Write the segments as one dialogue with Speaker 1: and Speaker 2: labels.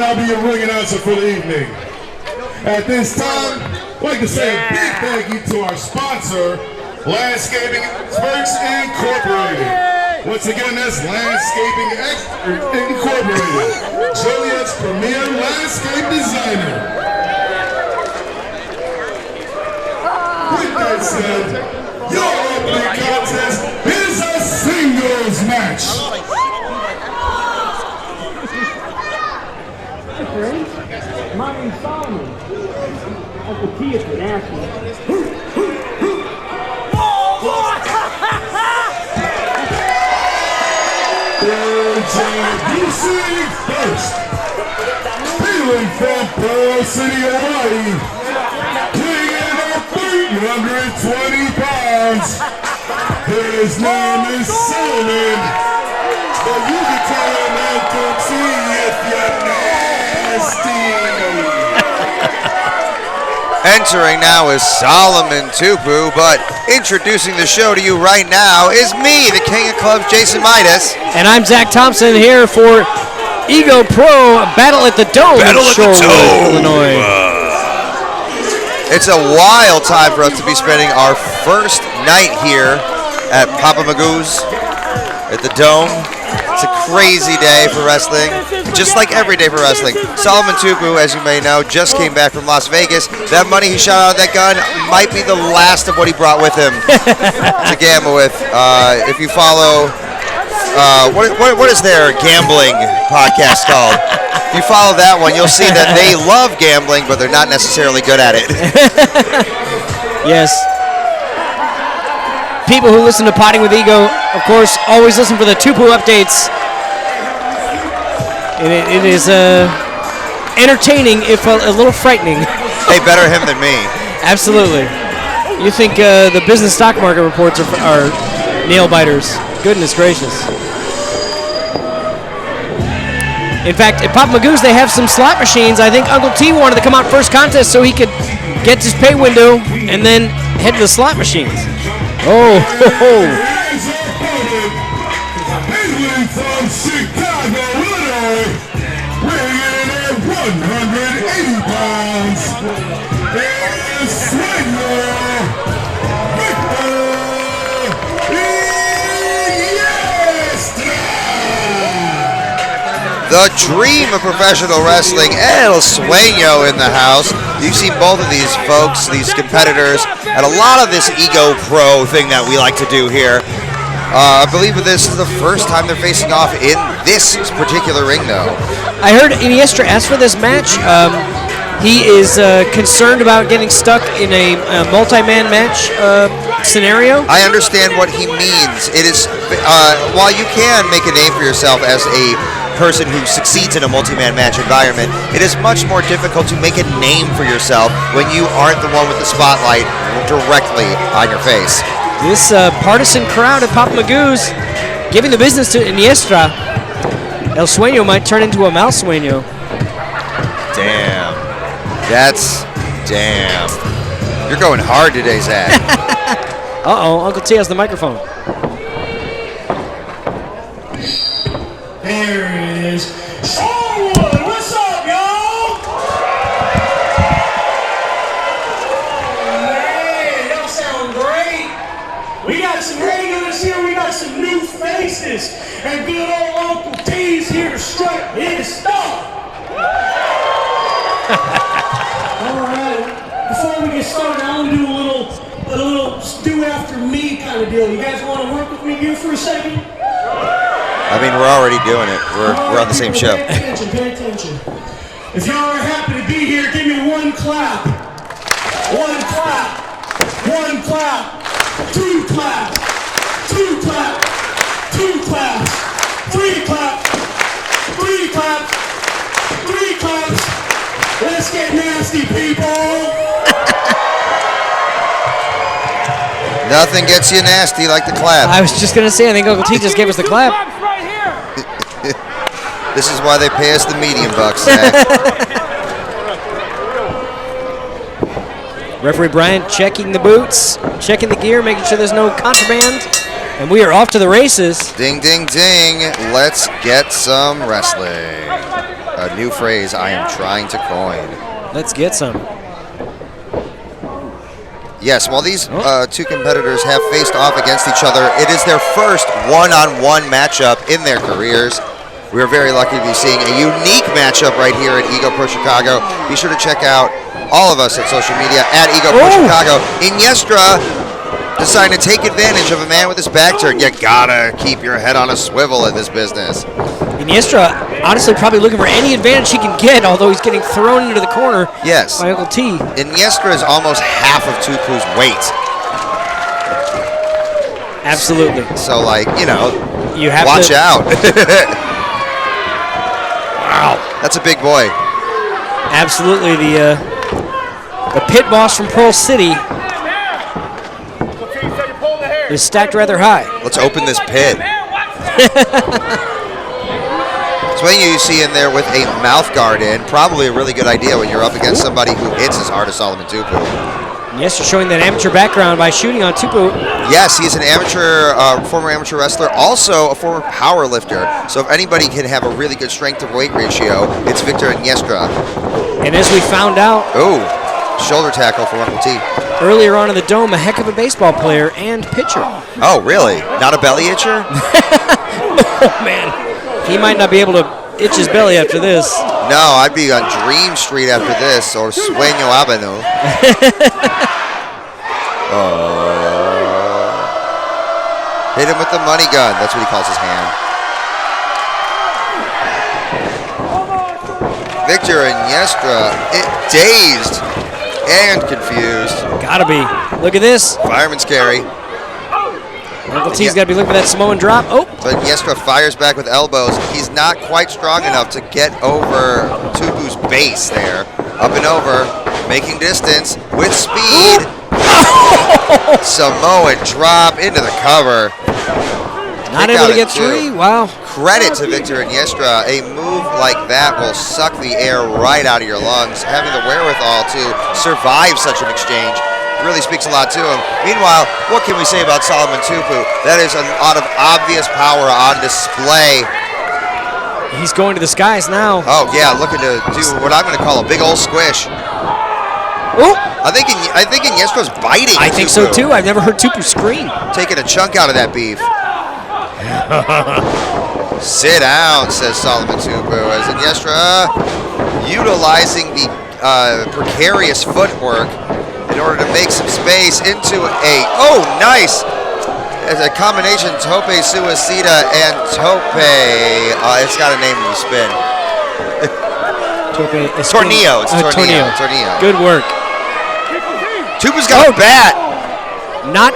Speaker 1: I'll be your ring announcer for the evening. At this time, I'd like to say a big thank you to our sponsor, Landscaping Experts Incorporated. Once again, that's Landscaping Experts Incorporated, Joliet's premier landscape designer. With that said, your opening contest is a singles match.
Speaker 2: My name's Solomon. Uncle T has been asking.
Speaker 1: Introducing first, hailing from Pearl City, Hawaii, weighing in at 320 pounds. His name is Solomon, but you can call him Uncle T if you're nasty.
Speaker 3: Entering now is Solomon Tupu, but introducing the show to you right now is me, the King of Clubs, Jason Midas.
Speaker 2: And I'm Zach Thompson here for Ego Pro Battle at the Dome in Shorewood, Illinois.
Speaker 3: It's a wild time for us to be spending our first night here at Papa Magoo's at the Dome. It's a crazy day for wrestling, just like every day for wrestling. Solomon Tupu, as you may know, just came back from Las Vegas. That money he shot out of that gun might be the last of what he brought with him to gamble with. If you follow, what is their gambling podcast called? If you follow that one, you'll see that they love gambling, but they're not necessarily good at it.
Speaker 2: Yes. People who listen to Potting with Ego, of course, always listen for the Tupu updates. And it is entertaining, if a little frightening.
Speaker 3: Hey, better him than me.
Speaker 2: Absolutely. You think the business stock market reports are nail biters. Goodness gracious. In fact, at Papa Magoo's, they have some slot machines. I think Uncle T wanted to come out first contest so he could get his pay window and then head to the slot machines. Oh, ho, ho.
Speaker 1: Hailing from Chicago, Illinois, weighing in at 180 pounds, is Sueño Victor Iniesta.
Speaker 3: The dream of professional wrestling, El Sueño in the house. You've seen both of these folks, these competitors, at a lot of this Ego Pro thing that we like to do here. I believe this is the first time they're facing off in this particular ring, though.
Speaker 2: I heard Iniesta asked for this match. He is concerned about getting stuck in a multi-man match scenario.
Speaker 3: I understand what he means. It is, while you can make a name for yourself as a person who succeeds in a multi-man match environment, it is much more difficult to make a name for yourself when you aren't the one with the spotlight directly on your face.
Speaker 2: This partisan crowd at Papa Magoo's giving the business to Iniesta. El Sueño might turn into a Mal Sueño.
Speaker 3: Damn. Damn. You're going hard today, Zach.
Speaker 2: Uh-oh, Uncle T has the microphone.
Speaker 1: There it is. Shorewood, what's up, y'all? Man, y'all sound great. We got some regulars here, we got some new faces, and good old Uncle T's here to strut his stuff. All right, before we get started, I want to do a little do after me kind of deal. You guys want to work with me here for a second?
Speaker 3: I mean, we're already doing it. We're on the same show.
Speaker 1: Pay attention. If y'all are happy to be here, give me one clap. One clap. One clap. Two claps. Two claps. Two claps. Three claps. Three claps. Three claps. Let's get nasty, people.
Speaker 3: Nothing gets you nasty like the clap.
Speaker 2: I was just going to say, I think Uncle T just gave us the clap.
Speaker 3: This is why they pay us the medium bucks, Zach.
Speaker 2: Referee Bryant checking the boots, checking the gear, making sure there's no contraband. And we are off to the races.
Speaker 3: Ding, ding, ding. Let's get some wrestling. a new phrase I am trying to coin.
Speaker 2: Let's get some.
Speaker 3: Yes, while these two competitors have faced off against each other, it is their first one-on-one matchup in their careers. We are very lucky to be seeing a unique matchup right here at Ego Pro Chicago. Be sure to check out all of us at social media at Ego Pro Chicago. Iniestra deciding to take advantage of a man with his back turned. You gotta keep your head on a swivel in this business.
Speaker 2: Iniestra, honestly, probably looking for any advantage he can get, although he's getting thrown into the corner
Speaker 3: Yes.
Speaker 2: by Uncle T.
Speaker 3: Iniestra is almost half of Tupu's weight.
Speaker 2: Absolutely.
Speaker 3: So, like, you know,
Speaker 2: You have
Speaker 3: watch
Speaker 2: to,
Speaker 3: out.
Speaker 2: Wow.
Speaker 3: That's a big boy.
Speaker 2: Absolutely. The pit boss from Pearl City is stacked rather high.
Speaker 3: Let's open this pit. Swaying you see in there with a mouth guard in, probably a really good idea when you're up against somebody who hits as hard as Solomon Tupu.
Speaker 2: Yes, you're showing that amateur background by shooting on Tupu.
Speaker 3: Yes, he's an amateur, former amateur wrestler, also a former power lifter. So if anybody can have a really good strength to weight ratio, it's Victor Iniestra.
Speaker 2: And as we found out
Speaker 3: Ooh, shoulder tackle from Uncle T.
Speaker 2: earlier on in the Dome, a heck of a baseball player and pitcher.
Speaker 3: Oh, really? Not a belly itcher?
Speaker 2: Oh, man. He might not be able to itch his belly after this.
Speaker 3: No, I'd be on Dream Street after this, or Sueño Avenue. Hit him with the money gun. That's what he calls his hand. Victor Iniestra, dazed and confused.
Speaker 2: Gotta be. Look at this.
Speaker 3: Fireman's carry.
Speaker 2: Uncle T's got to be looking for that Samoan drop. Oh,
Speaker 3: But Iniestra fires back with elbows. He's not quite strong enough to get over Tupu's base there. Up and over, making distance with speed. Samoan drop into the cover.
Speaker 2: not
Speaker 3: Kick
Speaker 2: able
Speaker 3: out
Speaker 2: to get
Speaker 3: at two.
Speaker 2: three. Wow.
Speaker 3: Credit to Victor Iniestra. A move like that will suck the air right out of your lungs. Having the wherewithal to survive such an exchange really speaks a lot to him. Meanwhile, what can we say about Solomon Tupu? That is a lot of obvious power on display.
Speaker 2: He's going to the skies now.
Speaker 3: Oh yeah, looking to do what I'm going to call a big old squish.
Speaker 2: Oh,
Speaker 3: I think Iniestra's biting.
Speaker 2: I think so
Speaker 3: Tupu.
Speaker 2: too. I've never heard Tupu scream.
Speaker 3: Taking a chunk out of that beef. Sit down, says Solomon Tupu, as Iniestra utilizing the precarious footwork in order to make some space into a, oh, nice, as a combination tope suicida and tope, it's got a name in the spin. Tornillo, it's tornillo.
Speaker 2: Good work.
Speaker 3: Tupu's got a bat.
Speaker 2: Not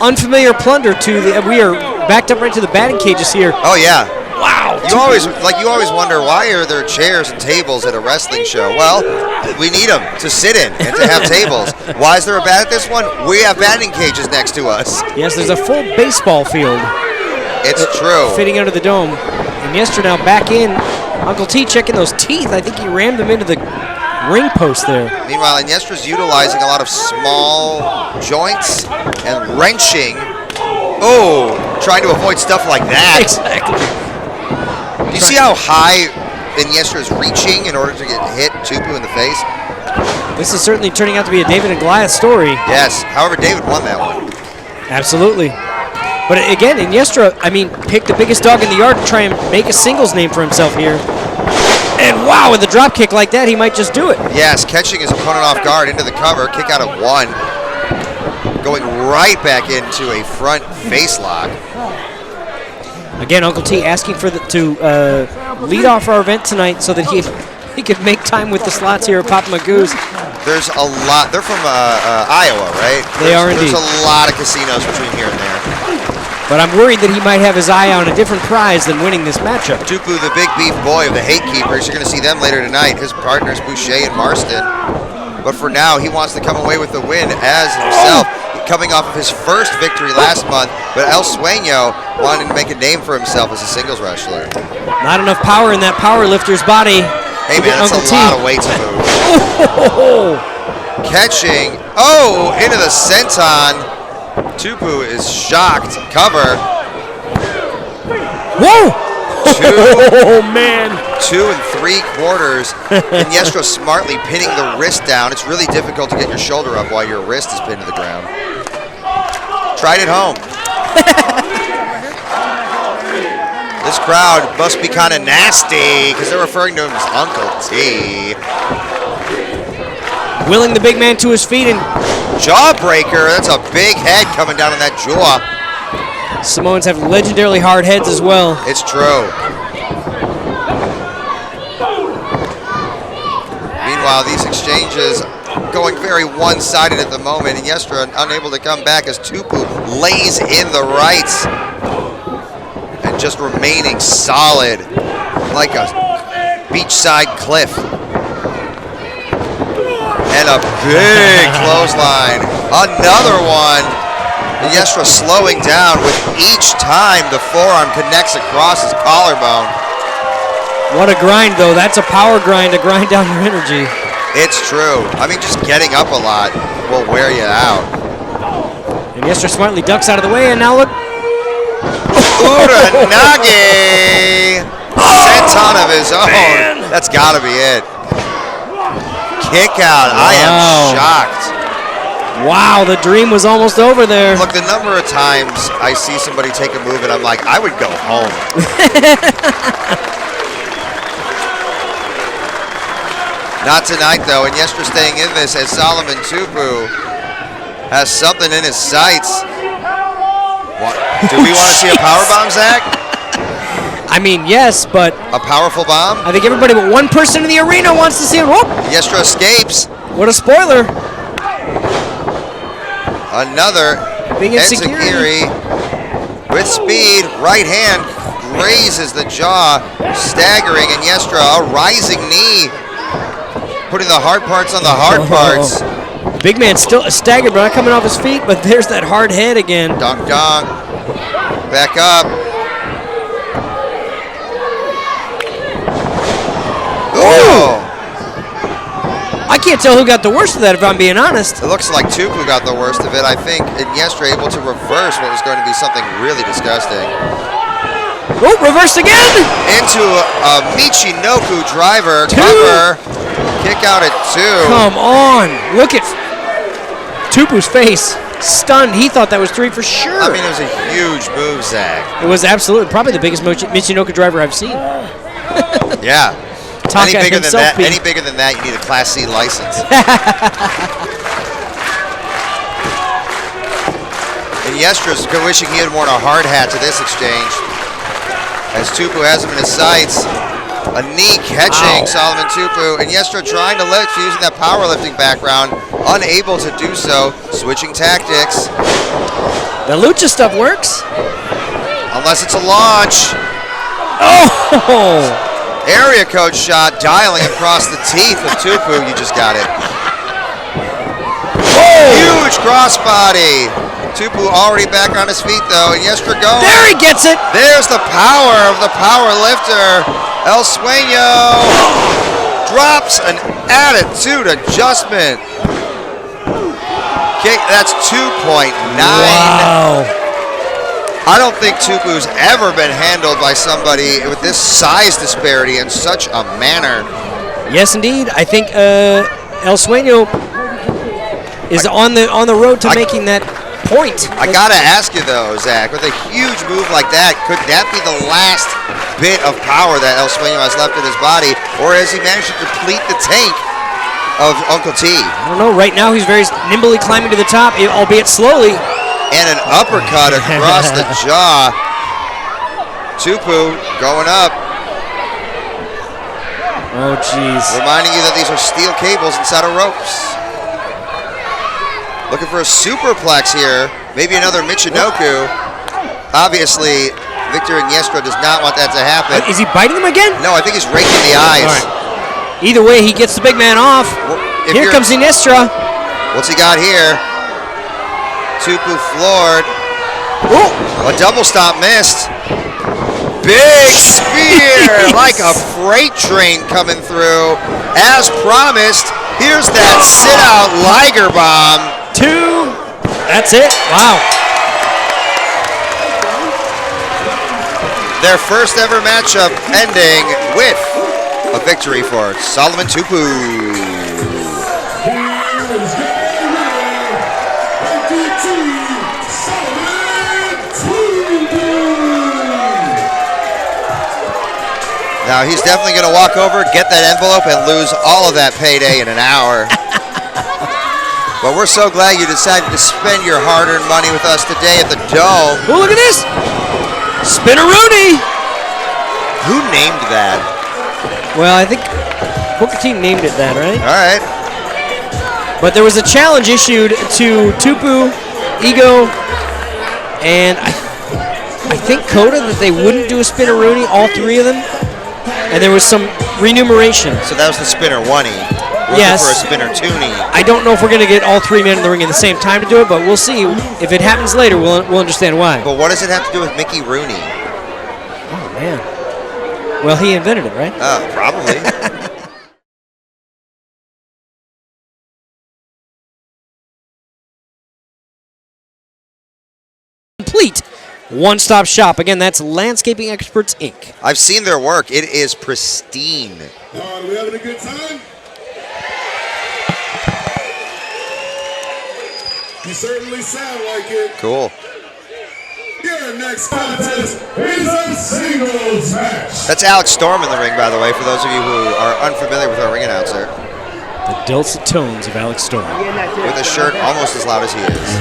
Speaker 2: unfamiliar plunder to the, we are backed up right to the batting cages here.
Speaker 3: Oh yeah.
Speaker 2: Wow.
Speaker 3: You always wonder, why are there chairs and tables at a wrestling show? Well, we need them to sit in and to have tables. Why is there a bat at this one? We have batting cages next to us.
Speaker 2: Yes, there's a full baseball field
Speaker 3: It's true.
Speaker 2: fitting under the dome. And yesterday now back in. Uncle T checking those teeth. I think he rammed them into the ring post there.
Speaker 3: Meanwhile, Iniestra's utilizing a lot of small joints and wrenching. Oh, trying to avoid stuff like that.
Speaker 2: Exactly.
Speaker 3: Do you see how high Iniestra is reaching in order to get hit Tupu in the face?
Speaker 2: This is certainly turning out to be a David and Goliath story.
Speaker 3: Yes. However, David won that one.
Speaker 2: Absolutely. But again, Iniestra, I mean, picked the biggest dog in the yard to try and make a singles name for himself here. And wow, with a drop kick like that, he might just do it.
Speaker 3: Yes, catching his opponent off guard into the cover, kick out of one. Going right back into a front face lock.
Speaker 2: Again, Uncle T asking for to lead off our event tonight so that he could make time with the slots here at Papa Magoo's.
Speaker 3: There's a lot. They're from Iowa, right?
Speaker 2: They are indeed.
Speaker 3: There's a lot of casinos between here and there.
Speaker 2: But I'm worried that he might have his eye on a different prize than winning this matchup.
Speaker 3: Tupu, the big beef boy of the Hate Keepers. You're going to see them later tonight. His partners, Boucher and Marston. But for now, he wants to come away with the win as himself, coming off of his first victory last month. But El Sueño wanted to make a name for himself as a singles wrestler.
Speaker 2: Not enough power in that power lifter's body.
Speaker 3: Hey, man, that's
Speaker 2: Uncle
Speaker 3: a lot of weight to move. Catching, into the senton. Tupu is shocked. Cover.
Speaker 2: Whoa!
Speaker 3: Two.
Speaker 2: Oh, man.
Speaker 3: 2 3/4. And Yestro smartly pinning the wrist down. It's really difficult to get your shoulder up while your wrist is pinned to the ground. Tried it home. This crowd must be kind of nasty because they're referring to him as Uncle T.
Speaker 2: Willing the big man to his feet, and
Speaker 3: Jawbreaker. That's a big head coming down on that jaw.
Speaker 2: Samoans have legendarily hard heads as well.
Speaker 3: It's true. Meanwhile, these exchanges going very one-sided at the moment, and Yestra unable to come back as Tupu lays in the rights and just remaining solid like a beachside cliff. And a big clothesline. Another one. And Yestra slowing down with each time the forearm connects across his collarbone.
Speaker 2: What a grind, though. That's a power grind to grind down your energy.
Speaker 3: It's true. I mean, just getting up a lot will wear you out.
Speaker 2: And Yestra smartly ducks out of the way, and now look.
Speaker 3: Uranage! Senton of his own. Man. That's got to be it. Kick out. Wow. I am shocked.
Speaker 2: Wow, the dream was almost over there.
Speaker 3: Look, the number of times I see somebody take a move and I'm like, I would go home. Not tonight, though, and Yestra staying in this as Solomon Tupu has something in his sights. What? Do we want to see a power bomb, Zach?
Speaker 2: I mean, yes, but...
Speaker 3: A powerful bomb?
Speaker 2: I think everybody but one person in the arena wants to see it. Whoop!
Speaker 3: Yestra escapes.
Speaker 2: What a spoiler.
Speaker 3: Another Enziguri with speed. Right hand grazes the jaw, staggering, and Yestra a rising knee. Putting the hard parts on the hard parts.
Speaker 2: Big man still staggered, but not coming off his feet, but there's that hard head again.
Speaker 3: Dunk, dunk. Back up. Oh!
Speaker 2: I can't tell who got the worst of that, if I'm being honest.
Speaker 3: It looks like Tupu got the worst of it, I think, and Yestra able to reverse what was going to be something really disgusting.
Speaker 2: Oh, reversed again!
Speaker 3: Into a Michinoku driver. Cover. Kick out at 2.
Speaker 2: Come on. Look at Tupu's face. Stunned. He thought that was 3 for sure.
Speaker 3: I mean, it was a huge move, Zach.
Speaker 2: It was absolutely probably the biggest Michinoku driver I've seen.
Speaker 3: Yeah.
Speaker 2: Taka
Speaker 3: any bigger than that, you need a Class C license. And Yestra's wishing he had worn a hard hat to this exchange. As Tupu has him in his sights. A knee catching Solomon Tupu, and Yestra trying to lift using that powerlifting background, unable to do so, switching tactics.
Speaker 2: The lucha stuff works.
Speaker 3: Unless it's a launch.
Speaker 2: Oh!
Speaker 3: Area code shot dialing across the teeth of Tupu. You just got it.
Speaker 2: Whoa.
Speaker 3: Huge crossbody. Tupu already back on his feet, though, and Yestra going.
Speaker 2: There he gets it.
Speaker 3: There's the power of the power lifter. El Sueño drops an attitude adjustment. Okay, that's 2.9.
Speaker 2: Wow.
Speaker 3: I don't think Tupu's ever been handled by somebody with this size disparity in such a manner.
Speaker 2: Yes, indeed. I think El Sueño is on the road to making that point.
Speaker 3: I gotta ask you though, Zach, with a huge move like that, could that be the last bit of power that El Sueño has left in his body, or has he managed to deplete the tank of Uncle T?
Speaker 2: I don't know. Right now, he's very nimbly climbing to the top, albeit slowly.
Speaker 3: And an uppercut across the jaw. Tupu going up.
Speaker 2: Oh, jeez.
Speaker 3: Reminding you that these are steel cables inside of ropes. Looking for a superplex here. Maybe another Michinoku. Obviously, Victor Yestra does not want that to happen.
Speaker 2: Is he biting him again?
Speaker 3: No, I think he's raking the eyes.
Speaker 2: All right. Either way, he gets the big man off. Here comes Yestra.
Speaker 3: What's he got here? Tupu floored.
Speaker 2: Ooh.
Speaker 3: A double stomp missed. Big spear like a freight train coming through. As promised, here's that sit-out Liger bomb.
Speaker 2: 2. That's it. Wow.
Speaker 3: Their first ever matchup ending with a victory for Solomon Tupu. Now he's definitely going to walk over, get that envelope, and lose all of that payday in an hour. But we're so glad you decided to spend your hard-earned money with us today at the Dome.
Speaker 2: Oh, look at this! Spinaroonie!
Speaker 3: Who named that?
Speaker 2: Well, I think Booker T named it that, right?
Speaker 3: All right.
Speaker 2: But there was a challenge issued to Tupu, Ego, and I think Coda that they wouldn't do a Spinaroonie, all three of them. And there was some remuneration.
Speaker 3: So that was the spinner one-y.
Speaker 2: Yes.
Speaker 3: For a spinner toonie.
Speaker 2: I don't know if we're going to get all three men in the ring at the same time to do it, but we'll see. If it happens later, we'll understand why.
Speaker 3: But what does it have to do with Mickey Rooney?
Speaker 2: Oh, man. Well, he invented it, right?
Speaker 3: Oh, probably.
Speaker 2: Complete one-stop shop. Again, that's Landscaping Experts, Inc.
Speaker 3: I've seen their work. It is pristine.
Speaker 1: Are we having a good time? You certainly sound like it.
Speaker 3: Cool.
Speaker 1: Your next contest is a singles match.
Speaker 3: That's Alex Storm in the ring, by the way, for those of you who are unfamiliar with our ring announcer.
Speaker 2: The dulcet tones of Alex Storm.
Speaker 3: With a shirt almost as loud as he is.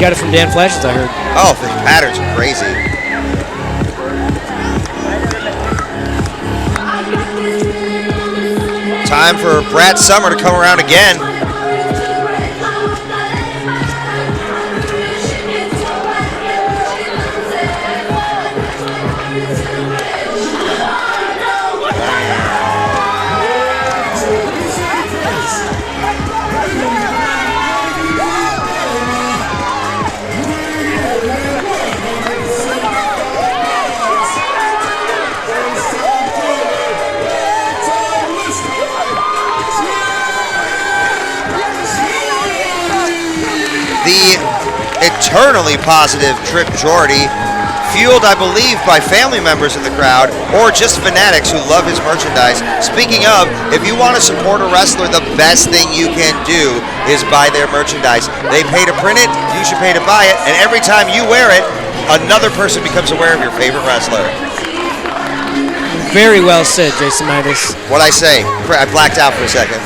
Speaker 2: Got it from Dan Flashes, I heard.
Speaker 3: Oh, the patterns are crazy. Time for Brad Summer to come around again. The eternally positive Trip Jordy, fueled, I believe, by family members in the crowd or just fanatics who love his merchandise. Speaking of, if you want to support a wrestler, the best thing you can do is buy their merchandise. They pay to print it, you should pay to buy it, and every time you wear it, another person becomes aware of your favorite wrestler.
Speaker 2: Very well said, Jason Midas.
Speaker 3: What'd I say? I blacked out for a second.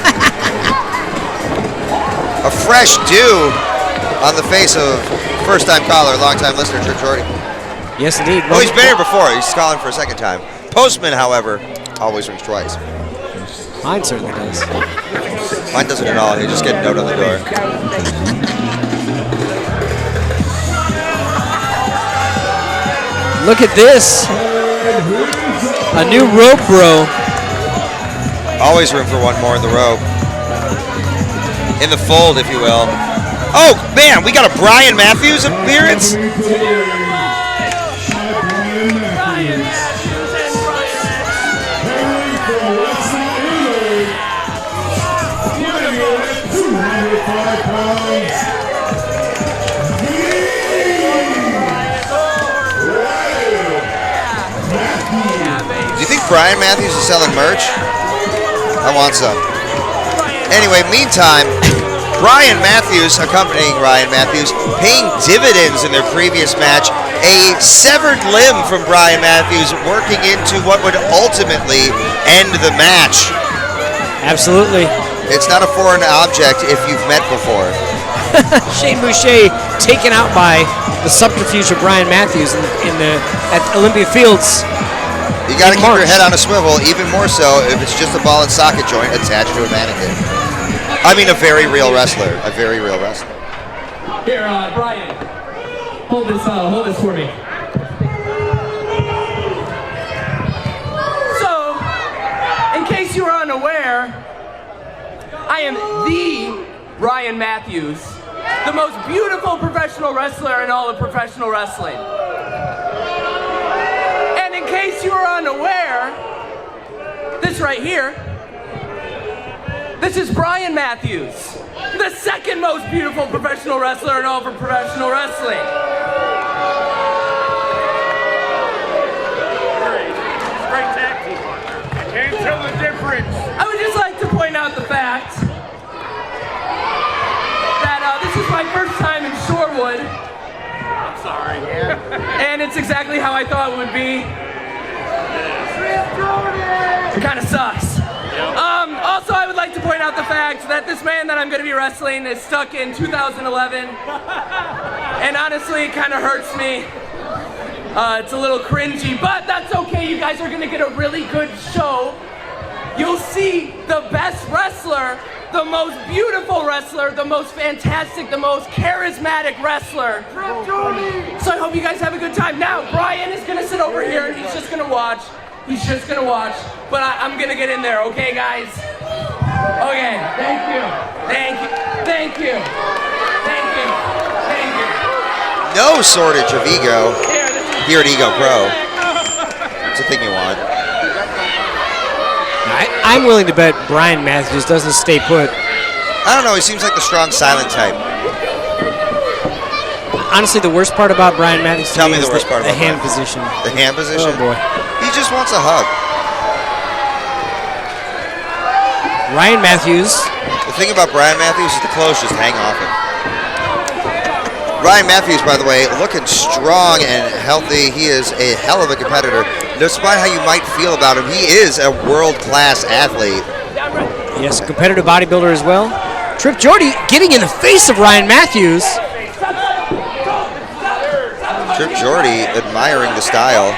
Speaker 3: A fresh dew on the face of first-time caller, long-time listener, Trip Jordy.
Speaker 2: Yes, indeed.
Speaker 3: Oh, he's been here before. He's calling for a second time. Postman, however, always rings twice.
Speaker 2: Mine certainly does.
Speaker 3: Mine doesn't at all. He just get a note on the door.
Speaker 2: Look at this. A new rope bro.
Speaker 3: Always room for one more in the rope. In the fold, if you will. Oh, man, we got a Brian Matthews appearance? Do you think Brian Matthews is selling merch? I want some. Anyway, meantime, Brian Matthews, accompanying Ryan Matthews, paying dividends in their previous match. A severed limb from Brian Matthews working into what would ultimately end the match.
Speaker 2: Absolutely.
Speaker 3: It's not a foreign object if you've met before.
Speaker 2: Shane Boucher taken out by the subterfuge of Brian Matthews at Olympia Fields.
Speaker 3: You got to keep your head on a swivel, even more so if it's just a ball and socket joint attached to a mannequin. I mean, a very real wrestler. A very real wrestler.
Speaker 4: Here, Brian, hold this for me. So, in case you were unaware, I am the Brian Matthews, the most beautiful professional wrestler in all of professional wrestling. And in case you were unaware, this right here, this is Brian Matthews, the second most beautiful professional wrestler in all of professional wrestling.
Speaker 5: Great tag team partner. Can't tell the difference.
Speaker 4: sorry. And it's exactly how I thought it would be. It kind of sucks. Also, I would like to point out the fact that this man that I'm going to be wrestling is stuck in 2011. And honestly, it kind of hurts me. It's a little cringy, but that's okay. You guys are going to get a really good show. You'll see the best wrestler, the most beautiful wrestler, the most fantastic, the most charismatic wrestler. So I hope you guys have a good time. Now, Brian is going to sit over here and he's just going to watch. He's just going to watch. But I'm going to get in there, okay, guys? Okay, thank you. Thank you. Thank you. Thank you. Thank you.
Speaker 3: No shortage of ego here at Ego Pro. It's a thing you want.
Speaker 2: I'm willing to bet Brian Matthews doesn't stay put.
Speaker 3: I don't know. He seems like the strong, silent type.
Speaker 2: Honestly, the worst part about Brian Matthews
Speaker 3: Tell me the worst part
Speaker 2: the
Speaker 3: about
Speaker 2: hand
Speaker 3: Brian.
Speaker 2: position.
Speaker 3: The hand position?
Speaker 2: Oh, boy.
Speaker 3: He just wants a hug.
Speaker 2: Ryan Matthews.
Speaker 3: The thing about Brian Matthews is the clothes just hang off him. Ryan Matthews, by the way, looking strong and healthy. He is a hell of a competitor. Despite how you might feel about him, he is a world-class athlete.
Speaker 2: Yes, competitive bodybuilder as well. Trip Jordy getting in the face of Ryan Matthews.
Speaker 3: Trip Jordy admiring the style.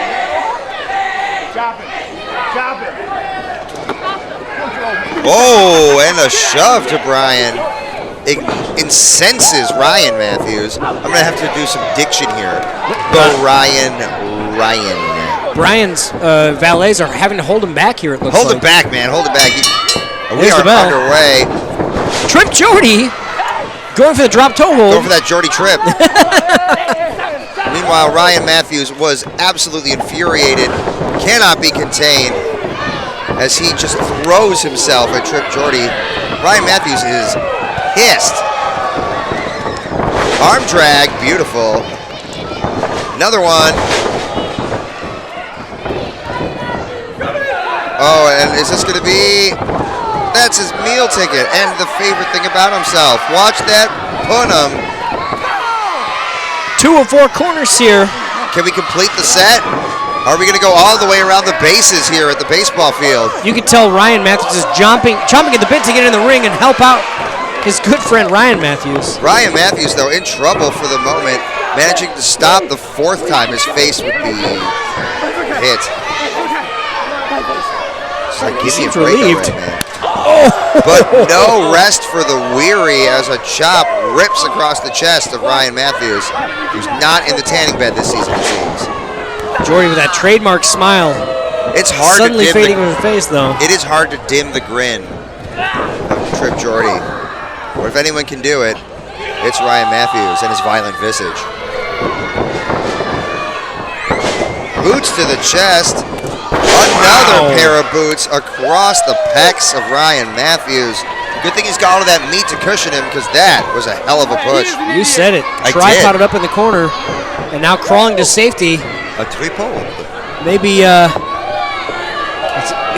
Speaker 3: Oh, and a shove to Brian. It incenses Ryan Matthews. I'm going to have to do some diction here. Go Ryan.
Speaker 2: Brian's valets are having to hold him back here, it looks
Speaker 3: Hold
Speaker 2: like.
Speaker 3: it back, man. Hold it back. We
Speaker 2: There's
Speaker 3: are
Speaker 2: the bell.
Speaker 3: underway.
Speaker 2: Trip Jordy going for the drop toe hold.
Speaker 3: Go for that Jordy trip. Meanwhile, Ryan Matthews was absolutely infuriated. Cannot be contained as he just throws himself at Trip Jordy. Ryan Matthews is pissed. Arm drag, beautiful. Another one. Oh, and is this going to be... That's his meal ticket and the favorite thing about himself. Watch that punum.
Speaker 2: 2 of 4 corners here.
Speaker 3: Can we complete the set? Are we going to go all the way around the bases here at the baseball field?
Speaker 2: You can tell Ryan Matthews is chomping at the bit to get in the ring and help out his good friend Ryan Matthews.
Speaker 3: Ryan Matthews, though, in trouble for the moment, managing to stop the 4th time his face would be hit. It's like, give me a break already, man. But no rest for the weary as a chop rips across the chest of Ryan Matthews, who's not in the tanning bed this season, it seems.
Speaker 2: Jordy with that trademark smile.
Speaker 3: It's hard
Speaker 2: Suddenly
Speaker 3: to dim
Speaker 2: fading from his face, though.
Speaker 3: It is hard to dim the grin of Trip Jordy. But if anyone can do it, it's Ryan Matthews and his violent visage. Boots to the chest. Another pair of boots across the pecs of Ryan Matthews. Good thing he's got all of that meat to cushion him, because that was a hell of a push.
Speaker 2: You said it.
Speaker 3: I
Speaker 2: Tripoded
Speaker 3: did.
Speaker 2: up in the corner, and now crawling to safety.
Speaker 3: A triple.
Speaker 2: Maybe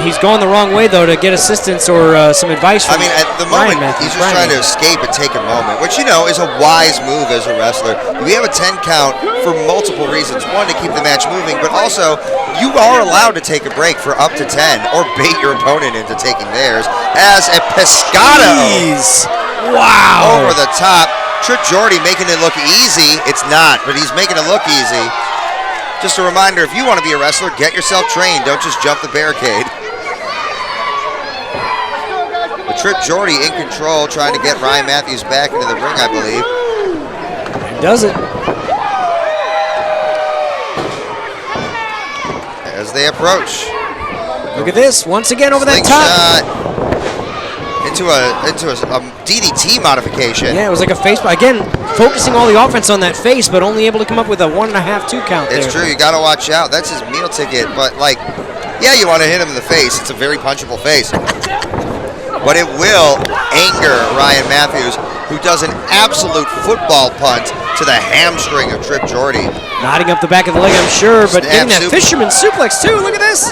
Speaker 2: he's going the wrong way, though, to get assistance or some advice from
Speaker 3: I mean, at the
Speaker 2: Ryan
Speaker 3: moment,
Speaker 2: Matthews.
Speaker 3: he's just trying to escape and take a moment, which, you know, is a wise move as a wrestler. We have a 10 count for multiple reasons. One, to keep the match moving, but also, you are allowed to take a break for up to 10 or bait your opponent into taking theirs as a pescado.
Speaker 2: Jeez. Wow.
Speaker 3: Over the top. Trip Jordy making it look easy. It's not, but he's making it look easy. Just a reminder, if you want to be a wrestler, get yourself trained. Don't just jump the barricade. But Trip Jordy in control, trying to get Ryan Matthews back into the ring, I believe.
Speaker 2: Does it.
Speaker 3: As they approach.
Speaker 2: Look at this. Once again over that top.
Speaker 3: Into a DDT modification.
Speaker 2: Yeah, it was like a face. Again, focusing all the offense on that face, but only able to come up with a 1.5-2 count there.
Speaker 3: It's true. You got to watch out. That's his meal ticket. But, like, yeah, you want to hit him in the face. It's a very punchable face. But it will anger Ryan Matthews, who does an absolute football punt to the hamstring of Trip Jordy.
Speaker 2: Knotting up the back of the leg, I'm sure, but
Speaker 3: Snap
Speaker 2: getting that
Speaker 3: super-
Speaker 2: fisherman suplex, too. Look at this.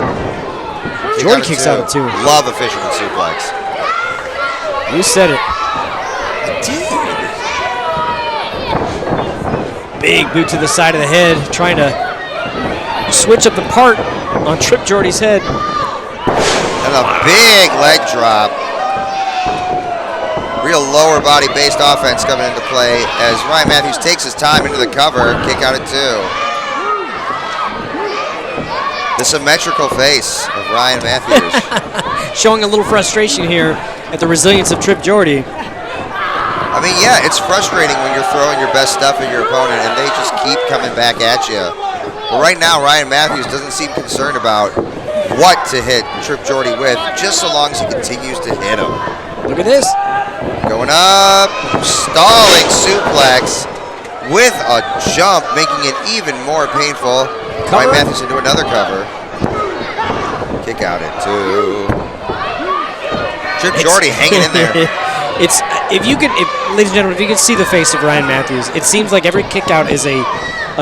Speaker 2: Jordy kicks out at 2.
Speaker 3: Love a fisherman suplex.
Speaker 2: You said it. Big boot to the side of the head, trying to switch up the part on Trip Jordy's head.
Speaker 3: And a big leg drop. Real lower body based offense coming into play as Ryan Matthews takes his time into the cover. Kick out at 2. The symmetrical face of Ryan Matthews.
Speaker 2: Showing a little frustration here at the resilience of Trip Jordy.
Speaker 3: I mean, yeah, it's frustrating when you're throwing your best stuff at your opponent and they just keep coming back at you. But right now, Ryan Matthews doesn't seem concerned about what to hit Trip Jordy with, just so long as he continues to hit him.
Speaker 2: Look at this.
Speaker 3: Going up, stalling suplex with a jump, making it even more painful. Ryan Matthews into another cover. Kick out at 2. Trip Jordy hanging in there.
Speaker 2: Ladies and gentlemen, if you could see the face of Ryan Matthews, it seems like every kick out is a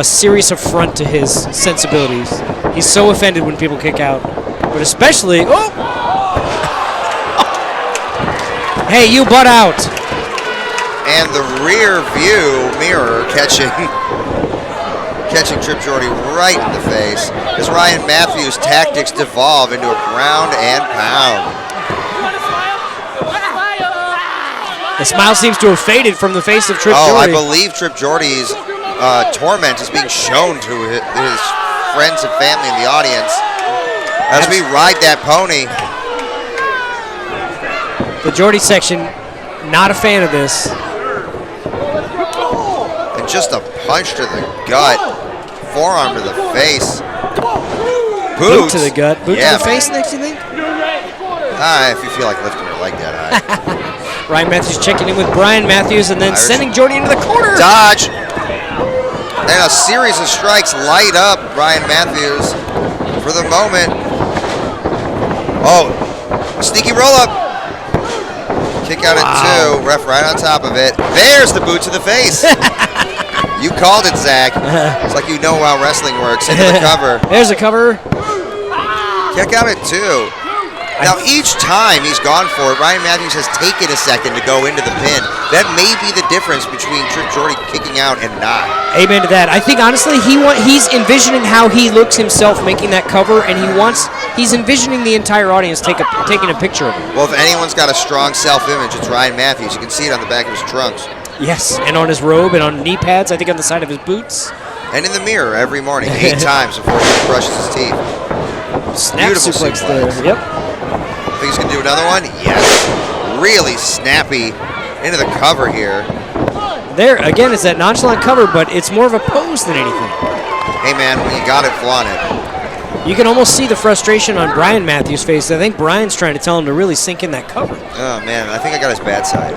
Speaker 2: serious affront to his sensibilities. He's so offended when people kick out, but especially, hey, you butt out.
Speaker 3: And the rear view mirror catching Trip Jordy right in the face as Ryan Matthews' tactics devolve into a ground and pound.
Speaker 2: The smile seems to have faded from the face of Trip
Speaker 3: Jordy.
Speaker 2: Jordy.
Speaker 3: I believe Trip Jordy's torment is being shown to his friends and family in the audience as we ride that pony.
Speaker 2: The Jordy section, not a fan of this.
Speaker 3: And just a punch to the gut, forearm to the face.
Speaker 2: Boot to the gut, boot to the face next, you think?
Speaker 3: If you feel like lifting your leg that high.
Speaker 2: Ryan Matthews checking in with Brian Matthews and then sending Jordy into the corner.
Speaker 3: Dodge. And a series of strikes light up Ryan Matthews for the moment. Oh, sneaky roll up. Kick out at 2. Ref right on top of it. There's the boot to the face. You called it, Zach. It's like you know how wrestling works. Into the cover.
Speaker 2: There's a cover.
Speaker 3: Kick out at 2. Now, each time he's gone for it, Ryan Matthews has taken a second to go into the pin. That may be the difference between Trip Jordy kicking out and not.
Speaker 2: Amen to that. I think, honestly, he's envisioning how he looks himself making that cover, and he's envisioning the entire audience taking a picture of him.
Speaker 3: Well, if anyone's got a strong self-image, it's Ryan Matthews. You can see it on the back of his trunks.
Speaker 2: Yes, and on his robe and on knee pads, I think on the side of his boots.
Speaker 3: And in the mirror every morning, 8 times before he brushes his teeth.
Speaker 2: Snap suplex there. Yep.
Speaker 3: Think he's going to do another one? Yes. Really snappy into the cover here.
Speaker 2: There, again, it's that nonchalant cover, but it's more of a pose than anything.
Speaker 3: Hey, man, when you got it, flaunt it.
Speaker 2: You can almost see the frustration on Brian Matthews' face. I think Brian's trying to tell him to really sink in that cover.
Speaker 3: Oh, man, I think I got his bad side.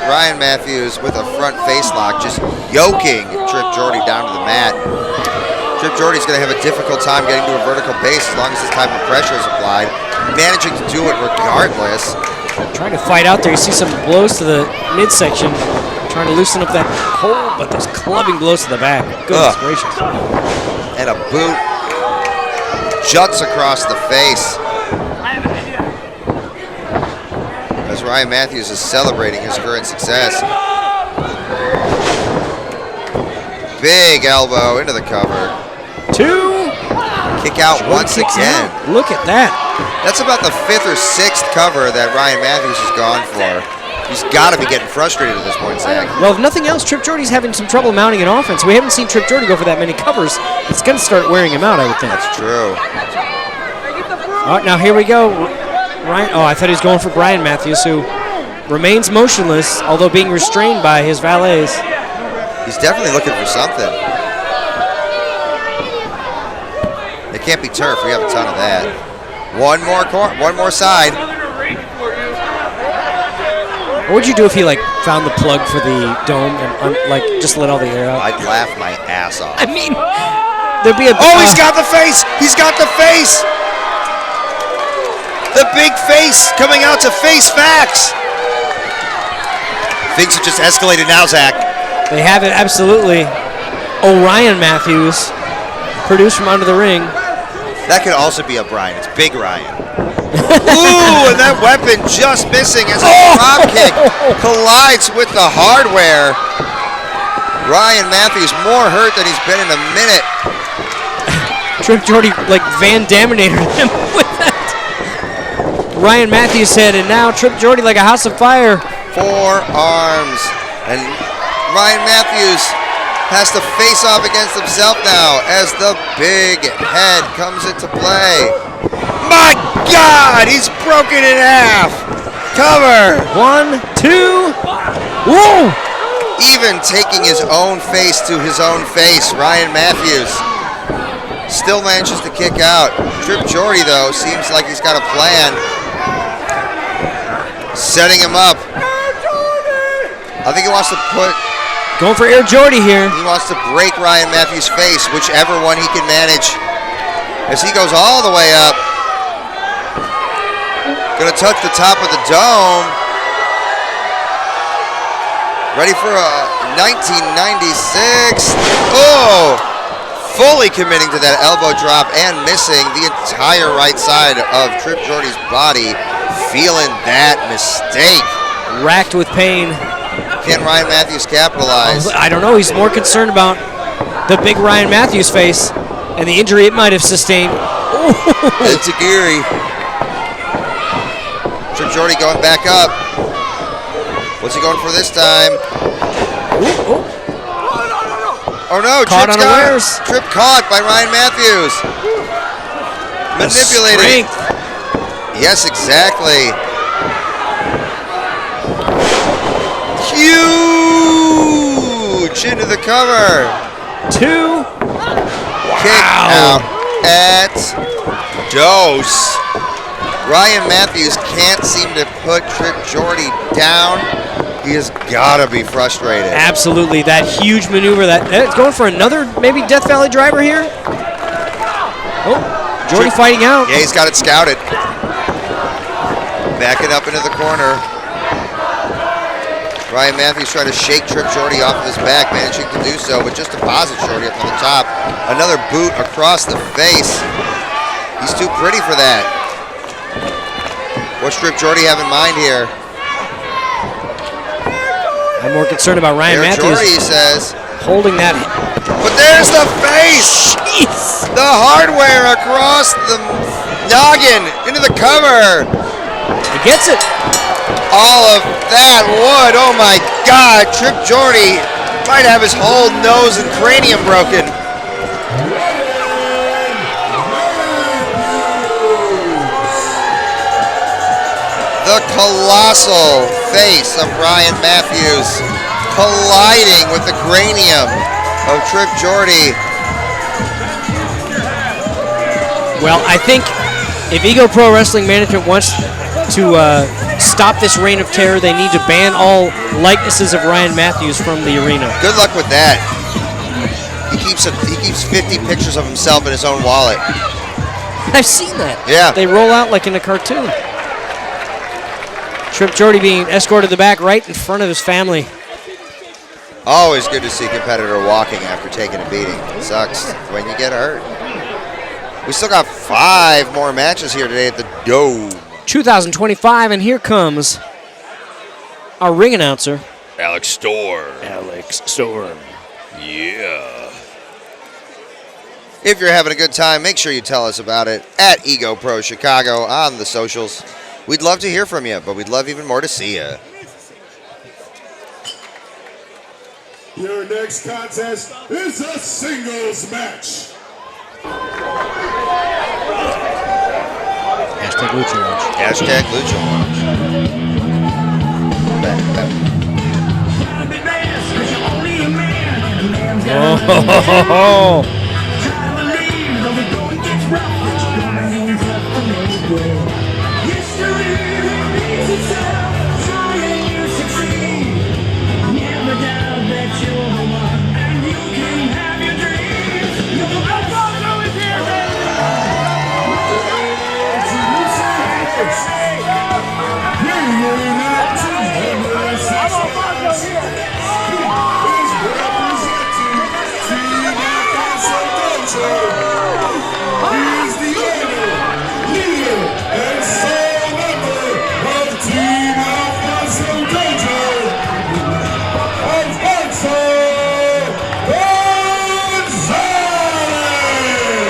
Speaker 3: Ryan Matthews with a front face lock just yoking Trip Jordy down to the mat. Trip Jordy's going to have a difficult time getting to a vertical base as long as this type of pressure is applied. Managing to do it regardless.
Speaker 2: Trying to fight out there. You see some blows to the midsection. Trying to loosen up that hole, but there's clubbing blows to the back. Goodness gracious.
Speaker 3: And a boot juts across the face. As Ryan Matthews is celebrating his current success. Big elbow into the cover.
Speaker 2: 2.
Speaker 3: Kick out once again.
Speaker 2: Look at that.
Speaker 3: That's about the 5th or 6th cover that Ryan Matthews has gone for. He's got to be getting frustrated at this point, Zach.
Speaker 2: Well, if nothing else, Trip Jordy's having some trouble mounting an offense. We haven't seen Trip Jordy go for that many covers. It's going to start wearing him out, I would think.
Speaker 3: That's true.
Speaker 2: All right, now here we go. Ryan. Oh, I thought he was going for Brian Matthews, who remains motionless, although being restrained by his valets.
Speaker 3: He's definitely looking for something. It can't be turf. We have a ton of that. One more side.
Speaker 2: What would you do if he found the plug for the dome and just let all the air out?
Speaker 3: I'd laugh my ass off.
Speaker 2: I mean, there'd be a.
Speaker 3: He's got the face. He's got the face. The big face coming out to face facts. Things have just escalated now, Zach.
Speaker 2: They have it, absolutely. Orion Matthews, produced from under the ring.
Speaker 3: That could also be a Brian. It's Big Ryan. Ooh, and that weapon just missing as a drop kick collides with the hardware. Ryan Matthews more hurt than he's been in a minute.
Speaker 2: Trip Jordy like Van Daminated him with that. Ryan Matthews said, and now Trip Jordy like a house of fire.
Speaker 3: Forearms. And Ryan Matthews has to face off against himself now as the big head comes into play. My God, he's broken in half. Cover.
Speaker 2: 1, 2. Whoa!
Speaker 3: Even taking his own face to his own face, Ryan Matthews still manages to kick out. Trip Jordy, though, seems like he's got a plan. Setting him up. I think he wants to put...
Speaker 2: Going for Air Jordy here.
Speaker 3: He wants to break Ryan Matthews' face, whichever one he can manage. As he goes all the way up. Gonna touch the top of the dome. Ready for a 1996. Oh! Fully committing to that elbow drop and missing the entire right side of Trip Jordy's body. Feeling that mistake.
Speaker 2: Racked with pain.
Speaker 3: Can Ryan Matthews capitalize?
Speaker 2: I don't know. He's more concerned about the big Ryan Matthews face and the injury it might have sustained.
Speaker 3: It's a Geary. Trip Jordy going back up. What's he going for this time? Oh no,
Speaker 2: Caught unawares.
Speaker 3: Trip caught by Ryan Matthews. Manipulated.
Speaker 2: Strength.
Speaker 3: Yes, exactly. Huge into the cover.
Speaker 2: 2.
Speaker 3: Kick out at Dose. Ryan Matthews can't seem to put Trip Jordy down. He has got to be frustrated.
Speaker 2: Absolutely. That huge maneuver. It's going for another maybe Death Valley driver here. Oh, Jordy fighting out.
Speaker 3: Yeah, he's got it scouted. Backing up into the corner. Ryan Matthews trying to shake Trip Jordy off of his back, managing to do so, but just deposit Jordy up on the top. Another boot across the face. He's too pretty for that. What's Trip Jordy have in mind here?
Speaker 2: I'm more concerned about Ryan Matthews.
Speaker 3: Jordy says.
Speaker 2: Holding that.
Speaker 3: But there's the face!
Speaker 2: Jeez.
Speaker 3: The hardware across the noggin into the cover.
Speaker 2: He gets it.
Speaker 3: All of that wood, oh my God. Trip Jordy might have his whole nose and cranium broken. The colossal face of Ryan Matthews colliding with the cranium of Trip Jordy.
Speaker 2: Well, I think if Ego Pro Wrestling Management wants to stop this reign of terror, they need to ban all likenesses of Ryan Matthews from the arena.
Speaker 3: Good luck with that. He keeps 50 pictures of himself in his own wallet.
Speaker 2: I've seen that.
Speaker 3: Yeah.
Speaker 2: They roll out like in a cartoon. Trip Jordy being escorted to the back right in front of his family.
Speaker 3: Always good to see a competitor walking after taking a beating. It sucks when you get hurt. We still got 5 more matches here today at the Dome.
Speaker 2: 2025, and here comes our ring announcer,
Speaker 5: Alex Storm.
Speaker 2: Alex Storm.
Speaker 5: Yeah.
Speaker 3: If you're having a good time, make sure you tell us about it at Ego Pro Chicago on the socials. We'd love to hear from you, but we'd love even more to see you.
Speaker 1: Your next contest is a singles match.
Speaker 2: Hashtag Lucha Lounge.
Speaker 3: Hashtag Lucha Lounge.
Speaker 2: Oh.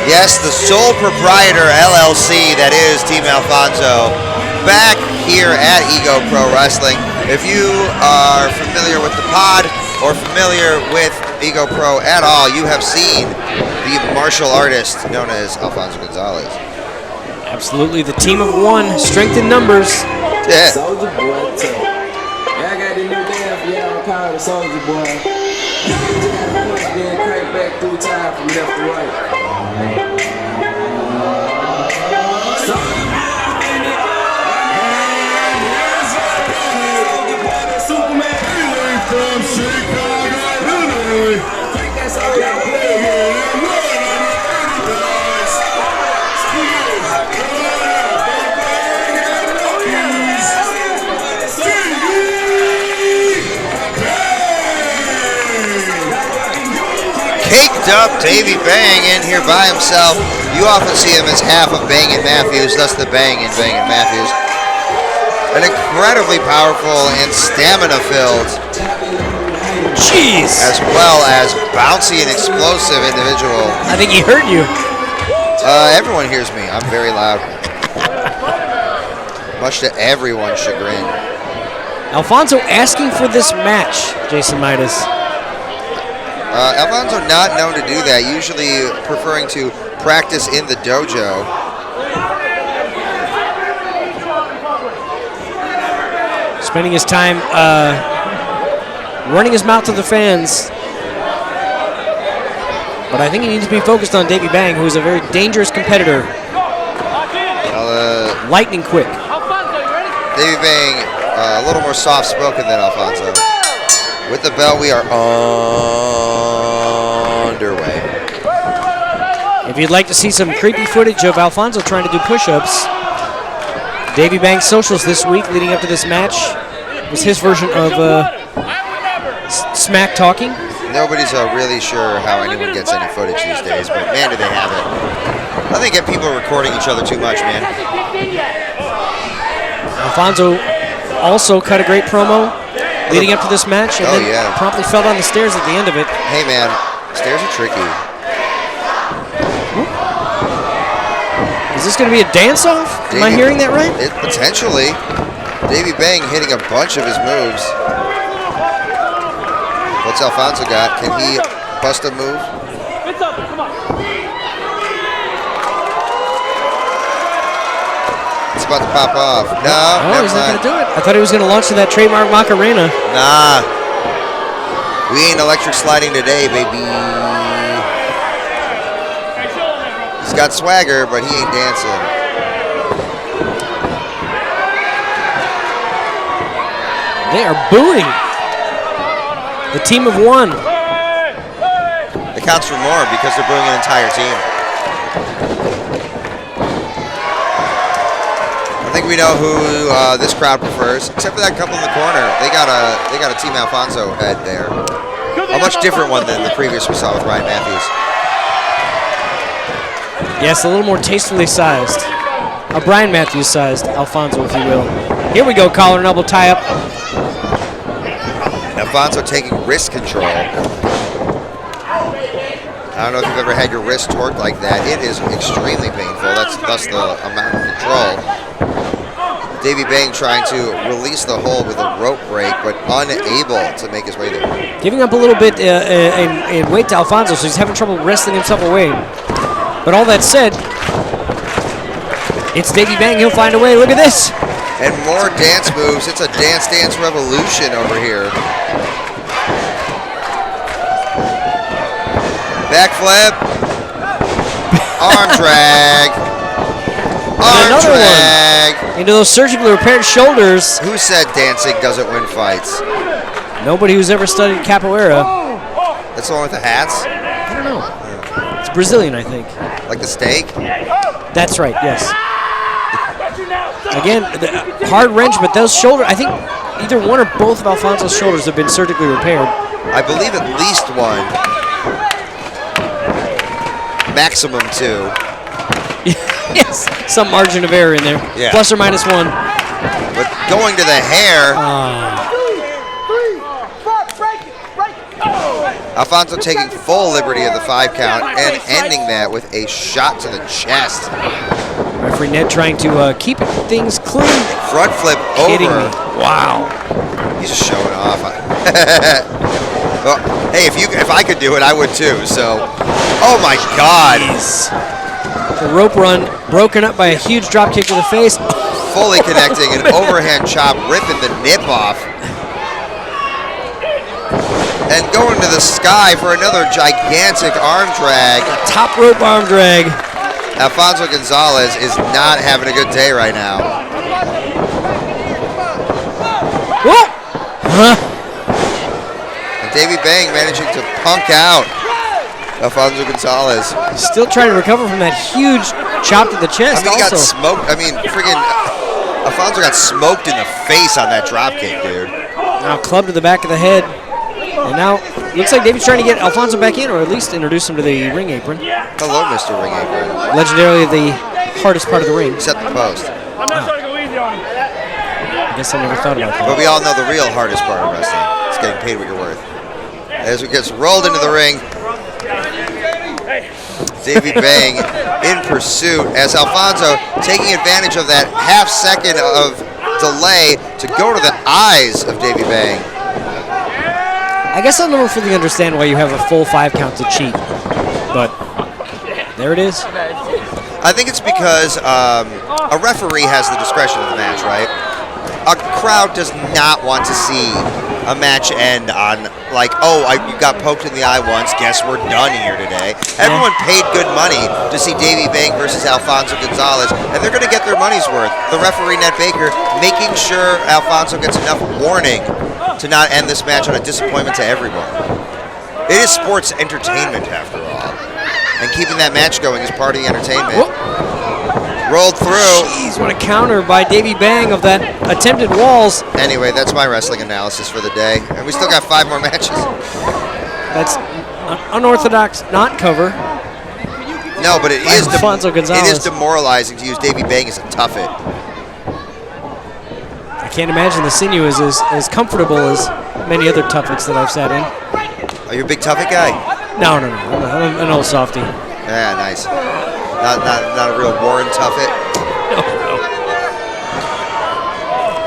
Speaker 3: Yes, the sole proprietor LLC, that is Team Alfonso, back here at Ego Pro Wrestling. If you are familiar with the pod or familiar with Ego Pro at all, you have seen the martial artist known as Alfonso Gonzalez.
Speaker 2: Absolutely, the team of one, strength in numbers.
Speaker 3: Yeah.
Speaker 6: Soldier boy, too. Yeah, I got this new damn for y'all called the Soldier Boy. You just gotta push, then crank back through time from left to right.
Speaker 1: Superman from Chicago, Illinois.
Speaker 6: I think that's all y'all play.
Speaker 3: Caked up Davey Bang in here by himself. You often see him as half of Bangin' Matthews, thus the Bang in Bangin' Matthews. An incredibly powerful and stamina-filled,
Speaker 2: Jeez.
Speaker 3: as well as bouncy and explosive individual.
Speaker 2: I think he heard you.
Speaker 3: Everyone hears me. I'm very loud. Much to everyone's chagrin.
Speaker 2: Alfonso asking for this match, Jason Midas.
Speaker 3: Alfonso not known to do that, usually preferring to practice in the dojo.
Speaker 2: Spending his time running his mouth to the fans. But I think he needs to be focused on Davey Bang, who is a very dangerous competitor. Lightning quick.
Speaker 3: Davey Bang, a little more soft-spoken than Alfonso. With the bell, we are underway.
Speaker 2: If you'd like to see some creepy footage of Alfonso trying to do push-ups, Davey Bang's socials this week leading up to this match was his version of smack talking.
Speaker 3: Nobody's really sure how anyone gets any footage these days, but man, do they have it. I think people recording each other too much, man.
Speaker 2: Alfonso also cut a great promo leading up to this match, and then promptly fell down the stairs at the end of it.
Speaker 3: Hey, man, stairs are tricky.
Speaker 2: Is this going to be a dance-off? Am I hearing that right?
Speaker 3: Potentially. Davey Bang hitting a bunch of his moves. What's Alfonso got? Can he bust a move? It's about to pop off. No,
Speaker 2: Oh, he's not going to do it. I thought he was going to launch to that trademark Macarena.
Speaker 3: Nah. We ain't electric sliding today, baby. He's got swagger, but he ain't dancing.
Speaker 2: They are booing. The team of one.
Speaker 3: It counts for more because they're booing an entire team. I think we know who this crowd prefers, except for that couple in the corner. They got a Team Alfonso head there. A much different one than the previous we saw with Ryan Matthews.
Speaker 2: Yes, a little more tastefully sized. A Brian Matthews sized Alfonso, if you will. Here we go, collar and elbow tie up.
Speaker 3: Alfonso taking wrist control. I don't know if you've ever had your wrist torqued like that. It is extremely painful. That's thus the amount of control. Davey Bang trying to release the hold with a rope break, but unable to make his way there.
Speaker 2: Giving up a little bit in weight to Alfonso, so he's having trouble wrestling himself away. But all that said, it's Davey Bang. He'll find a way. Look at this.
Speaker 3: And more dance moves. It's a dance revolution over here. Backflip. Arm drag. Arm
Speaker 2: Another
Speaker 3: drag.
Speaker 2: One. Into those surgically repaired shoulders.
Speaker 3: Who said dancing doesn't win fights?
Speaker 2: Nobody who's ever studied capoeira.
Speaker 3: That's the one with the hats?
Speaker 2: I don't know. It's Brazilian, I think.
Speaker 3: Like the steak?
Speaker 2: That's right, yes. Again, hard wrench, but those shoulders, I think either one or both of Alfonso's shoulders have been surgically repaired.
Speaker 3: I believe at least one. Maximum two.
Speaker 2: Yes, some margin of error in there.
Speaker 3: Yeah.
Speaker 2: Plus or minus one.
Speaker 3: But going to the hair. Alfonso taking full liberty of the 5 count and ending that with a shot to the chest.
Speaker 2: Referee Ned trying to keep things clean.
Speaker 3: Front flip
Speaker 2: Kidding me.
Speaker 3: over.
Speaker 2: Wow.
Speaker 3: He's just showing off. Well, hey, if I could do it, I would too. So, oh my God.
Speaker 2: Jeez. The rope run broken up by a huge drop kick to the face.
Speaker 3: Fully connecting, an overhand chop, ripping the nip off. And going to the sky for another gigantic arm drag.
Speaker 2: Top rope arm drag.
Speaker 3: Alfonso Gonzalez is not having a good day right now.
Speaker 2: Whoa! Huh?
Speaker 3: And Davey Bang managing to punk out Alfonso Gonzalez.
Speaker 2: Still trying to recover from that huge chop to the chest.
Speaker 3: I mean, he got
Speaker 2: also.
Speaker 3: smoked. I mean, friggin' Alfonso got smoked in the face on that drop kick, dude.
Speaker 2: Now club to the back of the head. And now, looks like Davey's trying to get Alfonso back in, or at least introduce him to the ring apron.
Speaker 3: Hello, Mr. Ring Apron.
Speaker 2: Legendarily the hardest part of the ring.
Speaker 3: Set the post.
Speaker 2: I guess I never thought about that.
Speaker 3: But we all know the real hardest part of wrestling. It's getting paid what you're worth. As it gets rolled into the ring, Davey Bang in pursuit as Alfonso taking advantage of that half second of delay to go to the eyes of Davey Bang.
Speaker 2: I guess I'll never fully understand why you have a full 5 count to cheat, but there it is.
Speaker 3: I think it's because a referee has the discretion of the match, right? A crowd does not want to see a match end on like, oh, you got poked in the eye once, guess we're done here today. Everyone paid good money to see Davey Bang versus Alfonso Gonzalez, and they're going to get their money's worth. The referee, Ned Baker, making sure Alfonso gets enough warning to not end this match on a disappointment to everyone. It is sports entertainment, after all. And keeping that match going is part of the entertainment.
Speaker 2: Whoop.
Speaker 3: Rolled through.
Speaker 2: Jeez, what a counter by Davey Bang of that attempted walls.
Speaker 3: Anyway, that's my wrestling analysis for the day. And we still got 5 more matches.
Speaker 2: That's unorthodox not cover.
Speaker 3: No, but it is
Speaker 2: Alfonso Gonzalez.
Speaker 3: it is demoralizing to use Davey Bang as a tuffet.
Speaker 2: I can't imagine the sinew is as comfortable as many other tuffets that I've sat in.
Speaker 3: Are you a big tuffet guy?
Speaker 2: No. I'm an old softie.
Speaker 3: Yeah, nice. Not a real Warren tuffet.
Speaker 2: No.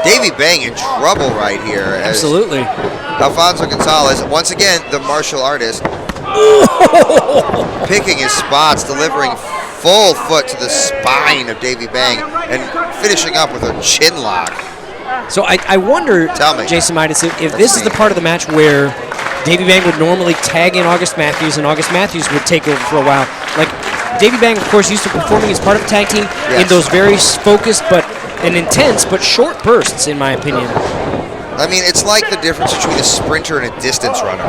Speaker 3: Davey Bang in trouble right here. As
Speaker 2: Absolutely.
Speaker 3: Alfonso Gonzalez, once again, the martial artist, picking his spots, delivering full foot to the spine of Davey Bang, and finishing up with a chin lock.
Speaker 2: So I wonder,
Speaker 3: Tell me.
Speaker 2: Jason Midas, if this is the part of the match where Davey Bang would normally tag in August Matthews, and August Matthews would take over for a while. Like, Davey Bang, of course, used to performing as part of the tag team in those very focused and intense but short bursts, in my opinion.
Speaker 3: I mean, it's like the difference between a sprinter and a distance runner.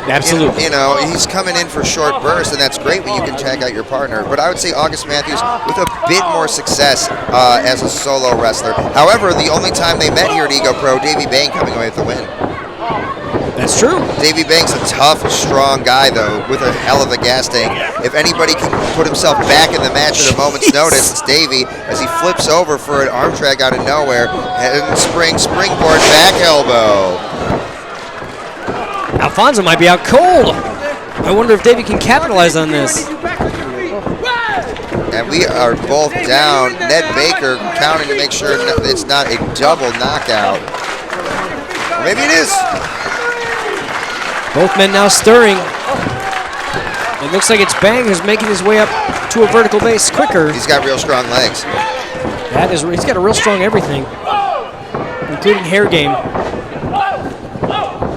Speaker 2: Absolutely.
Speaker 3: You know, he's coming in for short bursts, and that's great when you can tag out your partner. But I would say August Matthews with a bit more success as a solo wrestler. However, the only time they met here at Ego Pro, Davey Bang coming away with the win.
Speaker 2: That's true.
Speaker 3: Davey Bang's a tough, strong guy, though, with a hell of a gas tank. If anybody can put himself back in the match at a moment's notice, it's Davey, as he flips over for an arm drag out of nowhere, and springboard back elbow.
Speaker 2: Alfonso might be out cold. I wonder if Davey can capitalize on this.
Speaker 3: And we are both down. Ned Baker counting to make sure it's not a double knockout. Or maybe it is.
Speaker 2: Both men now stirring. It looks like it's Bang who's making his way up to a vertical base quicker.
Speaker 3: He's got real strong legs.
Speaker 2: He's got a real strong everything, including hair game.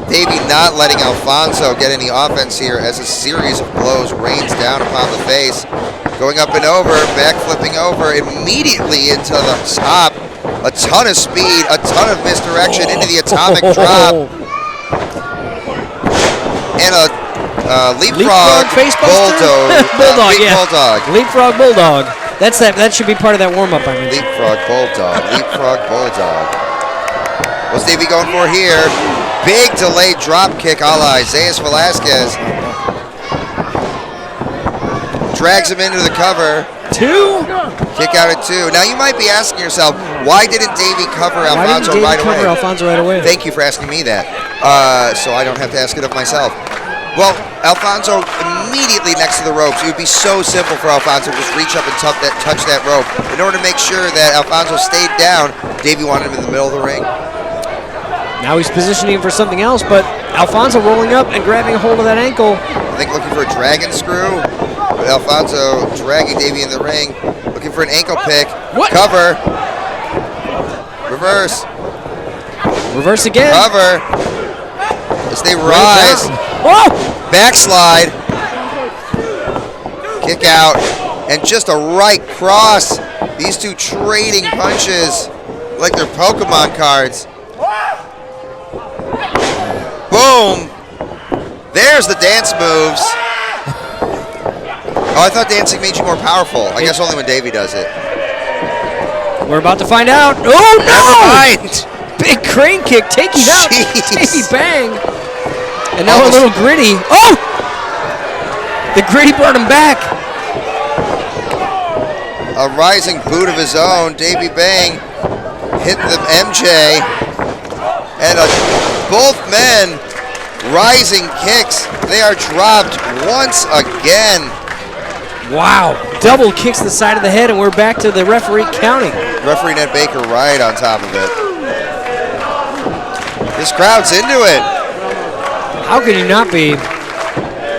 Speaker 3: Davey not letting Alfonso get any offense here as a series of blows rains down upon the face. Going up and over, back flipping over, immediately into the top. A ton of speed, a ton of misdirection into the atomic drop. And a leapfrog
Speaker 2: bulldog, yeah.
Speaker 3: Bulldog.
Speaker 2: Leapfrog bulldog. That should be part of that warm-up, I mean.
Speaker 3: Leapfrog bulldog. Leapfrog bulldog. What's Davey going for here? Big delayed drop kick a la Isaias Velasquez. Drags him into the cover.
Speaker 2: 2.
Speaker 3: Kick out at 2. Now you might be asking yourself, why didn't Davey cover Alfonso right away?
Speaker 2: Alfonso right away?
Speaker 3: Thank you for asking me that. So I don't have to ask it of myself. Well, Alfonso immediately next to the ropes. It would be so simple for Alfonso to just reach up and touch that rope. In order to make sure that Alfonso stayed down, Davey wanted him in the middle of the ring.
Speaker 2: Now he's positioning for something else, but Alfonso rolling up and grabbing a hold of that ankle.
Speaker 3: I think looking for a dragon screw, but Alfonso dragging Davey in the ring, looking for an ankle pick.
Speaker 2: What?
Speaker 3: Cover. Reverse.
Speaker 2: Reverse again.
Speaker 3: Cover. As they rise.
Speaker 2: Oh!
Speaker 3: Backslide. Kick out. And just a right cross. These two trading punches like they're Pokemon cards. Boom. There's the dance moves. Oh, I thought dancing made you more powerful. I guess only when Davey does it.
Speaker 2: We're about to find out. Oh, no!
Speaker 3: Never mind.
Speaker 2: Big crane kick taking out
Speaker 3: Jeez.
Speaker 2: Davey Bang. And now
Speaker 3: Almost.
Speaker 2: a little Gritty. Oh! The Gritty brought him back.
Speaker 3: A rising boot of his own. Davey Bang hitting the MJ. And both men rising kicks. They are dropped once again.
Speaker 2: Wow. Double kicks to the side of the head, and we're back to the referee counting.
Speaker 3: Referee Ned Baker right on top of it. This crowd's into it.
Speaker 2: How could you not be?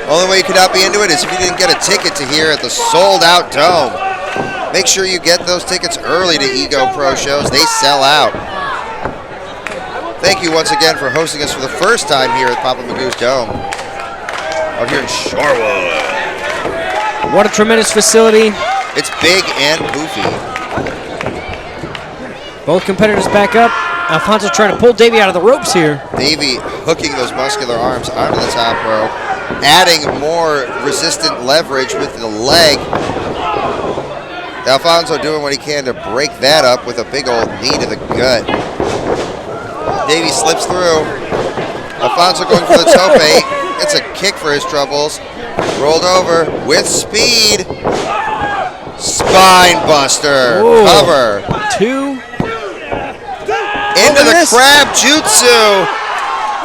Speaker 3: Only way you could not be into it is if you didn't get a ticket to here at the sold-out Dome. Make sure you get those tickets early to Ego Pro shows. They sell out. Thank you once again for hosting us for the first time here at Papa Magoo's Dome. Out here in Charlotte.
Speaker 2: What a tremendous facility.
Speaker 3: It's big and goofy.
Speaker 2: Both competitors back up. Alfonso trying to pull Davey out of the ropes here.
Speaker 3: Davey hooking those muscular arms onto the top rope, adding more resistant leverage with the leg. Alfonso doing what he can to break that up with a big old knee to the gut. Davey slips through. Alfonso going for the tope. It's a kick for his troubles. Rolled over with speed. Spine buster.
Speaker 2: Ooh.
Speaker 3: Cover.
Speaker 2: Two.
Speaker 3: Into the
Speaker 2: miss.
Speaker 3: crab jutsu.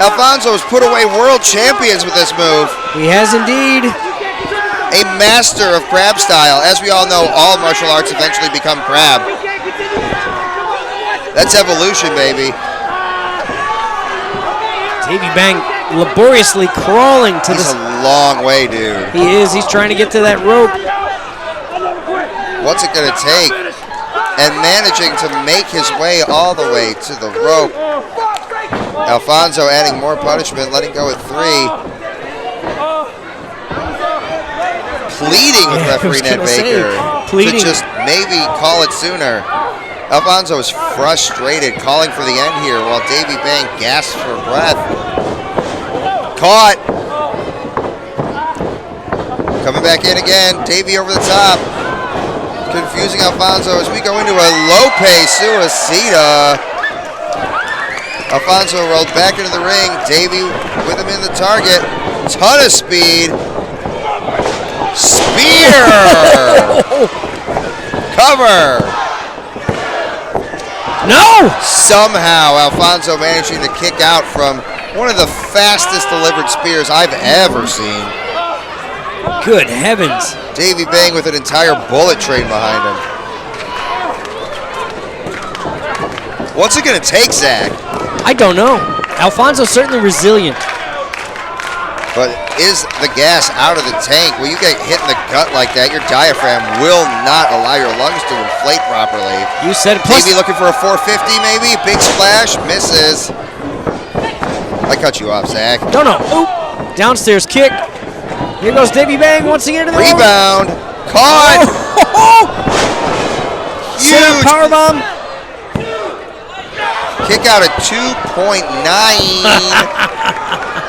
Speaker 3: Alfonso has put away world champions with this move.
Speaker 2: He has indeed.
Speaker 3: A master of crab style. As we all know, all martial arts eventually become crab. That's evolution, baby.
Speaker 2: Davey Bang laboriously crawling to
Speaker 3: He's
Speaker 2: this.
Speaker 3: a long way, dude.
Speaker 2: He is. He's trying to get to that rope.
Speaker 3: What's it going to take? And managing to make his way all the way to the rope. Alfonso adding more punishment, letting go at 3. Pleading with
Speaker 2: Yeah, I was
Speaker 3: referee Ned
Speaker 2: gonna say,
Speaker 3: Baker
Speaker 2: pleading.
Speaker 3: to just maybe call it sooner. Alfonso is frustrated, calling for the end here while Davey Bang gasps for breath. Caught. Coming back in again. Davey over the top. Confusing Alfonso as we go into a Lope Suicida. Alfonso rolled back into the ring. Davey with him in the target. Ton of speed. Spear! Cover!
Speaker 2: No!
Speaker 3: Somehow Alfonso managing to kick out from one of the fastest delivered spears I've ever seen.
Speaker 2: Good heavens.
Speaker 3: Davey Bang with an entire bullet train behind him. What's it going to take, Zach?
Speaker 2: I don't know. Alfonso's certainly resilient.
Speaker 3: But is the gas out of the tank? When you get hit in the gut like that, your diaphragm will not allow your lungs to inflate properly.
Speaker 2: You said it. Plus,
Speaker 3: Davey looking for a 450 maybe? Big splash, misses. I cut you off, Zach.
Speaker 2: no. Oop. Downstairs kick. Here goes Davey Bang once again to the
Speaker 3: Rebound. Caught.
Speaker 2: Center
Speaker 3: Huge
Speaker 2: powerbomb.
Speaker 3: kick out at 2.9.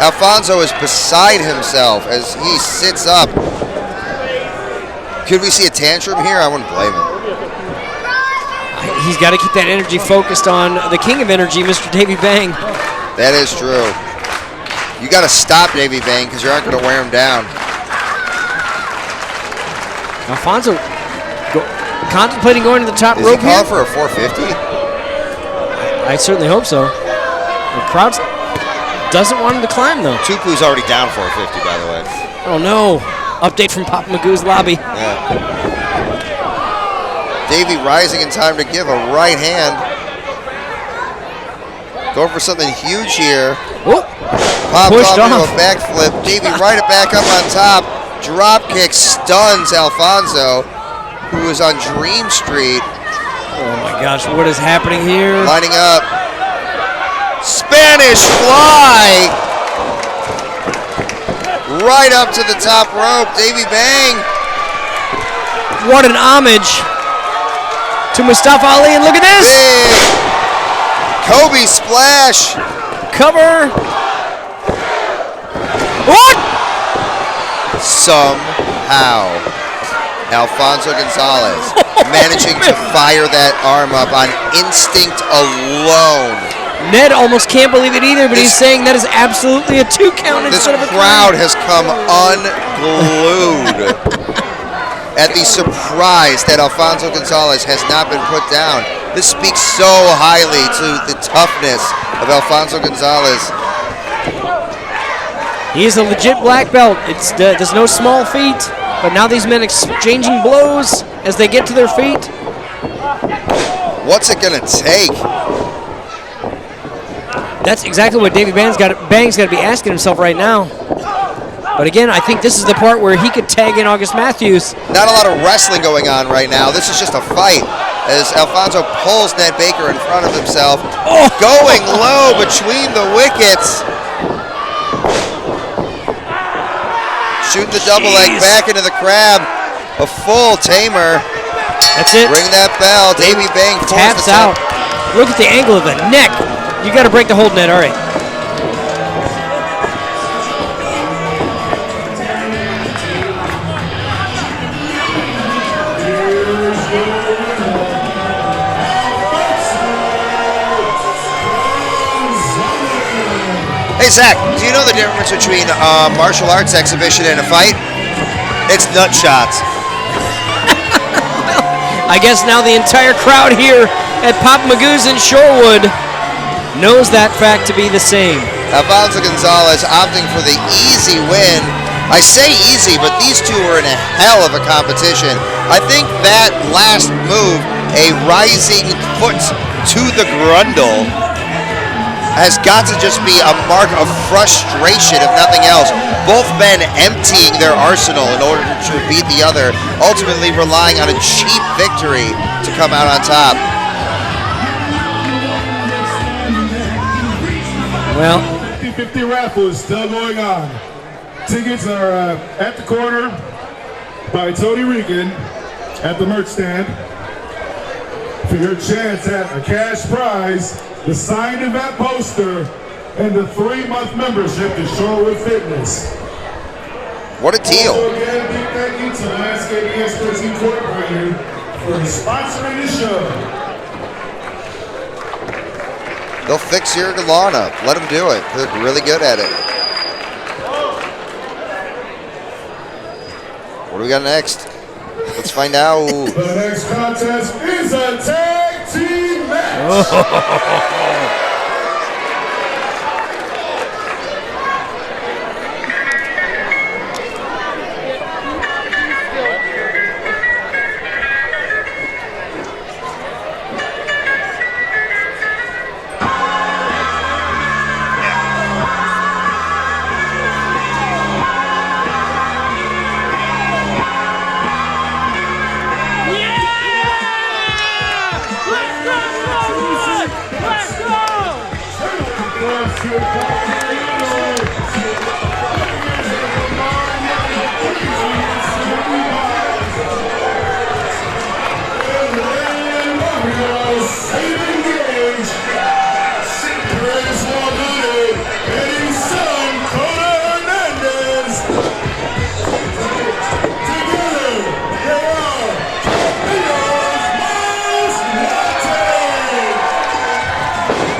Speaker 3: Alfonso is beside himself as he sits up. Could we see a tantrum here? I wouldn't blame him.
Speaker 2: He's got to keep that energy focused on the king of energy, Mr. Davey Bang.
Speaker 3: That is true. You got to stop Davey Bang because you aren't going to wear him down.
Speaker 2: Alfonso contemplating going to the top
Speaker 3: Is he
Speaker 2: rope here.
Speaker 3: calling for a 450?
Speaker 2: I certainly hope so. The crowd's doesn't want him to climb, though.
Speaker 3: Tupu's already down 450, by the way.
Speaker 2: Oh, no. Update from Papa Magoo's lobby.
Speaker 3: Yeah. Davey rising in time to give a right hand. Going for something huge here.
Speaker 2: Whoop.
Speaker 3: Popped
Speaker 2: Pushed
Speaker 3: off into
Speaker 2: off.
Speaker 3: a backflip. Davey right it back up on top. Drop kick stuns Alfonso, who is on Dream Street.
Speaker 2: Oh, my gosh. What is happening here?
Speaker 3: Lining up. Spanish fly. Right up to the top rope. Davey Bang.
Speaker 2: What an homage to Mustafa Ali. And look at this.
Speaker 3: Big Kobe splash.
Speaker 2: Cover. What?
Speaker 3: Somehow, Alfonso Gonzalez managing to fire that arm up on instinct alone.
Speaker 2: Ned almost can't believe it either, but he's saying that is absolutely a 2 count
Speaker 3: This
Speaker 2: instead of a 3.
Speaker 3: crowd has come unglued at the surprise that Alfonso Gonzalez has not been put down. This speaks so highly to the toughness of Alfonso Gonzalez.
Speaker 2: He is a legit black belt. There's no small feat, but now these men exchanging blows as they get to their feet.
Speaker 3: What's it gonna take?
Speaker 2: That's exactly what Davey Bang's got to be asking himself right now. But again, I think this is the part where he could tag in August Matthews.
Speaker 3: Not a lot of wrestling going on right now. This is just a fight as Alfonso pulls Ned Baker in front of himself.
Speaker 2: Oh.
Speaker 3: Going low between the wickets. Shooting the double leg back into the crab. A full tamer.
Speaker 2: That's it.
Speaker 3: Ring that bell. Davey Bang
Speaker 2: Taps out. Look at the angle of the neck. You got to break the hold, Ned. All right.
Speaker 3: Hey, Zach, do you know the difference between a martial arts exhibition and a fight? It's nut shots.
Speaker 2: I guess now the entire crowd here at Papa Magoo's in Shorewood knows that fact to be the same.
Speaker 3: Alfonso Gonzalez opting for the easy win. I say easy, but these two were in a hell of a competition. I think that last move, a rising foot to the grundle, has got to just be a mark of frustration, if nothing else. Both men emptying their arsenal in order to beat the other, ultimately relying on a cheap victory to come out on top.
Speaker 2: Well,
Speaker 1: 50-50 raffle is still going on. Tickets are at the corner by Tony Regan at the merch stand for your chance at a cash prize, the signed event poster, and the 3-month membership to Shorewood Fitness.
Speaker 3: What a deal.
Speaker 1: Also, again, big thank you to Landscaping Experts Incorporated for sponsoring the show.
Speaker 3: They'll fix your lawn up. Let them do it. They're really good at it. What do we got next? Let's find out.
Speaker 1: The next contest is a tag team match.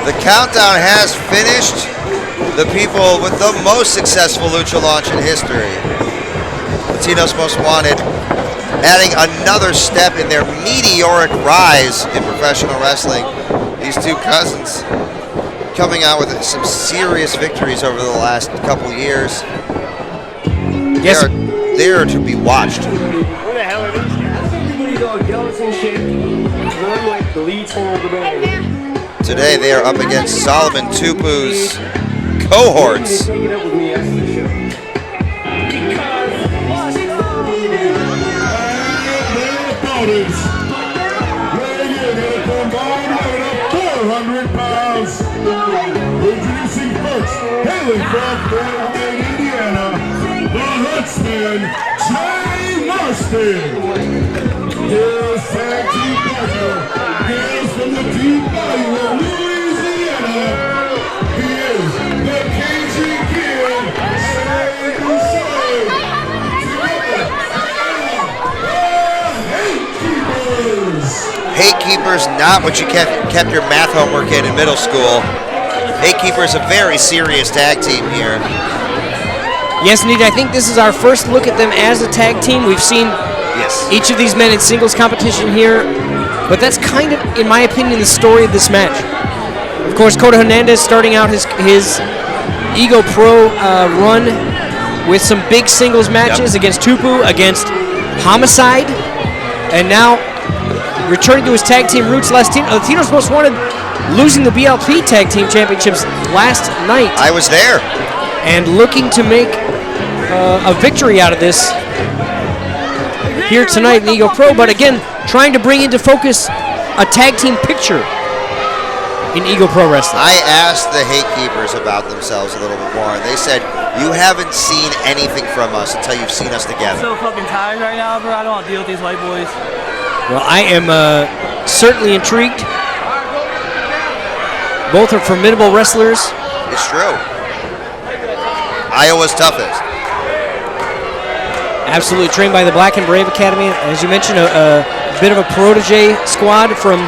Speaker 3: The countdown has finished. The people with the most successful lucha launch in history, Latinos Most Wanted, adding another step in their meteoric rise in professional wrestling. These two cousins coming out with some serious victories over the last couple years.
Speaker 2: Yes.
Speaker 3: They are to be watched.
Speaker 6: What the hell are these guys? Everybody's all jealous and shit. I'm like the lead singer of the band.
Speaker 3: Today they are up against Solomon Tupu's cohorts.
Speaker 6: Take it up with me after the show.
Speaker 1: Opponents weighing in at a combined weight of 400 pounds. Introducing first, hailing from Fort Wayne, Indiana, the Huntsman, Jay Marston. His tag team partner hails from the deep bayou of Louisiana. He is the Cajun Kid, Shane Boucher.
Speaker 3: Hate Keepers, not what you kept your math homework in middle school. Hate Keepers, a very serious tag team here.
Speaker 2: Yes, indeed. I think this is our first look at them as a tag team. We've seen
Speaker 3: Yes.
Speaker 2: each of these men in singles competition here, but that's kind of, in my opinion, the story of this match. Of course, Kota Hernandez starting out his Ego Pro run with some big singles matches against Tupu, against Homicide, and now returning to his tag team roots. Latinos Most Wanted losing the BLP Tag Team Championships last night
Speaker 3: I was there.
Speaker 2: and looking to make a victory out of this here tonight in Ego Pro, but again, trying to bring into focus a tag team picture in Ego Pro Wrestling.
Speaker 3: I asked the Hate Keepers about themselves a little bit more, and they said, you haven't seen anything from us until you've seen us together.
Speaker 7: So fucking tired right now, bro. I don't want to deal with these white boys.
Speaker 2: Well, I am certainly intrigued. Both are formidable wrestlers.
Speaker 3: It's true. Iowa's toughest.
Speaker 2: Absolutely trained by the Black and Brave Academy. As you mentioned, a bit of a protege squad from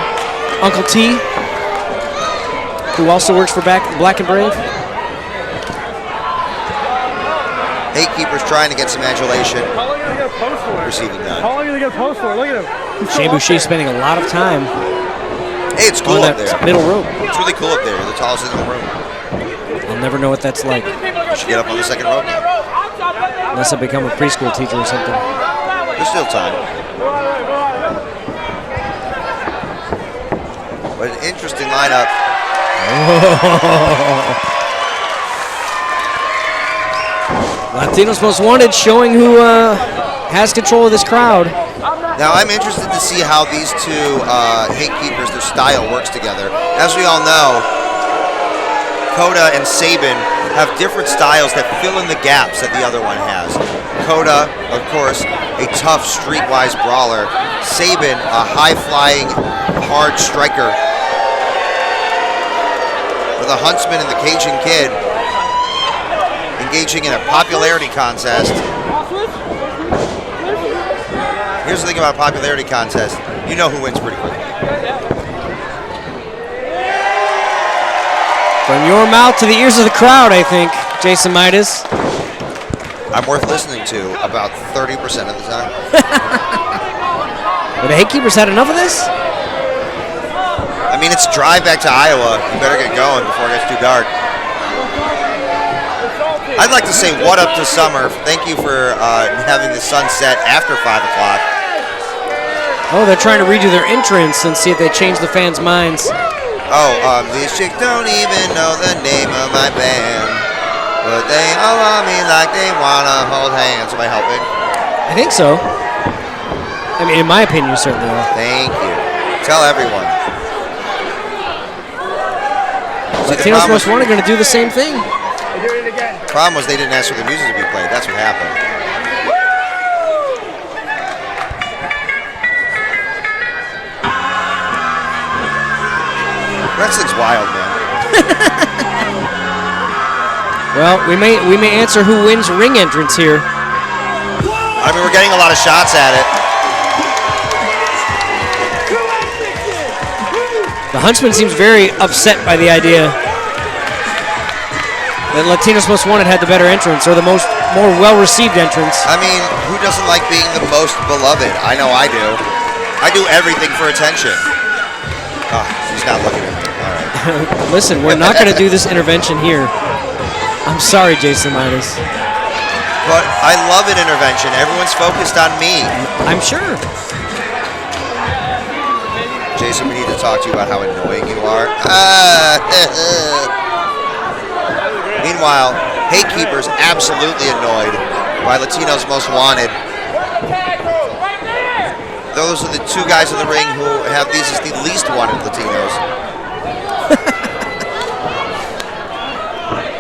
Speaker 2: Uncle T, who also works for Black and Brave.
Speaker 3: Hate Keepers trying to get some adulation.
Speaker 7: How long are you gonna post for?
Speaker 3: Receiving none.
Speaker 7: How long are you gonna post for? Look at him.
Speaker 2: Shane Boucher spending a lot of time
Speaker 3: Hey, it's cool
Speaker 2: on
Speaker 3: up
Speaker 2: that
Speaker 3: there.
Speaker 2: middle rope.
Speaker 3: It's really cool up there. You're the tallest in the room.
Speaker 2: I'll never know what that's like
Speaker 3: You should get up on the second rope.
Speaker 2: unless I become a preschool teacher or something.
Speaker 3: There's still time. But an interesting lineup.
Speaker 2: Latinos Most Wanted showing who has control of this crowd.
Speaker 3: Now I'm interested to see how these two Hate Keepers, their style works together. As we all know, Kota and Sabin have different styles that fill in the gaps that the other one has. Kota, of course, a tough streetwise brawler. Sabin, a high-flying, hard striker. With the Huntsman and the Cajun Kid engaging in a popularity contest. Here's the thing about a popularity contest. You know who wins pretty quick.
Speaker 2: From your mouth to the ears of the crowd, I think, Jason Midas.
Speaker 3: I'm worth listening to about 30% of the time.
Speaker 2: But the Hate Keepers had enough of this?
Speaker 3: I mean, it's drive back to Iowa. You better get going before it gets too dark. I'd like to say what up to summer. Thank you for having the sun set after 5 o'clock.
Speaker 2: Oh, they're trying to redo their entrance and see if they change the fans' minds.
Speaker 3: Oh, these chicks don't even know the name of my band. But they all on me like they wanna hold hands. Am I helping?
Speaker 2: I think so. I mean, in my opinion, you certainly are.
Speaker 3: Thank you. Tell everyone. See, the
Speaker 2: Latinos
Speaker 3: problem
Speaker 2: Most Wanted going to do the same thing.
Speaker 3: problem was they didn't ask for the music to be played. That's what happened. Wrestling's wild, man.
Speaker 2: Well, we may answer who wins ring entrance here.
Speaker 3: I mean, we're getting a lot of shots at it.
Speaker 2: The Huntsman seems very upset by the idea that Latinos Most Wanted had the better entrance, or the more well-received entrance.
Speaker 3: I mean, who doesn't like being the most beloved? I know I do. I do everything for attention. Oh, he's not looking at me. All right.
Speaker 2: Listen, we're not going to do this intervention here. I'm sorry, Jason Midas.
Speaker 3: But I love an intervention. Everyone's focused on me.
Speaker 2: I'm sure.
Speaker 3: Jason, we need to talk to you about how annoying you are. Meanwhile, Hatekeeper's absolutely annoyed by Latino's Most Wanted. Those are the two guys in the ring who have these as the least wanted Latinos.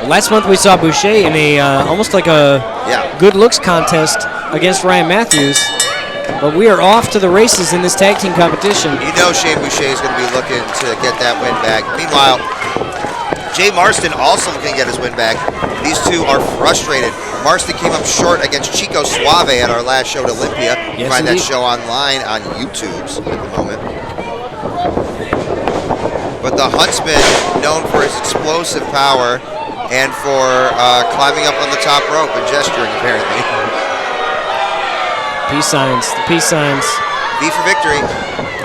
Speaker 2: Last month we saw Boucher in a almost like a good looks contest against Ryan Matthews. But we are off to the races in this tag team competition.
Speaker 3: You know Shane Boucher is going to be looking to get that win back. Meanwhile, Jay Marston also looking to get his win back. These two are frustrated. Marston came up short against Chico Suave at our last show at Olympia. You find that show online on YouTube at the moment. But the Huntsman, known for his explosive power and for climbing up on the top rope and gesturing, apparently.
Speaker 2: Peace signs, the peace signs.
Speaker 3: V for victory.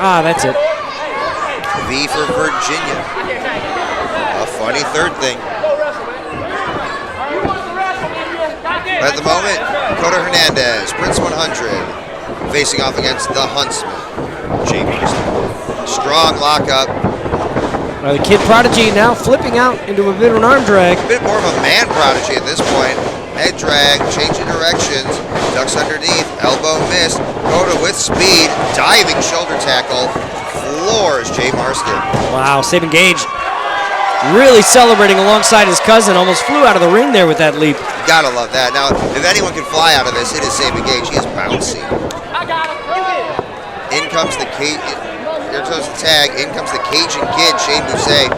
Speaker 2: Ah, that's it.
Speaker 3: V for Virginia. A funny third thing. At the moment, Coda Hernandez, Prince 100, facing off against the Huntsman, Jay Marston. Strong lockup.
Speaker 2: The Kid Prodigy now flipping out into a bit of an arm drag.
Speaker 3: A bit more of a man prodigy at this point. Head drag, changing directions, ducks underneath, elbow missed. Coda with speed, diving shoulder tackle, floors Jay Marston.
Speaker 2: Wow, Sabin Gage really celebrating alongside his cousin. Almost flew out of the ring there with that leap.
Speaker 3: You gotta love that. Now, if anyone can fly out of this, it is Sabin Gage. He is bouncy. In comes the Here goes the tag. In comes the Cajun Kid, Shane Boucher.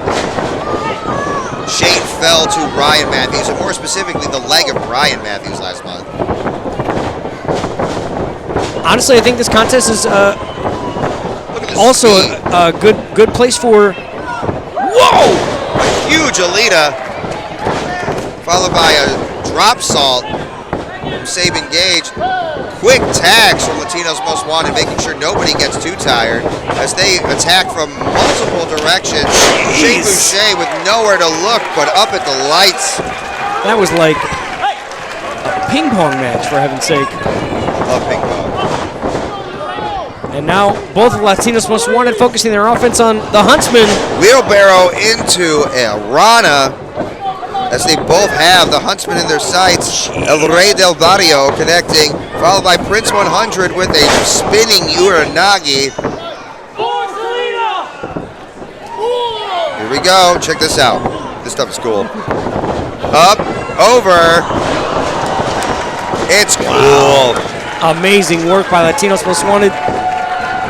Speaker 3: Shane fell to Ryan Matthews, and more specifically, the leg of Ryan Matthews last month.
Speaker 2: Honestly, I think this contest is also a good place for. Whoa!
Speaker 3: A huge Alita, followed by a drop salt from Sabin Gage. Quick tags from Latino's Most Wanted, making sure nobody gets too tired as they attack from multiple directions. Shane Boucher with nowhere to look but up at the lights.
Speaker 2: That was like a ping pong match, for heaven's sake.
Speaker 3: Love ping pong.
Speaker 2: And now both of Latino's Most Wanted focusing their offense on the Huntsman.
Speaker 3: Wheelbarrow into a Rana as they both have the Huntsman in their sights. El Rey del Barrio connecting, followed by Prince 100 with a spinning Uranagi. Here we go. Check this out. This stuff is cool. Up, over. It's cool.
Speaker 2: Amazing work by Latinos Most Wanted.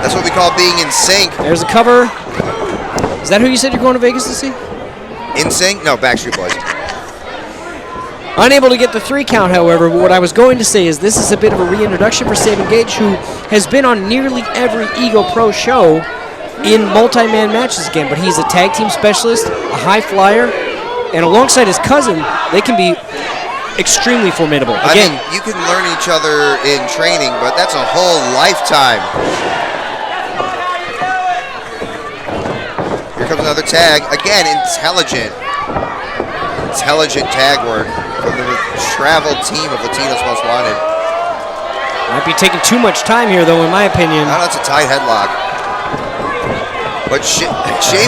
Speaker 3: That's what we call being in sync.
Speaker 2: There's a cover. Is that who you said you're going to Vegas to see?
Speaker 3: In sync? No, Backstreet Boys.
Speaker 2: Unable to get the 3 count, however, but what I was going to say is this is a bit of a reintroduction for Sabin Gage, who has been on nearly every Ego Pro show in multi-man matches again, but he's a tag team specialist, a high flyer, and alongside his cousin, they can be extremely formidable. Again,
Speaker 3: I mean, you can learn each other in training, but that's a whole lifetime. Here comes another tag. Again, intelligent tag work from the travel team of Latino's Most Wanted.
Speaker 2: might be taking too much time here, though, in my opinion.
Speaker 3: No, that's a tight headlock. But Shane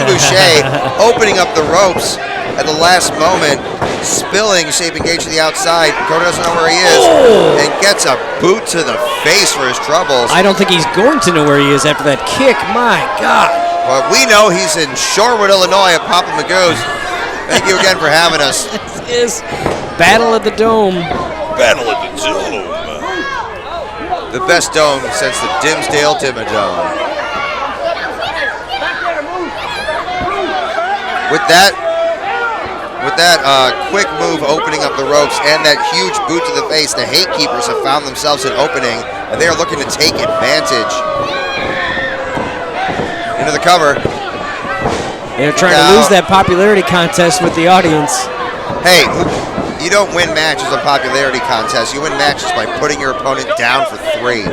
Speaker 3: Boucher opening up the ropes at the last moment, spilling Sabin Gage to the outside. Coda doesn't know where he is, and gets a boot to the face for his troubles.
Speaker 2: I don't think he's going to know where he is after that kick. My God.
Speaker 3: But we know he's in Shorewood, Illinois at Papa Magoo's. Thank you again for having us.
Speaker 2: This is Battle at the Dome.
Speaker 5: Battle at the Dome.
Speaker 3: The best dome since the Dimsdale Dimmadome. With that quick move opening up the ropes and that huge boot to the face, the Hatekeepers have found themselves an opening, and they are looking to take advantage. Into the cover.
Speaker 2: They're trying to lose that popularity contest with the audience.
Speaker 3: Hey, You don't win matches on popularity contests. You win matches by putting your opponent down for 3.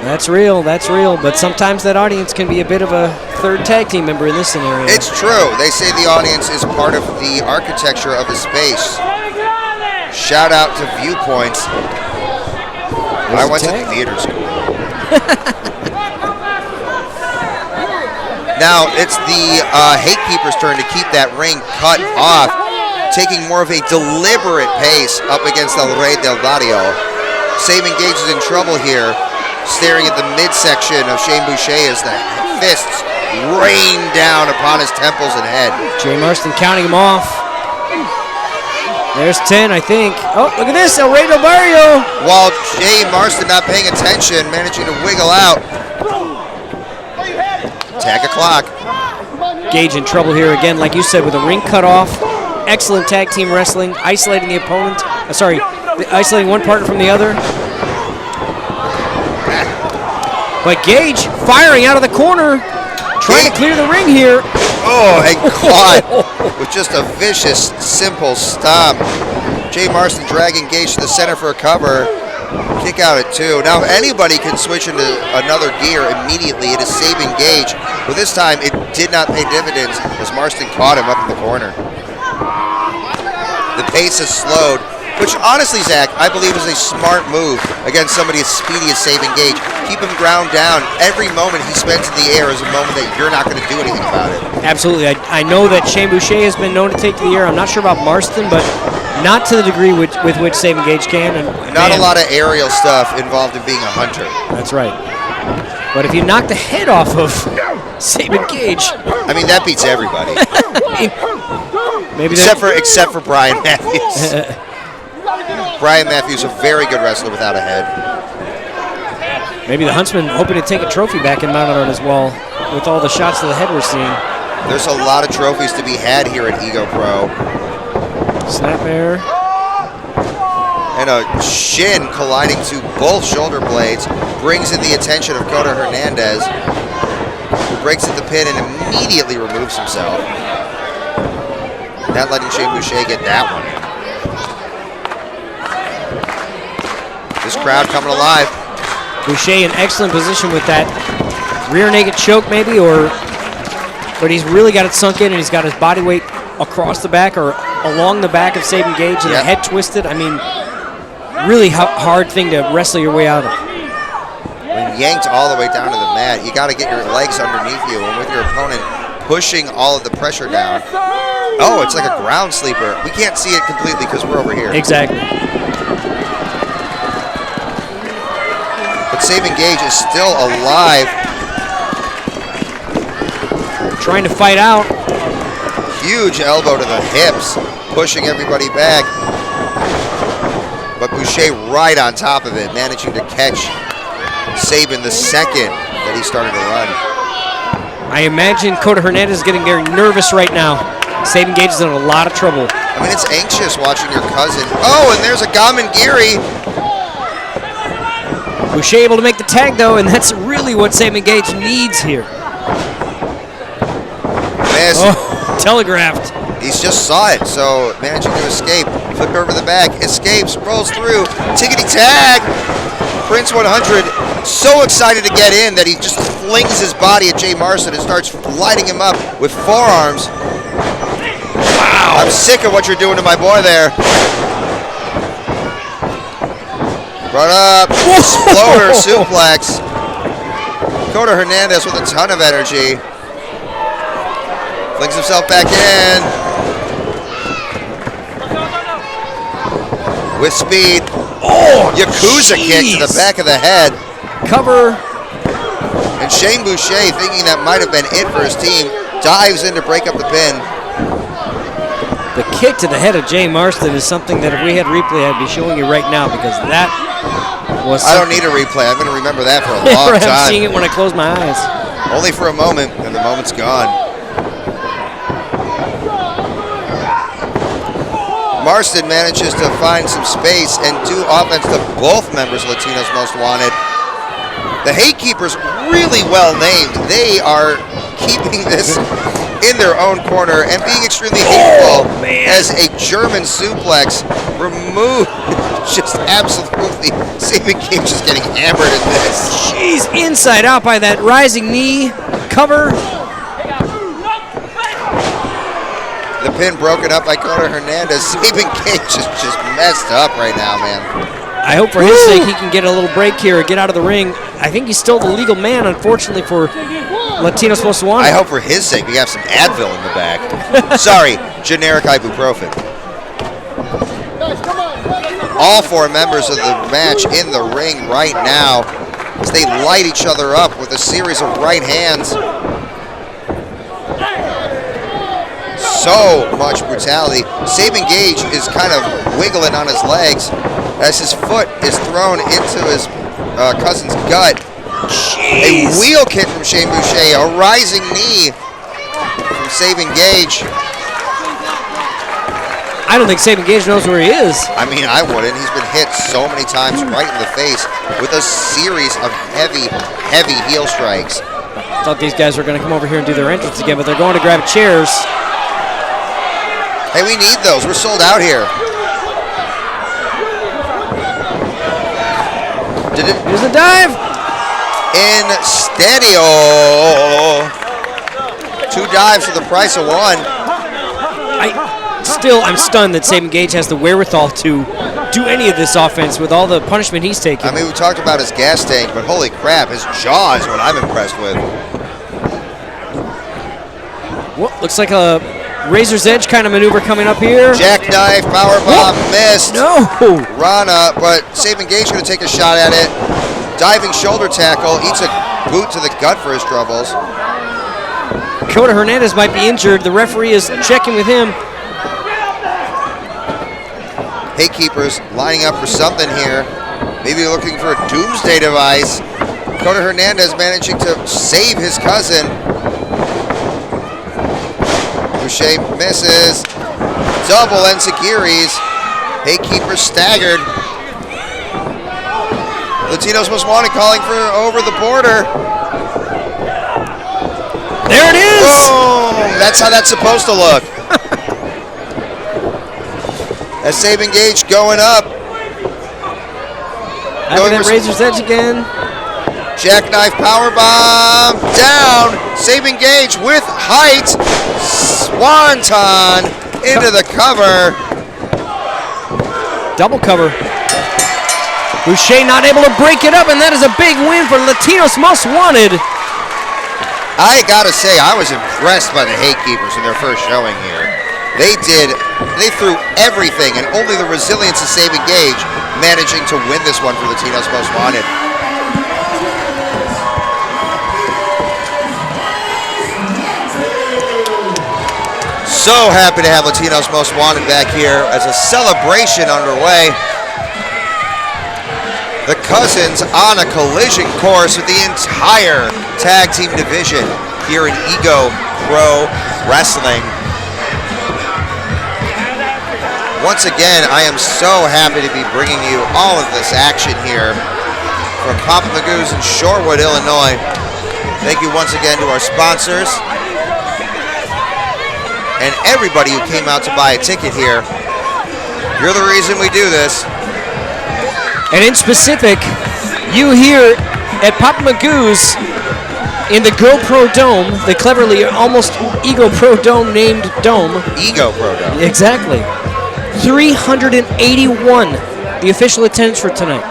Speaker 2: That's real, but sometimes that audience can be a bit of a third tag team member in this scenario.
Speaker 3: It's true. They say the audience is part of the architecture of the space. Shout out to Viewpoints. I went to theater school. Now it's the Hate Keepers' turn to keep that ring cut off, taking more of a deliberate pace up against El Rey del Barrio. Sabin Gage is in trouble here, staring at the midsection of Shane Boucher as the fists rain down upon his temples and head.
Speaker 2: Jay Marston counting him off. There's 10, I think. Oh, look at this, El Rey del Barrio.
Speaker 3: While Jay Marston, not paying attention, managing to wiggle out. Tag o'clock.
Speaker 2: Gage in trouble here again, like you said, with a ring cut off. Excellent tag team wrestling, isolating the opponent. Isolating one partner from the other. But Gage firing out of the corner, trying to clear the ring here.
Speaker 3: Oh, and caught with just a vicious, simple stomp. Jay Marston dragging Gage to the center for a cover. Kick out at 2. Now anybody can switch into another gear immediately. It is Sabin Gage, but this time it did not pay dividends as Marston caught him up in the corner. The pace has slowed, which honestly, Zach, I believe is a smart move against somebody as speedy as Sabin Gage. Keep him ground down. Every moment he spends in the air is a moment that you're not going to do anything about it.
Speaker 2: Absolutely. I know that Shane Boucher has been known to take to the air. I'm not sure about Marston, but not to the degree with which Sabin Gage can. And
Speaker 3: not a lot of aerial stuff involved in being a hunter.
Speaker 2: That's right. But if you knock the head off of Sabin Gage,
Speaker 3: I mean, that beats everybody.
Speaker 2: Maybe
Speaker 3: except for Brian Matthews. Brian Matthews, a very good wrestler without a head.
Speaker 2: Maybe the Huntsman hoping to take a trophy back and mount it on his wall with all the shots to the head we're seeing.
Speaker 3: There's a lot of trophies to be had here at Ego Pro.
Speaker 2: Snap air.
Speaker 3: And a shin colliding to both shoulder blades brings in the attention of Kota Hernandez, who breaks at the pin and immediately removes himself. Not letting Shane Boucher get that one. This crowd coming alive.
Speaker 2: Boucher in excellent position with that rear naked choke maybe, but he's really got it sunk in and he's got his body weight across the back or along the back of Sabin Gage and the head twisted. I mean, really hard thing to wrestle your way out of.
Speaker 3: When yanked all the way down to the mat, you got to get your legs underneath you, and with your opponent pushing all of the pressure down. Oh, it's like a ground sleeper. We can't see it completely because we're over here.
Speaker 2: Exactly.
Speaker 3: But Sabin Gage is still alive.
Speaker 2: Trying to fight out.
Speaker 3: Huge elbow to the hips, pushing everybody back. But Boucher right on top of it, managing to catch Sabin the second that he started to run.
Speaker 2: I imagine Kota Hernandez is getting very nervous right now. Sabin Gage is in a lot of trouble.
Speaker 3: I mean, it's anxious watching your cousin. Oh, and there's a Gamengiri.
Speaker 2: Boucher able to make the tag, though, and that's really what Sabin Gage needs here.
Speaker 3: Missed.
Speaker 2: Oh, telegraphed.
Speaker 3: He's just saw it, so managing to escape. Flipped over the back, escapes, rolls through. Tickety tag. Prince 100 so excited to get in that he just flings his body at Jay Marston and starts lighting him up with forearms. Wow. I'm sick of what you're doing to my boy there. Brought up, exploder suplex. Kota Hernandez with a ton of energy. Flings himself back in. With speed. Oh, Yakuza kick to the back of the head.
Speaker 2: Cover.
Speaker 3: And Shane Boucher, thinking that might have been it for his team, dives in to break up the pin.
Speaker 2: The kick to the head of Jay Marston is something that if we had replay, I'd be showing you right now because that was.
Speaker 3: I don't need a replay. I'm going to remember that for a long time.
Speaker 2: I'm seeing it when I close my eyes.
Speaker 3: Only for a moment, and the moment's gone. Marston manages to find some space and do offense to both members of Latino's Most Wanted. The Hate Keepers, really well named. They are keeping this in their own corner and being extremely hateful
Speaker 2: man.
Speaker 3: as a German suplex removed. Just absolutely, Sabin Cage is getting hammered in this.
Speaker 2: Jeez, inside out by that rising knee cover.
Speaker 3: The pin broken up by Coda Hernandez. Sabin Cage is just messed up right now, man.
Speaker 2: I hope for his sake he can get a little break here, get out of the ring. I think he's still the legal man, unfortunately, for Latinos Most Wanted.
Speaker 3: I hope for his sake we have some Advil in the back. Sorry, generic ibuprofen. All 4 members of the match in the ring right now as they light each other up with a series of right hands. So much brutality. Sabin Gage is kind of wiggling on his legs as his foot is thrown into his cousin's gut.
Speaker 2: Jeez.
Speaker 3: A wheel kick from Shane Boucher, a rising knee from Sabin Gage.
Speaker 2: I don't think Sabin Gage knows where he is.
Speaker 3: I mean, I wouldn't. He's been hit so many times right in the face with a series of heavy, heavy heel strikes.
Speaker 2: Thought these guys were going to come over here and do their entrance again, but they're going to grab chairs.
Speaker 3: Hey, we need those. We're sold out here.
Speaker 2: Here's the dive.
Speaker 3: In Stadio. 2 dives for the price of 1.
Speaker 2: I'm stunned that Sabin Gage has the wherewithal to do any of this offense with all the punishment he's taking.
Speaker 3: I mean, we talked about his gas tank, but holy crap, his jaw is what I'm impressed with.
Speaker 2: Well, looks like a Razor's Edge kind of maneuver coming up here.
Speaker 3: Jackknife, powerbomb, missed.
Speaker 2: No.
Speaker 3: Rana, but Sabin Gage going to take a shot at it. Diving shoulder tackle, eats a boot to the gut for his troubles.
Speaker 2: Coda Hernandez might be injured. The referee is checking with him.
Speaker 3: Haykeepers lining up for something here. Maybe looking for a doomsday device. Coda Hernandez managing to save his cousin. Boucher misses. Double enziguris. Haykeeper staggered. Latinos Most Wanted calling for over the border.
Speaker 2: There it is.
Speaker 3: Boom! That's how that's supposed to look. As Sabin Gage going up.
Speaker 2: After that Razor's Edge again.
Speaker 3: Jackknife powerbomb down. Sabin Gage with height. Swanton into the cover.
Speaker 2: Double cover. Boucher not able to break it up, and that is a big win for Latinos Most Wanted.
Speaker 3: I gotta say, I was impressed by the Haykeepers in their first showing here. They threw everything, and only the resilience of Sabin Gage managing to win this one for Latinos Most Wanted. So happy to have Latinos Most Wanted back here as a celebration underway. The Cousins on a collision course with the entire tag team division here in Ego Pro Wrestling. Once again, I am so happy to be bringing you all of this action here from Papa Magoo's in Shorewood, Illinois. Thank you once again to our sponsors and everybody who came out to buy a ticket here. You're the reason we do this.
Speaker 2: And in specific, you here at Papa Magoo's in the GoPro Dome, the cleverly almost Ego Pro Dome named dome.
Speaker 3: Ego Pro Dome.
Speaker 2: Exactly. 381, the official attendance for tonight.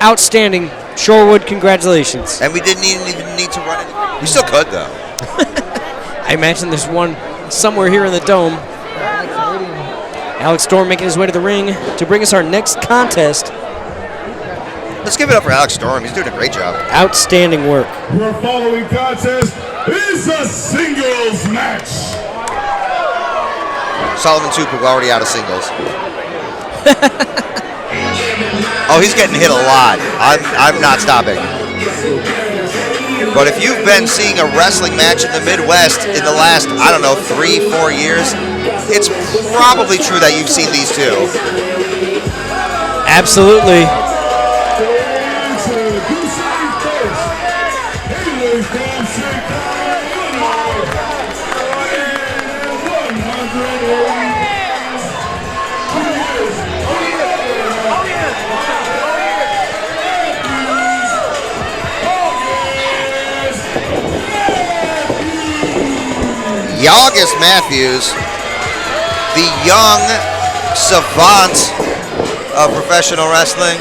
Speaker 2: Outstanding. Shorewood, congratulations.
Speaker 3: And we didn't even need to run it. We still could, though.
Speaker 2: I imagine there's one somewhere here in the dome. Alex Storm making his way to the ring to bring us our next contest.
Speaker 3: Let's give it up for Alex Storm. He's doing a great job.
Speaker 2: Outstanding work.
Speaker 1: Your following contest is a singles match.
Speaker 3: Solomon Tupu already out of singles. Oh, he's getting hit a lot. I'm not stopping. But if you've been seeing a wrestling match in the Midwest in the last, I don't know, 3-4 years, it's probably true that you've seen these two.
Speaker 2: Absolutely.
Speaker 3: August Matthews, the young savant of professional wrestling.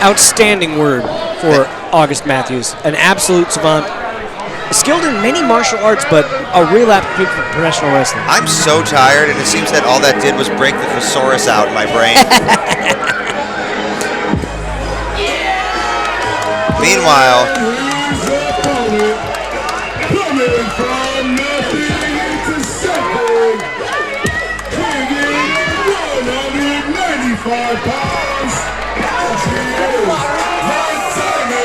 Speaker 2: Outstanding word for August Matthews. An absolute savant. Skilled in many martial arts, but a real aptitude for professional wrestling.
Speaker 3: I'm so tired, and it seems that all that did was break the thesaurus out in my brain. Meanwhile,
Speaker 1: Coming from nothing into something, weighing 195 pounds. She is Montana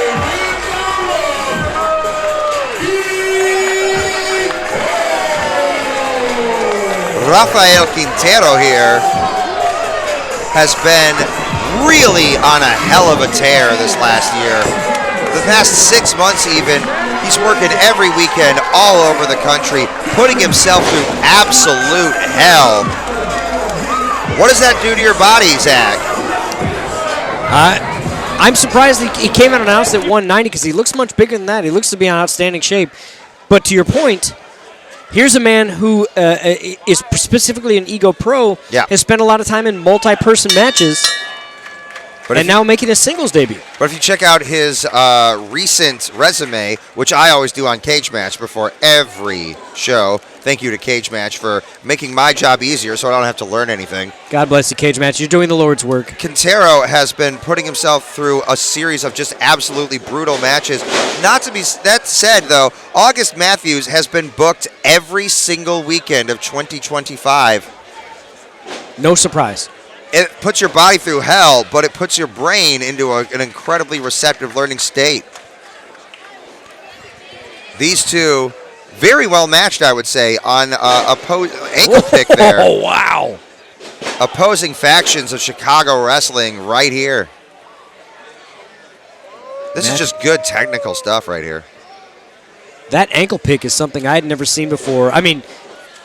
Speaker 3: Rafael Quintero here has been really on a hell of a tear this last year. The past 6 months even, he's working every weekend all over the country, putting himself through absolute hell. What does that do to your body, Zach?
Speaker 2: I'm surprised he came out and announced at 190 because he looks much bigger than that. He looks to be in outstanding shape. But to your point, here's a man who is specifically an Ego Pro, has spent a lot of time in multi-person matches, and now making a singles debut.
Speaker 3: But if you check out his recent resume, which I always do on Cage Match before every show, thank you to Cage Match for making my job easier so I don't have to learn anything.
Speaker 2: God bless you, Cage Match. You're doing the Lord's work.
Speaker 3: Quintero has been putting himself through a series of just absolutely brutal matches. Not to be that said, though, August Matthews has been booked every single weekend of 2025.
Speaker 2: No surprise.
Speaker 3: It puts your body through hell, but it puts your brain into an incredibly receptive learning state. These two, very well matched, I would say, on ankle pick there.
Speaker 2: Oh, wow.
Speaker 3: Opposing factions of Chicago wrestling right here. This is just good technical stuff right here.
Speaker 2: That ankle pick is something I had never seen before. I mean,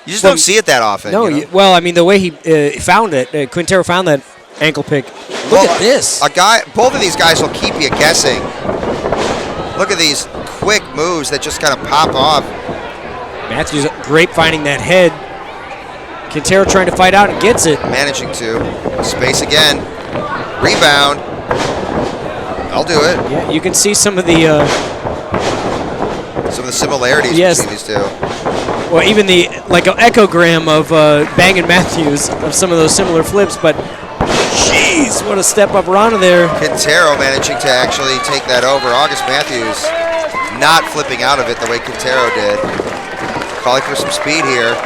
Speaker 3: you just don't see it that often.
Speaker 2: No,
Speaker 3: you know?
Speaker 2: well, I mean, the way he found it, Quintero found that ankle pick. Look at this.
Speaker 3: Both of these guys will keep you guessing. Look at these quick moves that just kind of pop off.
Speaker 2: Matthews great finding that head. Quintero trying to fight out and gets it.
Speaker 3: Managing to. Space again. Rebound. I'll do it.
Speaker 2: Yeah, you can see some of the
Speaker 3: similarities between these two.
Speaker 2: Well, even the like an echogram of Bang and Matthews of some of those similar flips, but jeez, what a step up Rana there.
Speaker 3: Quintero managing to actually take that over. August Matthews not flipping out of it the way Quintero did. Calling for some speed here.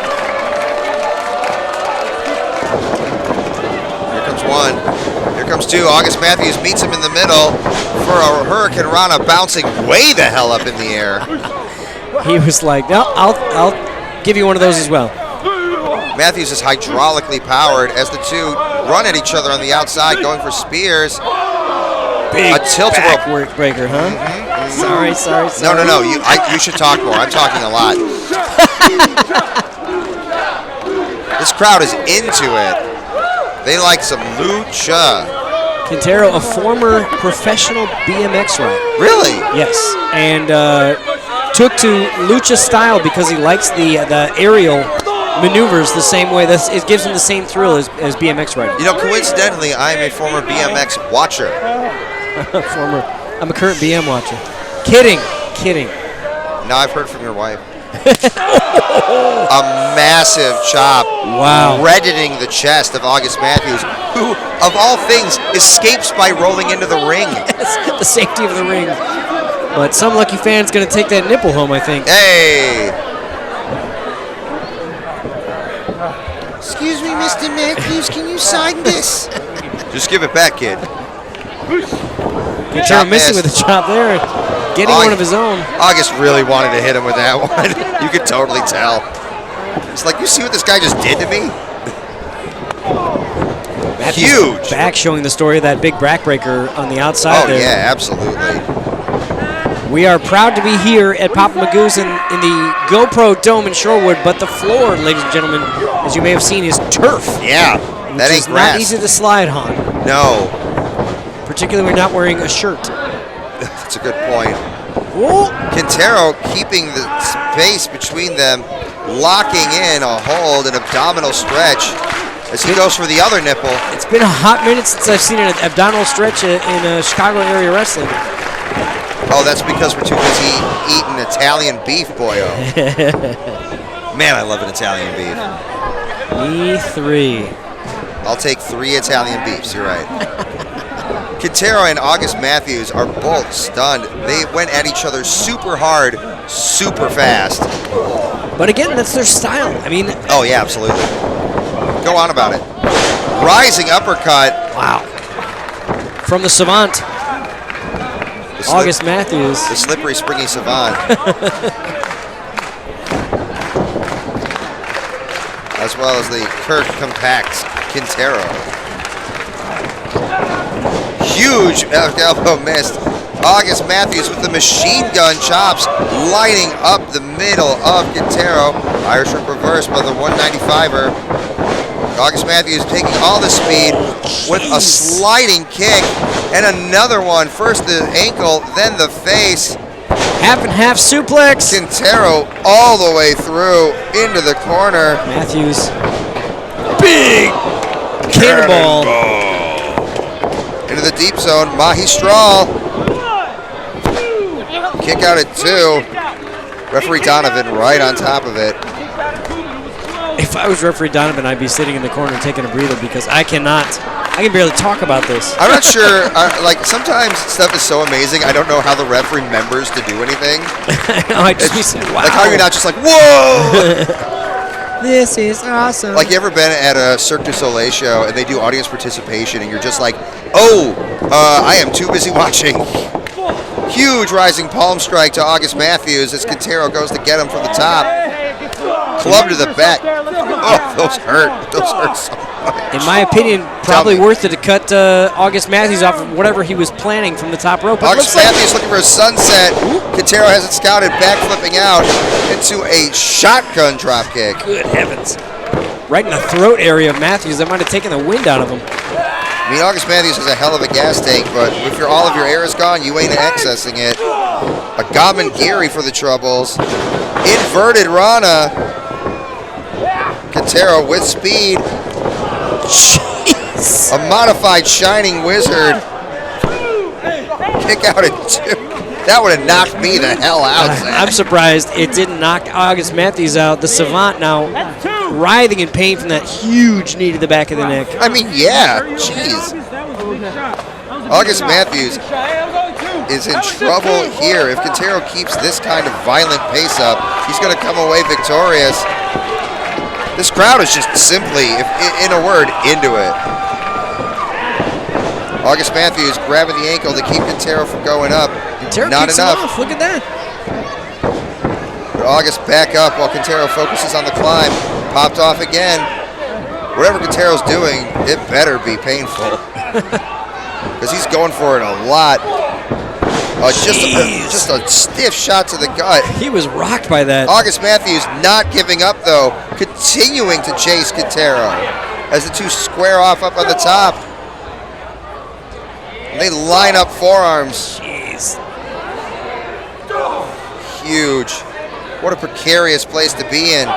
Speaker 3: Here comes one. Here comes two. August Matthews meets him in the middle for a Hurricane Rana bouncing way the hell up in the air.
Speaker 2: He was like, no, I'll give you one of those as well.
Speaker 3: Matthews is hydraulically powered as the two run at each other on the outside, going for spears.
Speaker 2: Big
Speaker 3: a tilt-a-whirl
Speaker 2: breaker, huh? Sorry.
Speaker 3: No. You should talk more. I'm talking a lot. This crowd is into it. They like some lucha.
Speaker 2: Quintero, a former professional BMX rider.
Speaker 3: Really?
Speaker 2: Yes, and took to lucha style because he likes the aerial maneuvers the same way. It gives him the same thrill as BMX riding.
Speaker 3: You know, coincidentally, I am a former BMX watcher.
Speaker 2: I'm a current BM watcher. Kidding.
Speaker 3: Now I've heard from your wife. A massive chop.
Speaker 2: Wow.
Speaker 3: Reddening the chest of August Matthews, who, of all things, escapes by rolling into the ring.
Speaker 2: Yes, the safety of the ring. But some lucky fan's going to take that nipple home, I think.
Speaker 3: Hey! Excuse me, Mr. Matthews, can you sign this? Just give it back, kid.
Speaker 2: Quintero missing with a chop there. Getting one of his own.
Speaker 3: August really wanted to hit him with that one. You could totally tell. It's like, you see what this guy just did to me?
Speaker 2: Matthews
Speaker 3: huge.
Speaker 2: Back showing the story of that big backbreaker on the outside there.
Speaker 3: Oh, yeah, absolutely.
Speaker 2: We are proud to be here at Papa Magoo's in the GoPro Dome in Shorewood, but the floor, ladies and gentlemen, as you may have seen, is turf.
Speaker 3: Yeah, that ain't grass.
Speaker 2: Not easy to slide on.
Speaker 3: No.
Speaker 2: Particularly when you're not wearing a shirt.
Speaker 3: That's a good point.
Speaker 2: Whoa.
Speaker 3: Quintero keeping the space between them locking in a hold, an abdominal stretch, as he goes for the other nipple.
Speaker 2: It's been a hot minute since I've seen an abdominal stretch in Chicago area wrestling.
Speaker 3: Oh, that's because we're too busy eating Italian beef, boyo. Man, I love an Italian beef.
Speaker 2: Me 3.
Speaker 3: I'll take 3 Italian beefs, you're right. Quintero and August Matthews are both stunned. They went at each other super hard, super fast.
Speaker 2: But again, that's their style. I mean,
Speaker 3: Oh, yeah, absolutely. Go on about it. Rising uppercut.
Speaker 2: wow. From the Savant,
Speaker 3: The
Speaker 2: August Matthews.
Speaker 3: The slippery, springy savant. As well as the Kirk Compact Quintero. Huge elbow missed. August Matthews with the machine gun chops, lighting up the middle of Quintero. Irish whip reverse by the 195er. August Matthews taking all the speed with a sliding kick and another one. First the ankle, then the face.
Speaker 2: Half and half suplex.
Speaker 3: Quintero all the way through into the corner.
Speaker 2: Matthews. Big cannonball.
Speaker 3: Into the deep zone. Magistral. Kick out at 2. Referee Donovan right on top of it.
Speaker 2: If I was referee Donovan, I'd be sitting in the corner taking a breather because I can barely talk about this.
Speaker 3: I'm not sure, like sometimes stuff is so amazing, I don't know how the ref remembers to do anything.
Speaker 2: I just be saying, wow.
Speaker 3: Like how you're not just like, whoa!
Speaker 2: This is awesome.
Speaker 3: Like you ever been at a Cirque du Soleil show and they do audience participation and you're just like, oh, I am too busy watching. Huge rising palm strike to August Matthews as Quintero goes to get him from the top. Club to the back. Oh, those hurt. Those hurt so much.
Speaker 2: In my opinion, probably worth it to cut August Matthews off of whatever he was planning from the top rope. But
Speaker 3: August Matthews looking for a sunset. Quintero has it scouted, backflipping out into a shotgun drop kick.
Speaker 2: Good heavens. Right in the throat area of Matthews. That might have taken the wind out of him.
Speaker 3: I mean, August Matthews has a hell of a gas tank, but if all of your air is gone, you ain't accessing it. A Godman Geary for the troubles. Inverted Rana. Quintero with speed.
Speaker 2: Jeez.
Speaker 3: A modified Shining Wizard. Kick out at 2. That would have knocked me the hell out, Zach.
Speaker 2: I'm surprised it didn't knock August Matthews out. The Savant now writhing in pain from that huge knee to the back of the neck.
Speaker 3: I mean, yeah. Jeez. August Matthews is in trouble here. If Quintero keeps this kind of violent pace up, he's going to come away victorious. This crowd is just simply, in a word, into it. August Matthews grabbing the ankle to keep Quintero from going up.
Speaker 2: Quintero
Speaker 3: Not
Speaker 2: kicks
Speaker 3: enough.
Speaker 2: him off. Look at that.
Speaker 3: But August back up while Quintero focuses on the climb. Popped off again. Whatever Quintero's doing, it better be painful. Because he's going for it a lot. Just a stiff shot to the gut.
Speaker 2: He was rocked by that.
Speaker 3: August Matthews not giving up, though. Continuing to chase Quintero as the two square off up on the top. And they line up forearms.
Speaker 2: Jeez.
Speaker 3: Huge. What a precarious place to be in.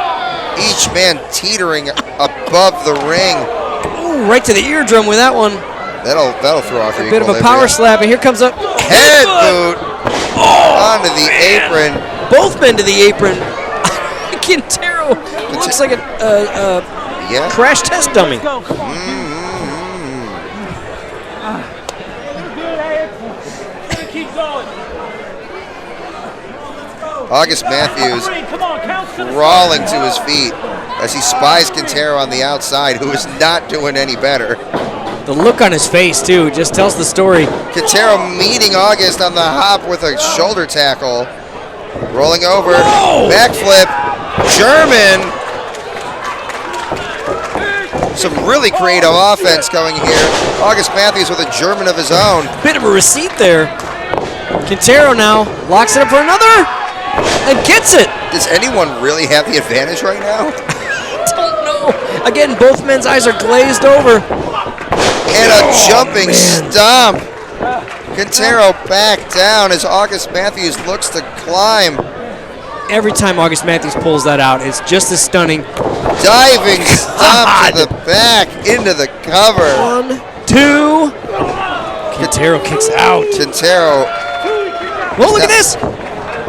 Speaker 3: Each man teetering above the ring.
Speaker 2: Ooh, right to the eardrum with that one.
Speaker 3: That'll throw off your
Speaker 2: Bit of a power slap, and here comes a
Speaker 3: head boot onto the apron.
Speaker 2: Both men to the apron. Quintero looks like a crash test dummy.
Speaker 3: August Matthews crawling to his feet as he spies Quintero on the outside, who is not doing any better.
Speaker 2: The look on his face, too, just tells the story.
Speaker 3: Quintero meeting August on the hop with a shoulder tackle. Rolling over.
Speaker 2: Whoa!
Speaker 3: Backflip. German. Some really creative offense going here. August Matthews with a German of his own.
Speaker 2: Bit of a receipt there. Quintero now locks it up for another and gets it.
Speaker 3: Does anyone really have the advantage right now?
Speaker 2: I don't know. Again, both men's eyes are glazed over.
Speaker 3: And a jumping stomp. Quintero back down as August Matthews looks to climb
Speaker 2: every time August Matthews pulls that out, it's just as stunning.
Speaker 3: Diving stomp to the back, into the cover.
Speaker 2: 1, 2. Quintero kicks out.
Speaker 3: Quintero.
Speaker 2: Well, look at this.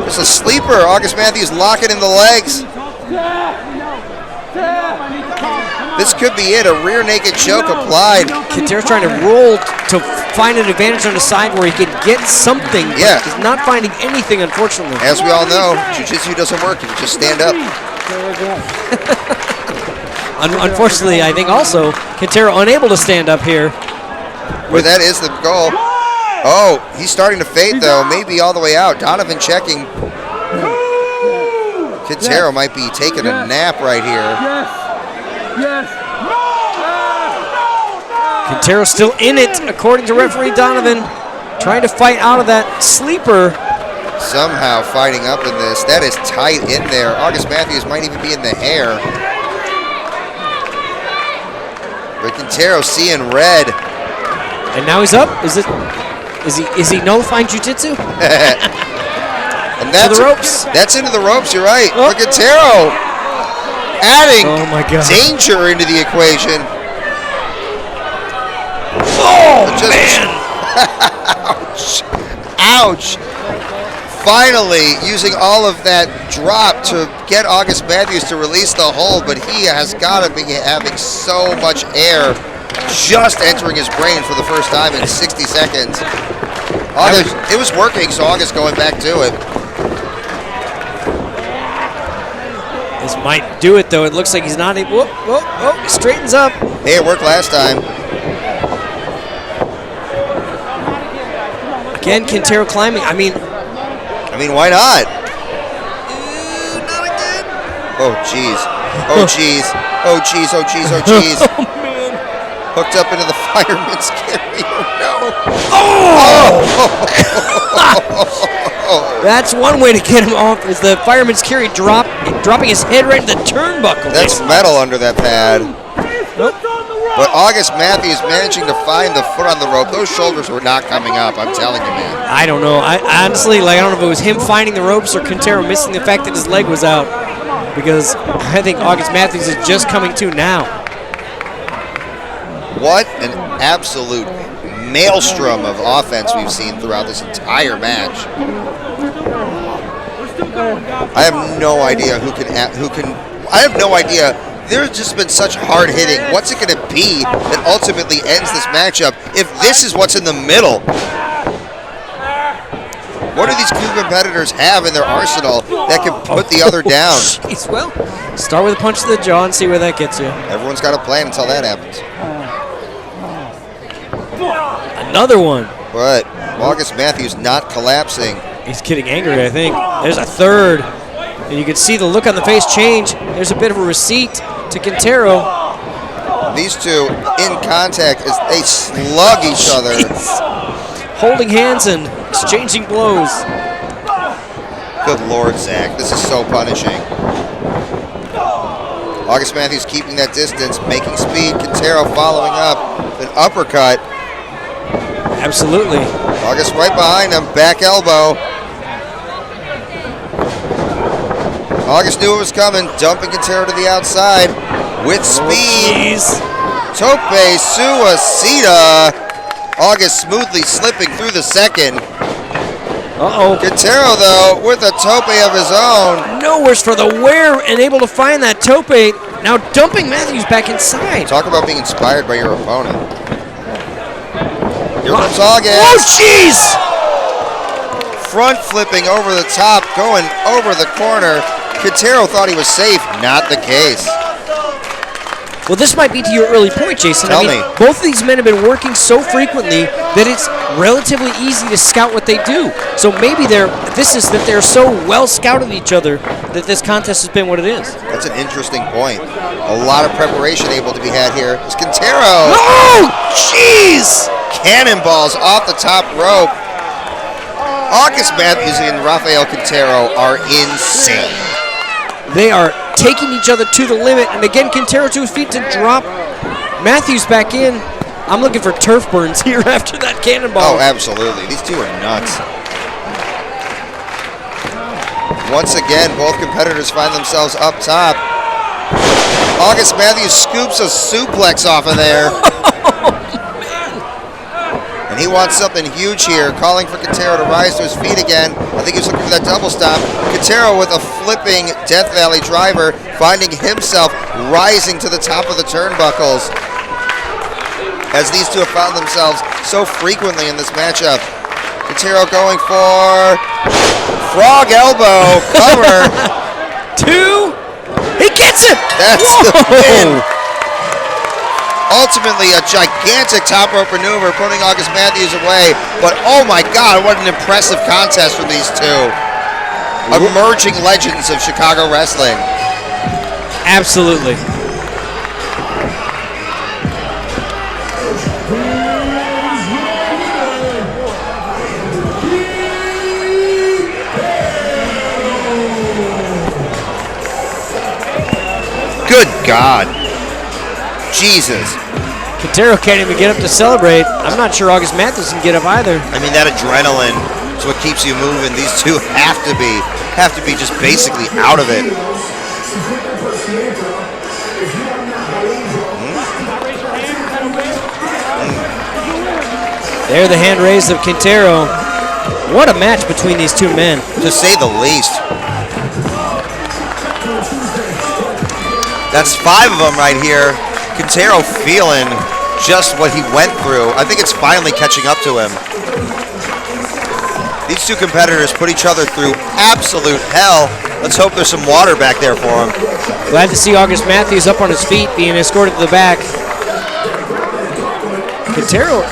Speaker 3: It's a sleeper. August Matthews locking in the legs. This could be it. A rear naked choke applied.
Speaker 2: Quintero's trying to roll to find an advantage on the side where he can get something. But
Speaker 3: Yeah.
Speaker 2: he's not finding anything, unfortunately.
Speaker 3: As we all know, jiu-jitsu doesn't work if you just stand up.
Speaker 2: Unfortunately, I think also Quintero unable to stand up here.
Speaker 3: Where that is the goal. Oh, he's starting to fade though. Maybe all the way out. Donovan checking. Quintero might be taking a nap right here.
Speaker 2: Quintero's still in it, according to referee Donovan. Trying to fight out of that sleeper.
Speaker 3: Somehow fighting up in this. That is tight in there. August Matthews might even be in the hair. But Quintero seeing red.
Speaker 2: And now he's up. Is he nullifying jiu-jitsu?
Speaker 3: And that's
Speaker 2: the ropes.
Speaker 3: That's into the ropes, you're right.
Speaker 2: Oh.
Speaker 3: Look at Quintero adding
Speaker 2: Oh my God.
Speaker 3: danger into the equation.
Speaker 2: Oh
Speaker 3: man! Ouch! Ouch! Finally, using all of that drop to get August Matthews to release the hold, but he has got to be having so much air just entering his brain for the first time in 60 seconds. August, it was working, so August going back to it.
Speaker 2: This might do it, though. It looks like he's not able. Whoa, he straightens up.
Speaker 3: Hey, it worked last time.
Speaker 2: Again, Quintero climbing. I mean,
Speaker 3: why not? Oh, jeez. Oh, jeez. Oh, jeez. Oh, jeez. Oh, jeez.
Speaker 2: oh man.
Speaker 3: Hooked up into the fireman's carry. Oh, no.
Speaker 2: That's one way to get him off, is the fireman's carry dropping his head right into the turnbuckle.
Speaker 3: That's metal under that pad.
Speaker 2: Nope.
Speaker 3: But August Matthews managing to find the foot on the rope. Those shoulders were not coming up, I'm telling you, man.
Speaker 2: I don't know. I honestly, I don't know if it was him finding the ropes or Quintero missing the fact that his leg was out. Because I think August Matthews is just coming to now.
Speaker 3: What an absolute maelstrom of offense we've seen throughout this entire match. I have no idea who can. I have no idea. There's just been such hard hitting. What's it going to be that ultimately ends this matchup if this is what's in the middle? What do these two competitors have in their arsenal that can put the other down?
Speaker 2: Jeez, well, start with a punch to the jaw and see where that gets you.
Speaker 3: Everyone's got a plan until that happens.
Speaker 2: Another one.
Speaker 3: But August Matthews not collapsing.
Speaker 2: He's getting angry, I think. There's a third. And you can see the look on the face change. There's a bit of a receipt to Quintero.
Speaker 3: These two in contact as they slug each other.
Speaker 2: Jeez. Holding hands and exchanging blows.
Speaker 3: Good Lord, Zach. This is so punishing. August Matthews keeping that distance, making speed. Quintero following up. An uppercut.
Speaker 2: Absolutely.
Speaker 3: August right behind him. Back elbow. August knew it was coming. Dumping Quintero to the outside. With speed. Tope Suicida. August smoothly slipping through the second.
Speaker 2: Uh-oh.
Speaker 3: Quintero, though, with a tope of his own.
Speaker 2: No worse for the wear and able to find that tope. Now dumping Matthews back inside.
Speaker 3: Talk about being inspired by your opponent. Here comes August.
Speaker 2: Oh, jeez!
Speaker 3: Front flipping over the top, going over the corner. Quintero thought he was safe. Not the case.
Speaker 2: Well, this might be to your early point, Jason.
Speaker 3: Tell me.
Speaker 2: Both of these men have been working so frequently that it's relatively easy to scout what they do. So maybe they're so well scouted each other that this contest has been what it is.
Speaker 3: That's an interesting point. A lot of preparation able to be had here. It's Quintero.
Speaker 2: Oh, jeez!
Speaker 3: Cannonballs off the top rope. August Matthews and Rafael Quintero are insane.
Speaker 2: They are taking each other to the limit, and again, Quintero to his feet to drop Matthews back in. I'm looking for turf burns here after that cannonball.
Speaker 3: Oh, absolutely. These two are nuts. Once again, both competitors find themselves up top. August Matthews scoops a suplex off of there. And he wants something huge here, calling for Quintero to rise to his feet again. I think he's looking for that double stomp. Quintero with a flipping Death Valley driver, finding himself rising to the top of the turnbuckles. As these two have found themselves so frequently in this matchup. Quintero going for frog elbow cover.
Speaker 2: 2. He gets it.
Speaker 3: That's the win. Ultimately, a gigantic top rope maneuver, putting August Matthews away. But oh my God, what an impressive contest from these two emerging legends of Chicago wrestling.
Speaker 2: Absolutely.
Speaker 3: Good God. Jesus.
Speaker 2: Quintero can't even get up to celebrate. I'm not sure August Matthews can get up either.
Speaker 3: I mean, that adrenaline is what keeps you moving. These two have to be just basically out of it.
Speaker 2: There, the hand raised of Quintero. What a match between these two men.
Speaker 3: To say the least. That's 5 of them right here. Quintero feeling just what he went through. I think it's finally catching up to him. These two competitors put each other through absolute hell. Let's hope there's some water back there for him.
Speaker 2: Glad to see August Matthews up on his feet, being escorted to the back. Quintero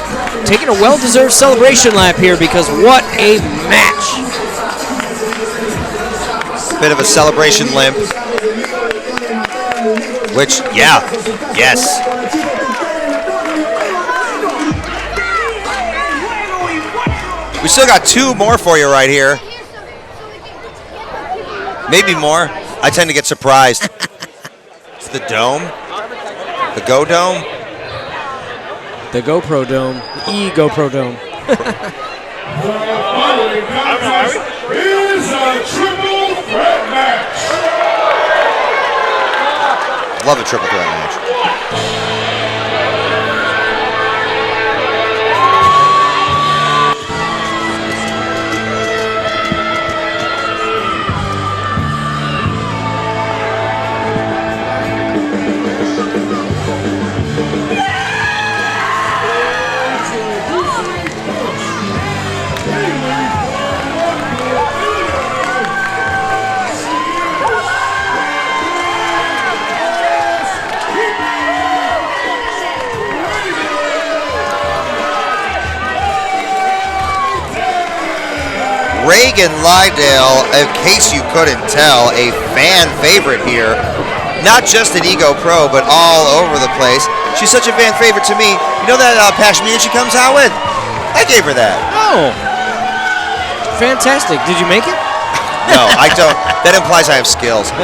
Speaker 2: taking a well-deserved celebration lap here because what a match.
Speaker 3: Bit of a celebration limp. Which, yeah, yes. We still got 2 more for you right here. Maybe more. I tend to get surprised. It's the Dome. The Go Dome.
Speaker 2: The GoPro Dome. The E-GoPro Dome.
Speaker 1: The following contest is a triple threat match.
Speaker 3: Love a triple threat match. Reagan Lydale, in case you couldn't tell, a fan favorite here. Not just at Ego Pro, but all over the place. She's such a fan favorite to me. You know that pashmina she comes out with? I gave her that.
Speaker 2: Oh. Fantastic. Did you make it?
Speaker 3: No, I don't. That implies I have skills.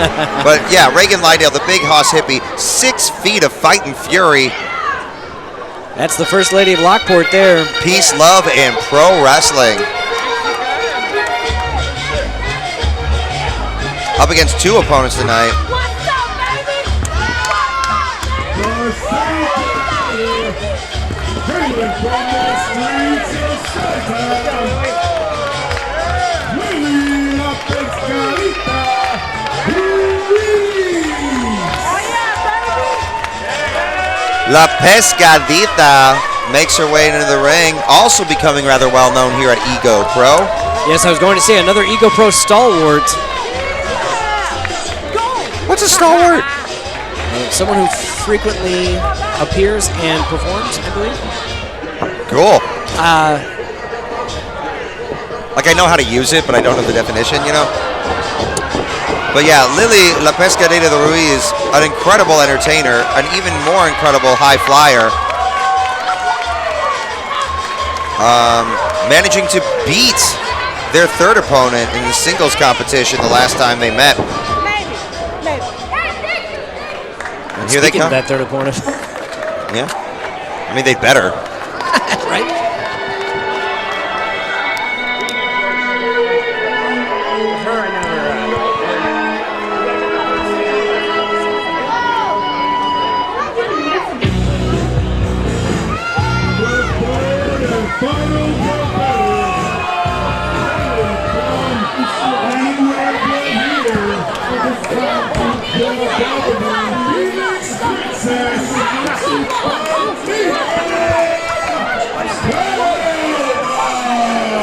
Speaker 3: But yeah, Reagan Lydale, the big hoss hippie, 6 feet of fighting fury.
Speaker 2: That's the First Lady of Lockport there.
Speaker 3: Peace, love, and pro wrestling. Up against 2 opponents tonight. La Pescadita makes her way into the ring, also becoming rather well known here at Ego Pro.
Speaker 2: Yes, I was going to say another Ego Pro stalwart.
Speaker 3: What's a stalwart?
Speaker 2: Someone who frequently appears and performs, I believe.
Speaker 3: Cool. Like I know how to use it, but I don't know the definition, you know? But yeah, Lily La Pescadita de Ruiz, an incredible entertainer, an even more incredible high flyer. Managing to beat their third opponent in the singles competition the last time they met. And here they come.
Speaker 2: That third opponent.
Speaker 3: Yeah. I mean, they'd better.
Speaker 2: Right?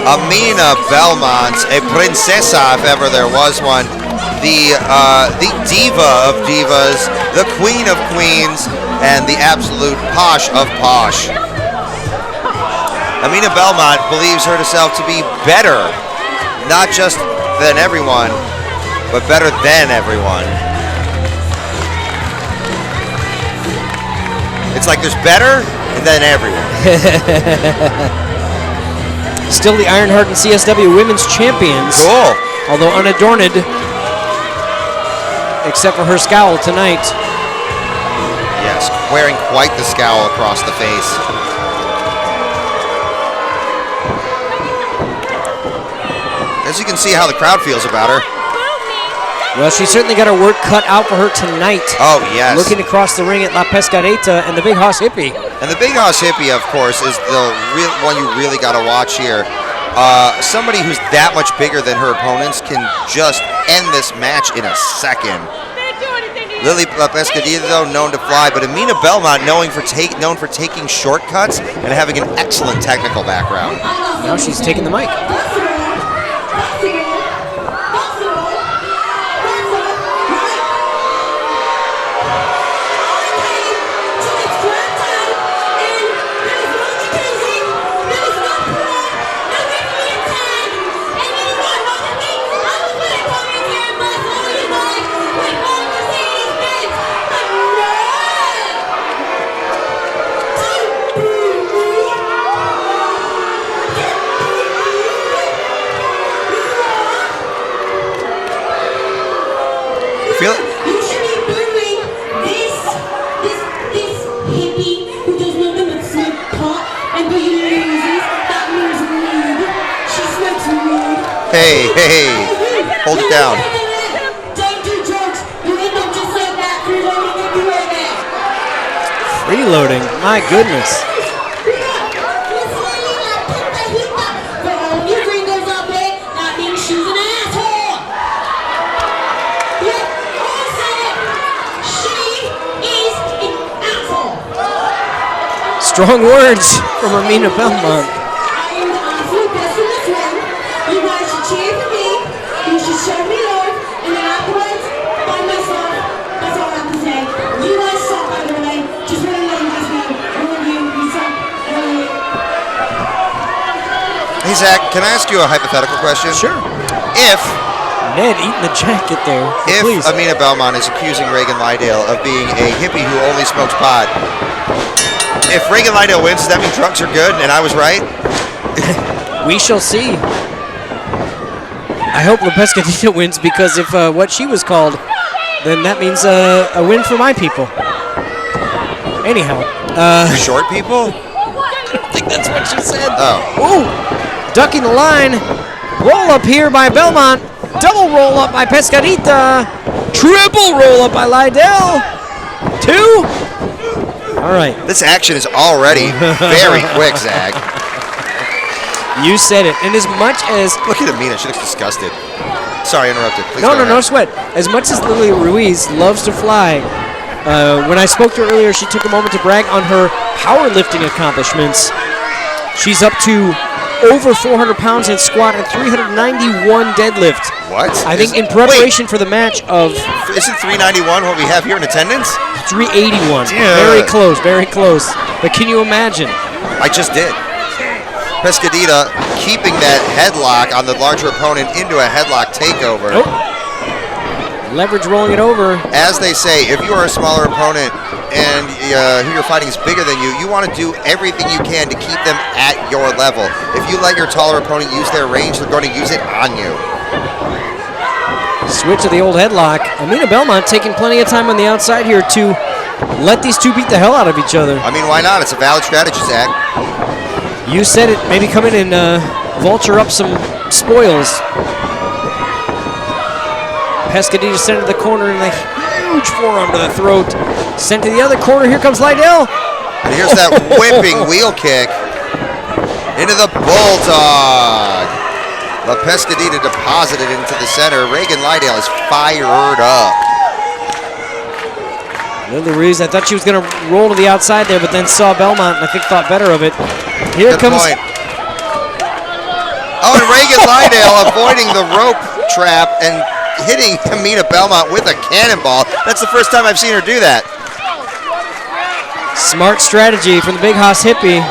Speaker 3: Amina Belmont, a princesa if ever there was one, the diva of divas, the queen of queens, and the absolute posh of posh. Amina Belmont believes herself to be better, not just than everyone, but better than everyone. It's like there's better and then everyone.
Speaker 2: Still the Ironheart and CSW Women's Champions.
Speaker 3: Cool.
Speaker 2: Although unadorned, except for her scowl tonight.
Speaker 3: Yes, wearing quite the scowl across the face. As you can see how the crowd feels about her.
Speaker 2: Well, she certainly got her work cut out for her tonight.
Speaker 3: Oh, yes.
Speaker 2: Looking across the ring at La Pescadita and the Big Hoss Hippie.
Speaker 3: And the Big Hoss Hippie, of course, is the real one you really got to watch here. Somebody who's that much bigger than her opponents can just end this match in a second. Lily La Pescadita, though, known to fly, but Amina Belmont known for taking shortcuts and having an excellent technical background.
Speaker 2: Now she's taking the mic.
Speaker 3: Feel it?
Speaker 8: You should be booing this hippie who does nothing but smoke pot and but you loses. That means weed. She smokes weed.
Speaker 3: Hey, hold it down.
Speaker 8: Don't do drugs. You end up just like that. Freeloading and freeloading.
Speaker 2: Freeloading, my goodness.
Speaker 8: But all your gringos up there, that means she's an asshole. Yeah, I said it. She is an asshole.
Speaker 2: Strong words from Amina Belmont.
Speaker 8: I am the absolute best in this room. You guys should cheer for me. You should show me love. And then afterwards, by myself. That's all I have to say. You guys suck, by the way. Just want to let you guys know. I love you. You suck. I love you.
Speaker 3: Hey, Zach, can I ask you a hypothetical question?
Speaker 2: Sure.
Speaker 3: If
Speaker 2: Ned eating the jacket there. Please.
Speaker 3: Amina Belmont is accusing Reagan Lydale of being a hippie who only smokes pot, if Reagan Lydale wins, does that mean drugs are good and I was right?
Speaker 2: We shall see. I hope La Pescadita wins because if what she was called, then that means a win for my people. Anyhow.
Speaker 3: Short people?
Speaker 2: I think that's what she said.
Speaker 3: Oh.
Speaker 2: Ooh, ducking the line. Roll up here by Belmont. Double roll up by Pescadita. Triple roll up by Lydell. 2. All right.
Speaker 3: This action is already very quick, Zach.
Speaker 2: You said it. And as much as...
Speaker 3: Look at Amina. She looks disgusted. Sorry, I interrupted. Please
Speaker 2: No,
Speaker 3: go
Speaker 2: no
Speaker 3: ahead.
Speaker 2: sweat. As much as Lily Ruiz loves to fly, when I spoke to her earlier, she took a moment to brag on her powerlifting accomplishments. She's up to over 400 pounds in squat and 391 deadlift.
Speaker 3: What?
Speaker 2: I think in preparation for the match of...
Speaker 3: Isn't 391 what we have here in attendance?
Speaker 2: 381.
Speaker 3: Yeah.
Speaker 2: Very close, very close. But can you imagine?
Speaker 3: I just did. Pescadita keeping that headlock on the larger opponent into a headlock takeover.
Speaker 2: Oh. Leverage rolling it over.
Speaker 3: As they say, if you are a smaller opponent and who you're fighting is bigger than you, you want to do everything you can to keep them at your level. If you let your taller opponent use their range, they're going to use it on you.
Speaker 2: Switch to the old headlock. Amina Belmont taking plenty of time on the outside here to let these two beat the hell out of each other.
Speaker 3: I mean, why not? It's a valid strategy, Zach.
Speaker 2: You said it. Maybe come in and vulture up some spoils. Pescadita sent to the corner and a huge forearm to the throat. Sent to the other corner. Here comes Lydell.
Speaker 3: And here's that whipping wheel kick into the bulldog. La Pescadita deposited into the center. Reagan Lydale is fired up.
Speaker 2: Lily Ruiz, I thought she was going to roll to the outside there, but then saw Belmont and I think thought better of it. Here
Speaker 3: Good
Speaker 2: comes
Speaker 3: point. Oh, and Reagan Lydale avoiding the rope trap and hitting Amina Belmont with a cannonball. That's the first time I've seen her do that.
Speaker 2: Smart strategy from the Big Hoss Hippie.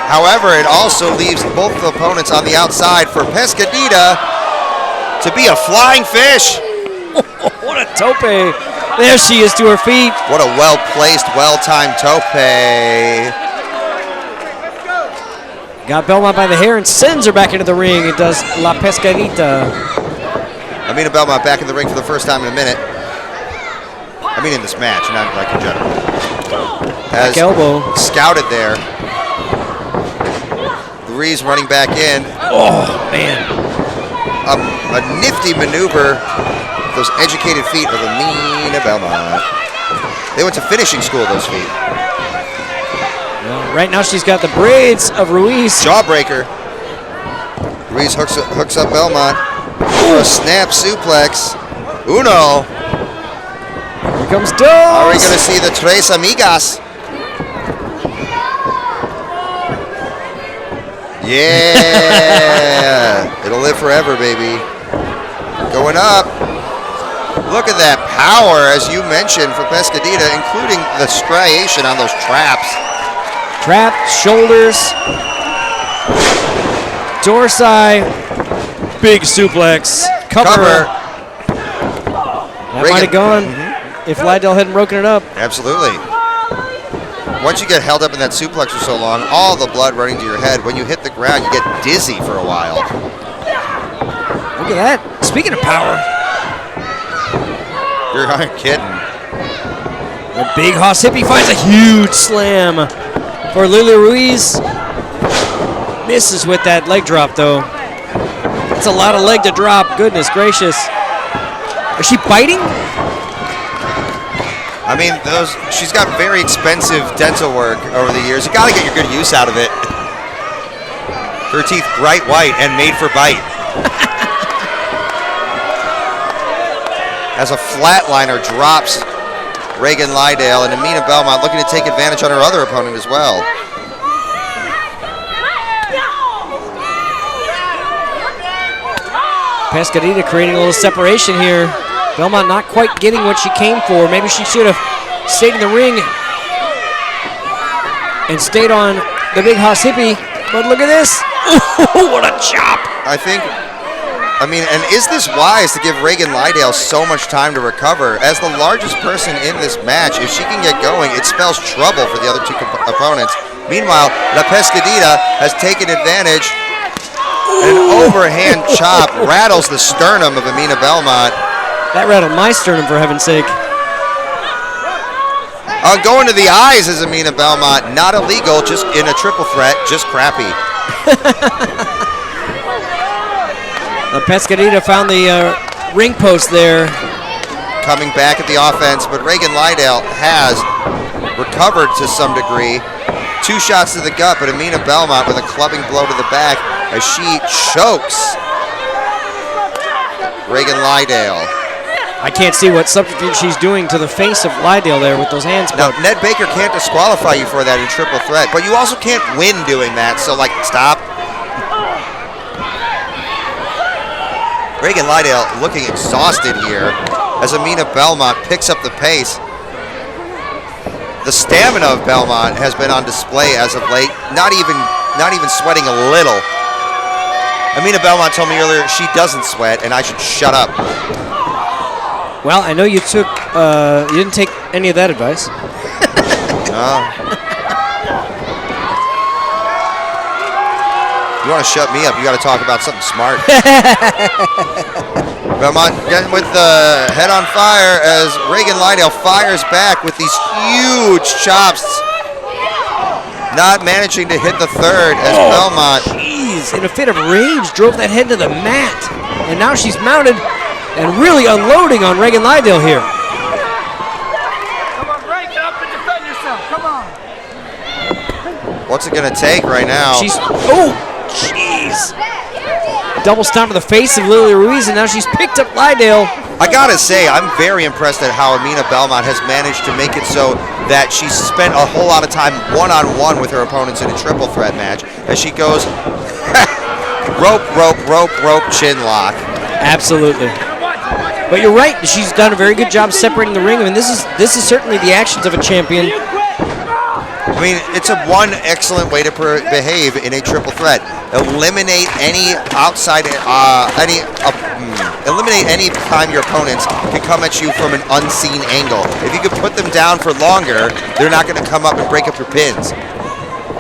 Speaker 3: However, it also leaves both the opponents on the outside for Pescadita to be a flying fish.
Speaker 2: What a tope. There she is to her feet.
Speaker 3: What a well-placed, well-timed tope.
Speaker 2: Got Belmont by the hair and sends her back into the ring. It does La Pescadita.
Speaker 3: Amina Belmont back in the ring for the first time in a minute. I mean in this match, not like in general. As
Speaker 2: Back elbow.
Speaker 3: scouted there. Ruiz running back in.
Speaker 2: Oh, man.
Speaker 3: A nifty maneuver. Those educated feet of Amina Belmont. They went to finishing school, those feet.
Speaker 2: Well, right now she's got the braids of Ruiz.
Speaker 3: Jawbreaker. Ruiz hooks up Belmont. A snap suplex. Uno.
Speaker 2: Here comes Dos.
Speaker 3: Are we going to see the Tres Amigas? Yeah. It'll live forever, baby. Going up. Look at that power, as you mentioned, for Pescadita, including the striation on those traps.
Speaker 2: Trap, shoulders, dorsi, big suplex, cover. That might have gone if Lydell hadn't broken it up.
Speaker 3: Absolutely. Once you get held up in that suplex for so long, all the blood running to your head. When you hit the ground, you get dizzy for a while.
Speaker 2: Look at that. Speaking of power.
Speaker 3: You're not kidding.
Speaker 2: The Big Hoss Hippie finds a huge slam for Lily Ruiz. Misses with that leg drop, though. That's a lot of leg to drop. Goodness gracious. Is she biting?
Speaker 3: I mean, she's got very expensive dental work over the years. You got to get your good use out of it. Her teeth bright white and made for bite. As a flatliner drops Reagan Lydale, and Amina Belmont looking to take advantage on her other opponent as well.
Speaker 2: Pescadita creating a little separation here. Belmont not quite getting what she came for. Maybe she should have stayed in the ring and stayed on the Big Hoss Hippie. But look at this. Ooh, what a chop.
Speaker 3: I mean, and is this wise to give Reagan Lydale so much time to recover? As the largest person in this match, if she can get going, it spells trouble for the other two opponents. Meanwhile, La Pescadita has taken advantage. An overhand chop rattles the sternum of Amina Belmont.
Speaker 2: That rattled my sternum, for heaven's sake.
Speaker 3: Going to the eyes is Amina Belmont. Not illegal, just in a triple threat, just crappy.
Speaker 2: The Pescadita found the ring post there.
Speaker 3: Coming back at the offense, but Reagan Lydale has recovered to some degree. 2 shots to the gut, but Amina Belmont with a clubbing blow to the back as she chokes Reagan Lydale.
Speaker 2: I can't see what subterfuge she's doing to the face of Lydale there with those hands.
Speaker 3: Now, Ned Baker can't disqualify you for that in triple threat, but you also can't win doing that, so, like, stop. Reagan Lydale looking exhausted here as Amina Belmont picks up the pace. The stamina of Belmont has been on display as of late, not even sweating a little. Amina Belmont told me earlier she doesn't sweat and I should shut up.
Speaker 2: Well, I know you didn't take any of that advice.
Speaker 3: You want to shut me up, you got to talk about something smart. Belmont getting with the head on fire as Reagan Lydale fires back with these huge chops. Not managing to hit the third as Belmont.
Speaker 2: Jeez, in a fit of rage, drove that head to the mat. And now she's mounted and really unloading on Reagan Lydale here.
Speaker 7: Come on, break it up and defend yourself. Come on.
Speaker 3: What's it going to take right now?
Speaker 2: Jeez. Double stomp to the face of Lily Ruiz, and now she's picked up Lydale.
Speaker 3: I gotta say, I'm very impressed at how Amina Belmont has managed to make it so that she's spent a whole lot of time one-on-one with her opponents in a triple threat match as she goes rope chin lock.
Speaker 2: Absolutely. But you're right. She's done a very good job separating the ring. I mean, this is certainly the actions of a champion.
Speaker 3: I mean, it's one excellent way to behave in a triple threat. Eliminate any outside, eliminate any time your opponents can come at you from an unseen angle. If you can put them down for longer, they're not going to come up and break up your pins.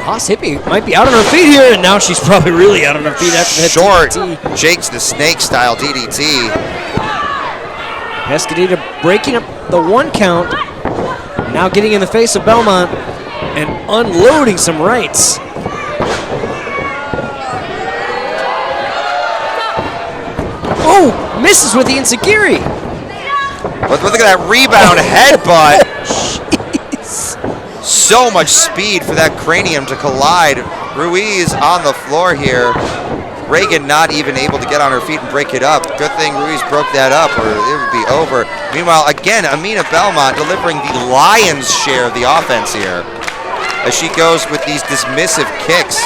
Speaker 2: Haas Hippie might be out on her feet here, and now she's probably really out on her feet after that
Speaker 3: Short,
Speaker 2: DDT.
Speaker 3: Jake's the Snake style DDT.
Speaker 2: Pescadita breaking up the 1 count, now getting in the face of Belmont and unloading some rights. Oh, misses with the Enziguri.
Speaker 3: But look at that rebound headbutt.
Speaker 2: Jeez.
Speaker 3: So much speed for that cranium to collide. Ruiz on the floor here. Reagan not even able to get on her feet and break it up. Good thing Ruiz broke that up or it would be over. Meanwhile, again, Amina Belmont delivering the lion's share of the offense here as she goes with these dismissive kicks,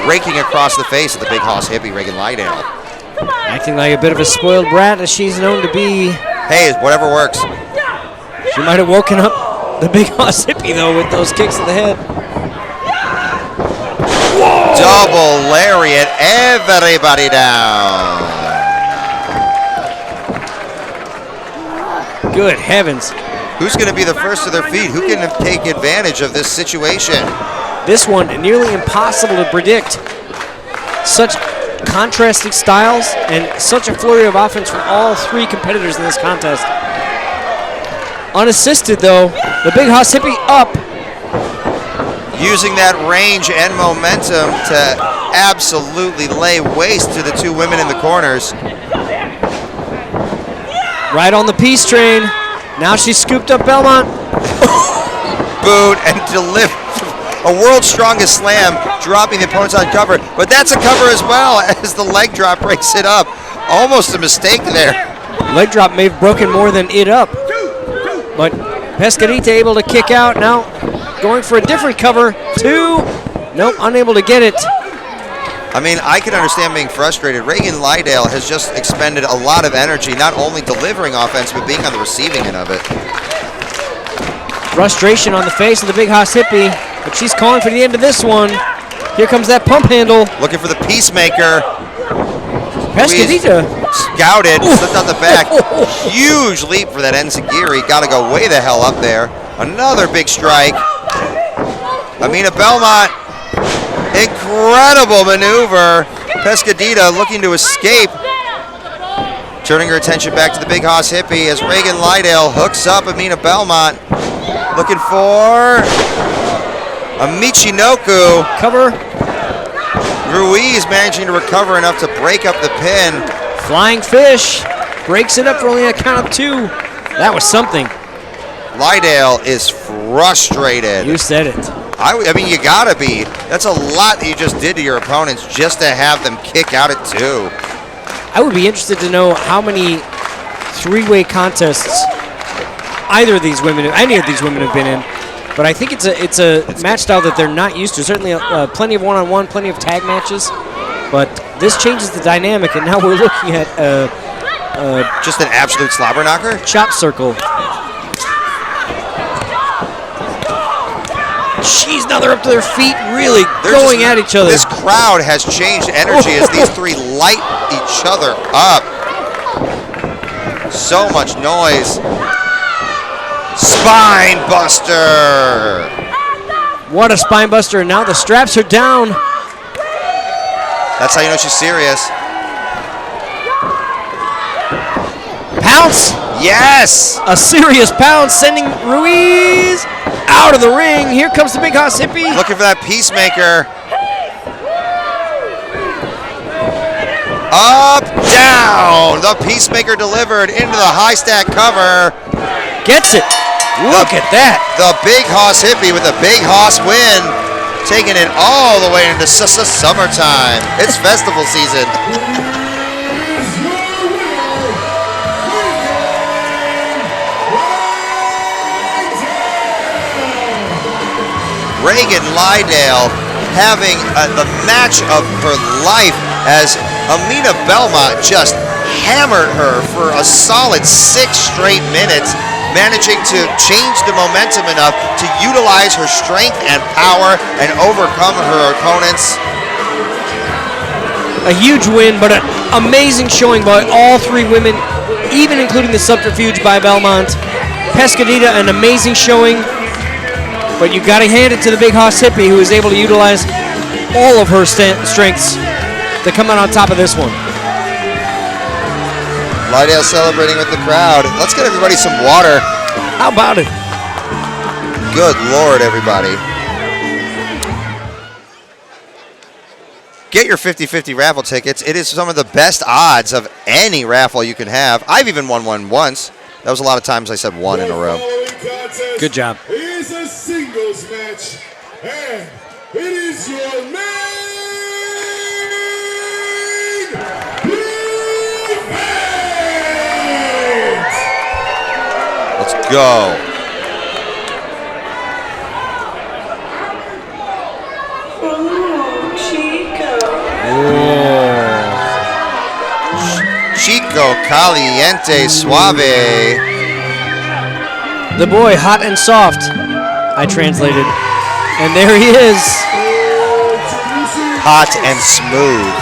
Speaker 3: raking across the face of the big Haas Hippie, Reagan Lydale.
Speaker 2: Acting like a bit of a spoiled brat as she's known to be.
Speaker 3: Hey, whatever works.
Speaker 2: She might have woken up the big Haas Hippie, though, with those kicks to the head.
Speaker 3: Double lariat, everybody down.
Speaker 2: Good heavens.
Speaker 3: Who's going to be the first to their feet? Who can take advantage of this situation?
Speaker 2: This one, nearly impossible to predict. Such contrasting styles and such a flurry of offense from all 3 competitors in this contest. Unassisted, though, the big Haas Hippie up.
Speaker 3: Using that range and momentum to absolutely lay waste to the 2 women in the corners.
Speaker 2: Right on the peace train. Now she's scooped up Belmont.
Speaker 3: Boot and deliver a world's strongest slam, dropping the opponents on cover. But that's a cover as well as the leg drop breaks it up. Almost a mistake there.
Speaker 2: Leg drop may have broken more than it up. But Pescadita able to kick out. Now going for a different cover. 2. Nope, unable to get it.
Speaker 3: I mean, I can understand being frustrated. Reagan Lydale has just expended a lot of energy, not only delivering offense, but being on the receiving end of it.
Speaker 2: Frustration on the face of the big Haas Hippie, but she's calling for the end of this one. Here comes that pump handle.
Speaker 3: Looking for the Peacemaker.
Speaker 2: Pescadita.
Speaker 3: Scouted, slipped on the back. Huge leap for that Enziguri. Got to go way the hell up there. Another big strike. Amina Belmont. Incredible maneuver. Pescadita looking to escape. Turning her attention back to the big Haas Hippie as Reagan Lydale hooks up Amina Belmont. Looking for a Michinoku.
Speaker 2: Cover.
Speaker 3: Ruiz managing to recover enough to break up the pin.
Speaker 2: Flying fish. Breaks it up for only a count of 2. That was something.
Speaker 3: Lydale is frustrated.
Speaker 2: You said it.
Speaker 3: I mean, you gotta be. That's a lot that you just did to your opponents just to have them kick out at 2.
Speaker 2: I would be interested to know how many 3-way contests any of these women have been in. But I think it's a match style that they're not used to. Certainly plenty of one-on-one, plenty of tag matches. But this changes the dynamic, and now we're looking at
Speaker 3: just an absolute slobber knocker?
Speaker 2: Chop circle. Jeez, now they're up to their feet, really going at each other.
Speaker 3: This crowd has changed energy as these 3 light each other up. So much noise. Spine buster.
Speaker 2: What a spine buster. Now the straps are down.
Speaker 3: That's how you know she's serious.
Speaker 2: Pounce.
Speaker 3: Yes.
Speaker 2: A serious pounce sending Ruiz out of the ring. Here comes the big Haas Hippie.
Speaker 3: Looking for that Peacemaker. Up, down. The Peacemaker delivered into the high stack cover.
Speaker 2: Gets it. Look at that.
Speaker 3: The big Haas Hippie with a big Haas win. Taking it all the way into summertime. It's festival season. Reagan Lydale having the match of her life. as Amina Belmont just hammered her for a solid 6 straight minutes, managing to change the momentum enough to utilize her strength and power and overcome her opponents.
Speaker 2: A huge win, but an amazing showing by all 3 women, even including the subterfuge by Belmont. Pescadita, an amazing showing, but you got to hand it to the big hoss hippie, who was able to utilize all of her strengths to come out on top of this one.
Speaker 3: Lydale celebrating with the crowd. Let's get everybody some water.
Speaker 2: How about it?
Speaker 3: Good Lord, everybody. Get your 50-50 raffle tickets. It is some of the best odds of any raffle you can have. I've even won one once. That was a lot of times I said one in a row.
Speaker 2: Good job.
Speaker 1: It is a singles match, and it is your main event.
Speaker 3: Let's go. Chico Caliente Suave.
Speaker 2: The boy, hot and soft, I translated. And there he is.
Speaker 3: Hot and smooth.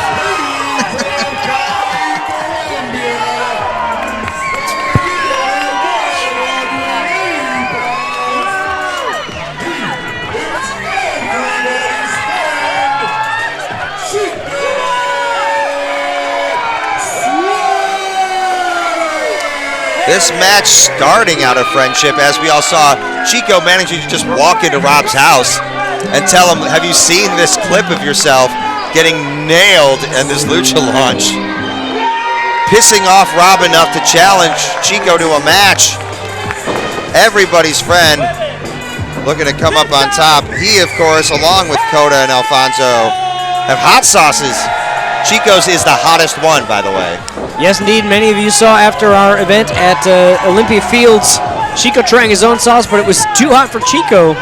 Speaker 3: This match starting out of friendship, as we all saw Chico managing to just walk into Rob's house and tell him, have you seen this clip of yourself getting nailed in this lucha launch? Pissing off Rob enough to challenge Chico to a match. Everybody's friend looking to come up on top. He, of course, along with Coda and Alfonso, have hot sauces. Chico's is the hottest one, by the way.
Speaker 2: Yes, indeed. Many of you saw after our event at Olympia Fields, Chico trying his own sauce, but it was too hot for Chico.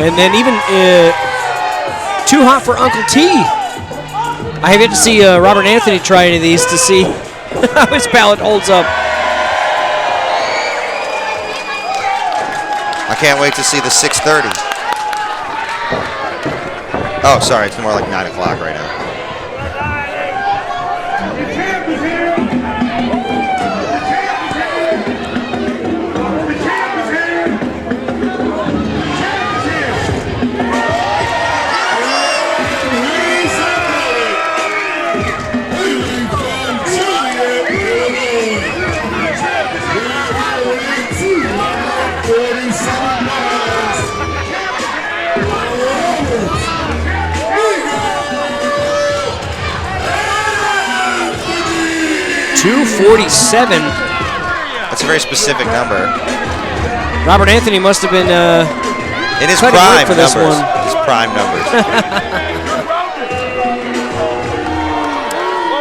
Speaker 2: And then even too hot for Uncle T. I have yet to see Robert Anthony try any of these to see how his palate holds up.
Speaker 3: I can't wait to see the 6:30. Oh, sorry, it's more like 9 o'clock right now.
Speaker 2: .247.
Speaker 3: That's a very specific number.
Speaker 2: Robert Anthony must have been
Speaker 3: in his
Speaker 2: cutting
Speaker 3: prime
Speaker 2: weight for this
Speaker 3: numbers.
Speaker 2: one.
Speaker 3: His prime numbers.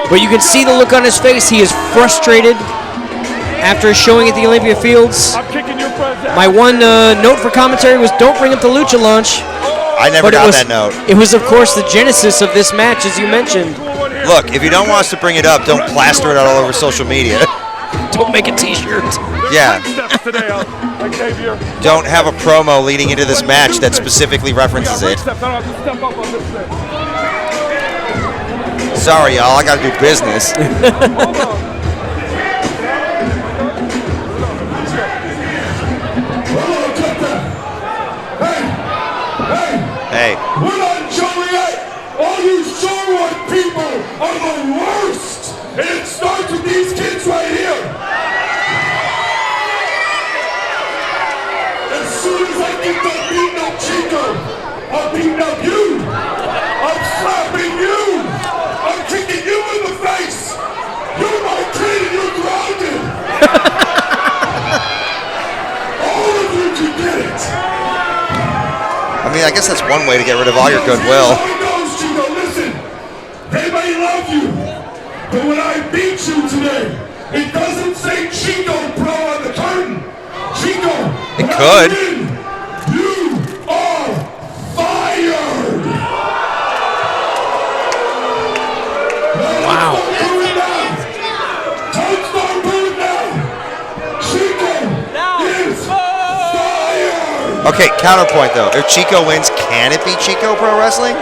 Speaker 2: But you can see the look on his face. He is frustrated after showing at the Olympia Fields. My one note for commentary was don't bring up the lucha launch.
Speaker 3: I never got that note.
Speaker 2: It was, of course, the genesis of this match, as you mentioned.
Speaker 3: Look, if you don't want us to bring it up, don't plaster it out all over social media.
Speaker 2: Don't make a t-shirt.
Speaker 3: Yeah. Don't have a promo leading into this match that specifically references it. Sorry, y'all. I got to do business. Hey.
Speaker 1: We're not Joliet. All you Shoreward people are the worst. And it starts with these kids right here. As soon as I get done beating up Chico, I'm beating up you. I'm slapping you. I'm kicking you in the face. You're my kid and you're grounded. All of you can get it.
Speaker 3: I mean, I guess that's one way to get rid of all your goodwill.
Speaker 1: Chico, listen. They may love you, but when I beat you today, it doesn't say Chico Pro on the curtain. Chico,
Speaker 3: it could.
Speaker 1: You are fired.
Speaker 3: Okay, counterpoint though. If Chico wins, can it be Chico Pro Wrestling?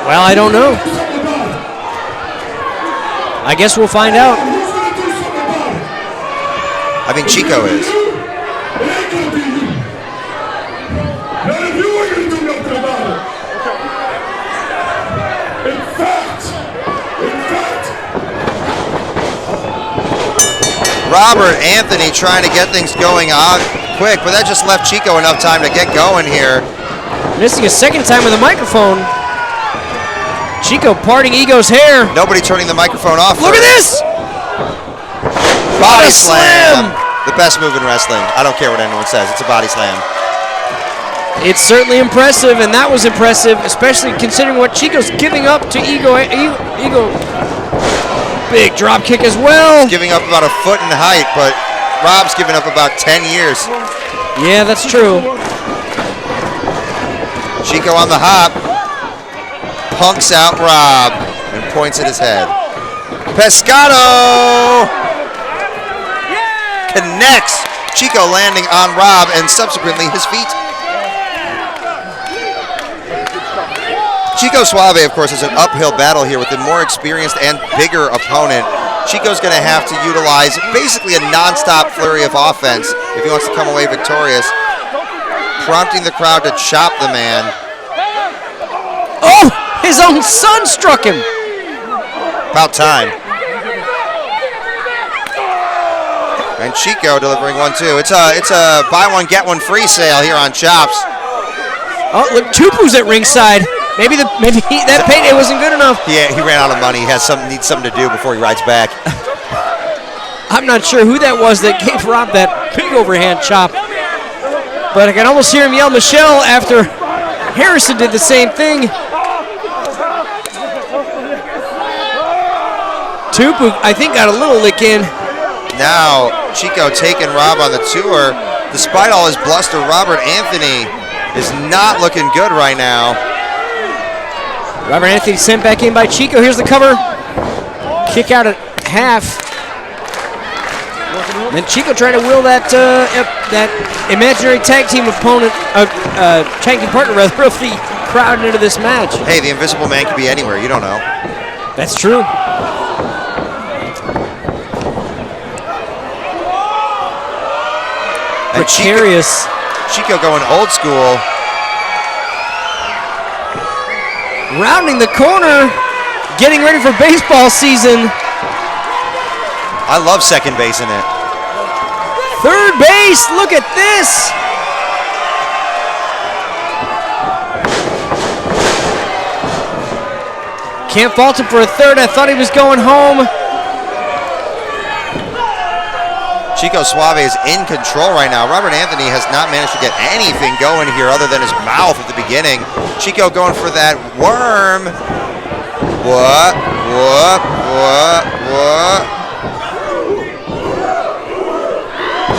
Speaker 2: Well, I don't know. I guess we'll find out.
Speaker 3: I mean, Chico is.
Speaker 1: It ain't gonna be you. None of you are gonna do nothing about it. In fact,
Speaker 3: Robert Anthony trying to get things going on quick, but that just left Chico enough time to get going here.
Speaker 2: Missing a second time with a microphone. Chico parting Ego's hair.
Speaker 3: Nobody turning the microphone off.
Speaker 2: Look at this!
Speaker 3: Body
Speaker 2: What a
Speaker 3: slam.
Speaker 2: slam!
Speaker 3: The best move in wrestling. I don't care what anyone says. It's a body slam.
Speaker 2: It's certainly impressive, and that was impressive, especially considering what Chico's giving up to Ego. Big drop kick as well.
Speaker 3: Giving up about a foot in height, but Rob's giving up about 10 years.
Speaker 2: Yeah, that's true.
Speaker 3: Chico on the hop. Punks out Rob and points at his head. Pescado connects. Chico landing on Rob and subsequently his feet. Chico Suave, of course, is an uphill battle here with a more experienced and bigger opponent. Chico's going to have to utilize basically a non-stop flurry of offense if he wants to come away victorious, prompting the crowd to chop the man.
Speaker 2: Oh, his own son struck him.
Speaker 3: About time. And Chico delivering 1-2. It's a buy one get one free sale here on Chops.
Speaker 2: Oh, look, Tupu's at ringside. Maybe that payday wasn't good enough.
Speaker 3: Yeah, he ran out of money. He needs something to do before he rides back.
Speaker 2: I'm not sure who that was that gave Rob that big overhand chop, but I can almost hear him yell Michelle after Harrison did the same thing. Tupu, I think, got a little lick in.
Speaker 3: Now, Chico taking Rob on the tour. Despite all his bluster, Robert Anthony is not looking good right now.
Speaker 2: Robert Anthony sent back in by Chico. Here's the cover. Kick out at half. And then Chico trying to will that imaginary tag team opponent, tag team partner rather, of the crowd into this match.
Speaker 3: Hey, the Invisible Man could be anywhere. You don't know.
Speaker 2: That's true.
Speaker 3: And
Speaker 2: Precarious.
Speaker 3: Chico going old school.
Speaker 2: Rounding the corner, getting ready for baseball season.
Speaker 3: I love second base in it.
Speaker 2: Third base, look at this. Can't fault him for a third. I thought he was going home.
Speaker 3: Chico Suave is in control right now. Robert Anthony has not managed to get anything going here other than his mouth at the beginning. Chico going for that worm. What?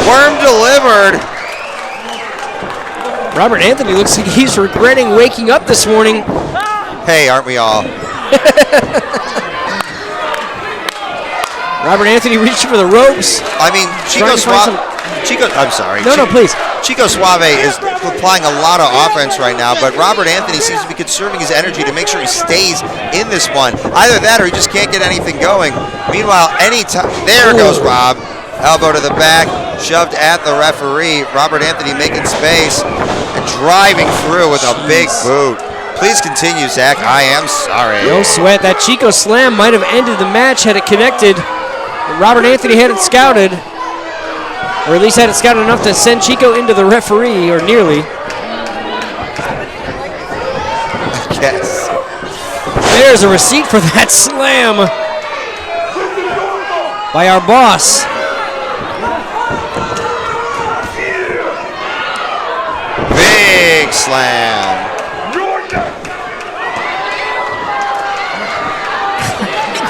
Speaker 3: Worm delivered.
Speaker 2: Robert Anthony looks like he's regretting waking up this morning.
Speaker 3: Hey, aren't we all?
Speaker 2: Robert Anthony reaching for the ropes.
Speaker 3: I mean, Chico Suave. I'm sorry.
Speaker 2: No, please.
Speaker 3: Chico Suave is applying a lot of offense right now, but Robert Anthony seems to be conserving his energy to make sure he stays in this one. Either that or he just can't get anything going. Meanwhile, there goes Rob. Elbow to the back, shoved at the referee. Robert Anthony making space and driving through with a big boot. Please continue, Zach. I am sorry.
Speaker 2: No sweat. That Chico slam might have ended the match had it connected. But Robert Anthony had it scouted. Or at least had it scouted enough to send Chico into the referee, or nearly.
Speaker 3: Yes.
Speaker 2: There's a receipt for that slam by our boss.
Speaker 3: Big slam.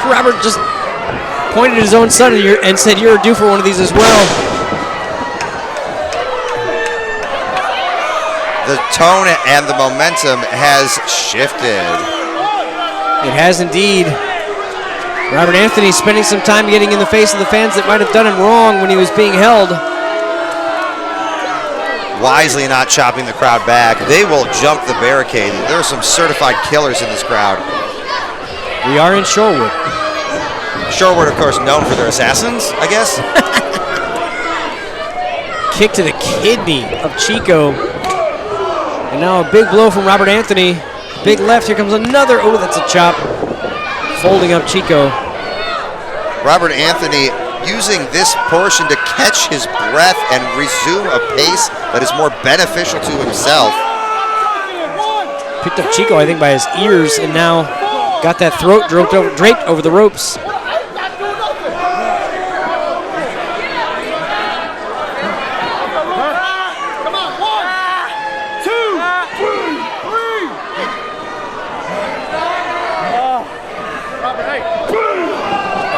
Speaker 2: Robert just pointed at his own son and said, "You're due for one of these as well."
Speaker 3: The tone and the momentum has shifted.
Speaker 2: It has indeed. Robert Anthony spending some time getting in the face of the fans that might have done him wrong when he was being held.
Speaker 3: wisely not chopping the crowd back. They will jump the barricade. There are some certified killers in this crowd.
Speaker 2: We are in Shorewood.
Speaker 3: Shorewood, of course, known for their assassins, I guess.
Speaker 2: Kick to the kidney of Chico. And now a big blow from Robert Anthony. Big left, here comes another, oh, that's a chop. Folding up Chico.
Speaker 3: Robert Anthony using this portion to catch his breath and resume a pace that is more beneficial to himself.
Speaker 2: Picked up Chico, I think, by his ears, and now got that throat draped over the ropes.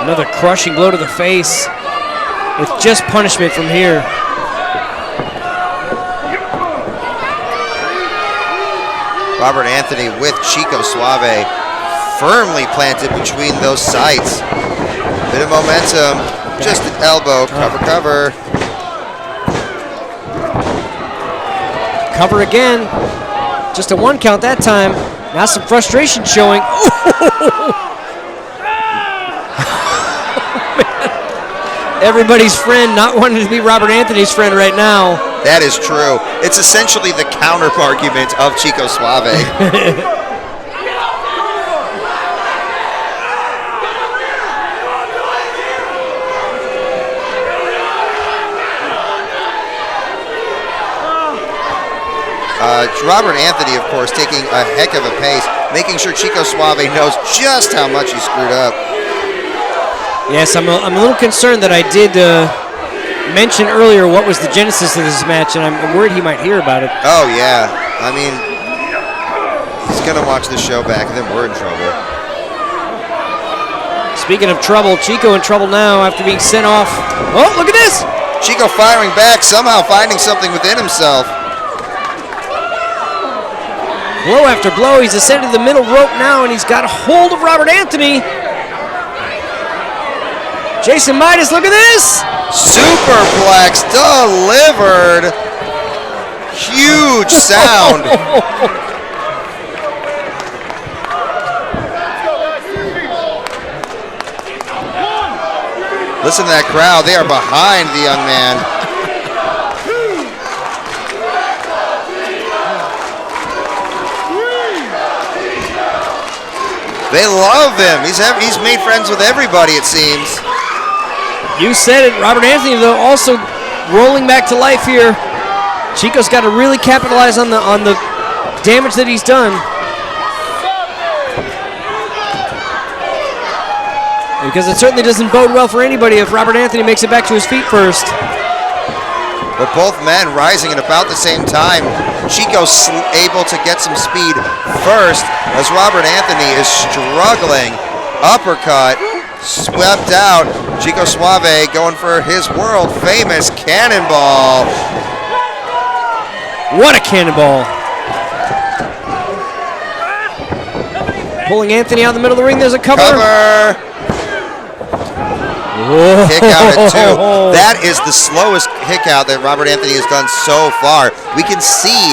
Speaker 2: Another crushing blow to the face. It's just punishment from here.
Speaker 3: Robert Anthony with Chico Suave firmly planted between those sights. Bit of momentum, just an elbow, cover.
Speaker 2: Cover again. Just a 1 count that time. Now some frustration showing. Everybody's friend not wanting to be Robert Anthony's friend right now.
Speaker 3: That is true. It's essentially the counter argument of Chico Suave. Robert Anthony, of course, taking a heck of a pace, making sure Chico Suave knows just how much he screwed up.
Speaker 2: Yes, I'm a little concerned that I did mention earlier what was the genesis of this match, and I'm worried he might hear about it.
Speaker 3: Oh, yeah. I mean, he's going to watch the show back, and then we're in trouble.
Speaker 2: Speaking of trouble, Chico in trouble now after being sent off. Oh, look at this!
Speaker 3: Chico firing back, somehow finding something within himself.
Speaker 2: Blow after blow. He's ascended the middle rope now, and he's got a hold of Robert Anthony. Jason Midas, look at this!
Speaker 3: Superplex delivered. Huge sound. Listen to that crowd. They are behind the young man. They love him. He's made friends with everybody, it seems.
Speaker 2: You said it. Robert Anthony, though, also rolling back to life here. Chico's got to really capitalize on the damage that he's done. Because it certainly doesn't bode well for anybody if Robert Anthony makes it back to his feet first.
Speaker 3: But both men rising at about the same time. Chico's able to get some speed first as Robert Anthony is struggling. Uppercut, swept out. Chico Suave going for his world famous cannonball.
Speaker 2: What a cannonball. Pulling Anthony out in the middle of the ring. There's a cover. Whoa.
Speaker 3: Kick out at 2. That is the slowest kick out that Robert Anthony has done so far. We can see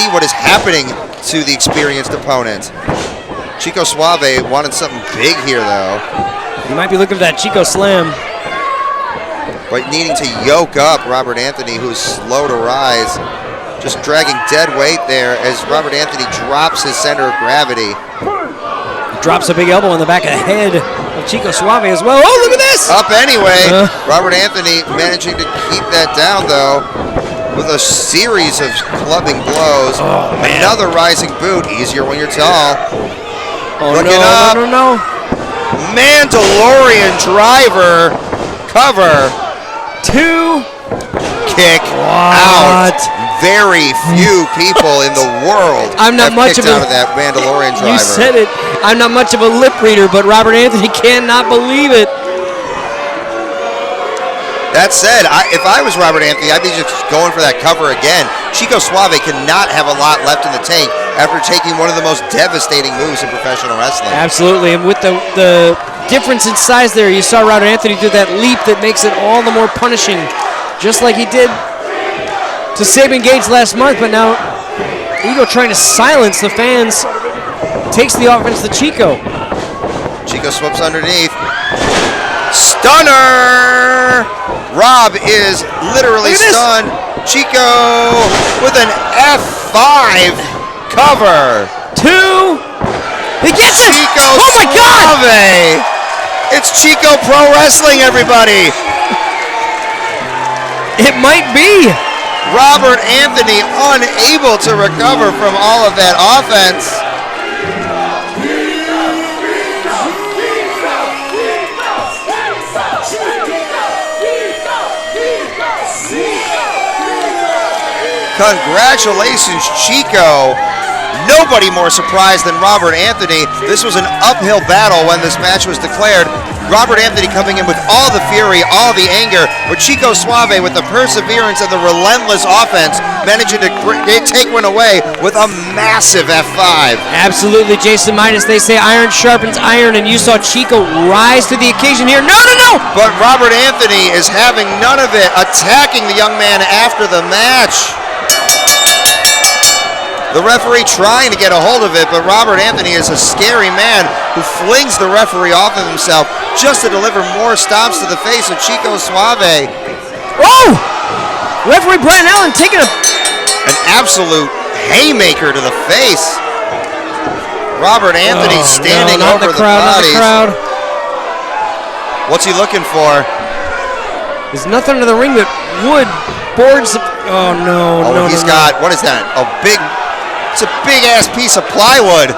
Speaker 3: what is happening to the experienced opponent. Chico Suave wanted something big here, though.
Speaker 2: He might be looking for that Chico Slam.
Speaker 3: But needing to yoke up Robert Anthony, who's slow to rise. Just dragging dead weight there as Robert Anthony drops his center of gravity.
Speaker 2: Drops a big elbow on the back of the head of Chico Suave as well. Oh, look at this!
Speaker 3: Up anyway. Robert Anthony managing to keep that down, though, with a series of clubbing blows.
Speaker 2: Oh,
Speaker 3: another rising boot. Easier when you're tall.
Speaker 2: Oh,
Speaker 3: looking up.
Speaker 2: No.
Speaker 3: Mandalorian driver. Cover.
Speaker 2: 2.
Speaker 3: Kick out. Very few people in the world
Speaker 2: I'm not
Speaker 3: have
Speaker 2: much
Speaker 3: kicked
Speaker 2: of
Speaker 3: out of that Mandalorian driver.
Speaker 2: You said it. I'm not much of a lip reader, but Robert Anthony cannot believe it.
Speaker 3: That said, if I was Robert Anthony, I'd be just going for that cover again. Chico Suave cannot have a lot left in the tank after taking one of the most devastating moves in professional wrestling.
Speaker 2: Absolutely, and with the difference in size there, you saw Robert Anthony do that leap that makes it all the more punishing, just like he did to Saban Gage last month, but now Ego trying to silence the fans. Takes the offense to Chico.
Speaker 3: Chico sweeps underneath. Stunner! Rob is literally stunned. Chico with an F5 cover.
Speaker 2: 2. He gets it!
Speaker 3: Chico
Speaker 2: Oh my God!
Speaker 3: Suave. It's Chico Pro Wrestling, everybody.
Speaker 2: It might be.
Speaker 3: Robert Anthony unable to recover from all of that offense. Congratulations, Chico. Nobody more surprised than Robert Anthony. This was an uphill battle when this match was declared. Robert Anthony coming in with all the fury, all the anger, but Chico Suave with the perseverance and the relentless offense managing to take one away with a massive F5.
Speaker 2: Absolutely, Jason Midas. They say iron sharpens iron, and you saw Chico rise to the occasion here. No, no, no!
Speaker 3: But Robert Anthony is having none of it, attacking the young man after the match. The referee trying to get a hold of it, but Robert Anthony is a scary man who flings the referee off of himself just to deliver more stomps to the face of Chico Suave.
Speaker 2: Oh! Referee Brian Allen taking
Speaker 3: an absolute haymaker to the face. Robert Anthony standing over the bodies. What's he looking for?
Speaker 2: There's nothing under the ring but wood, boards. Oh no!
Speaker 3: Oh, he's got, what is that? It's a big ass piece of plywood.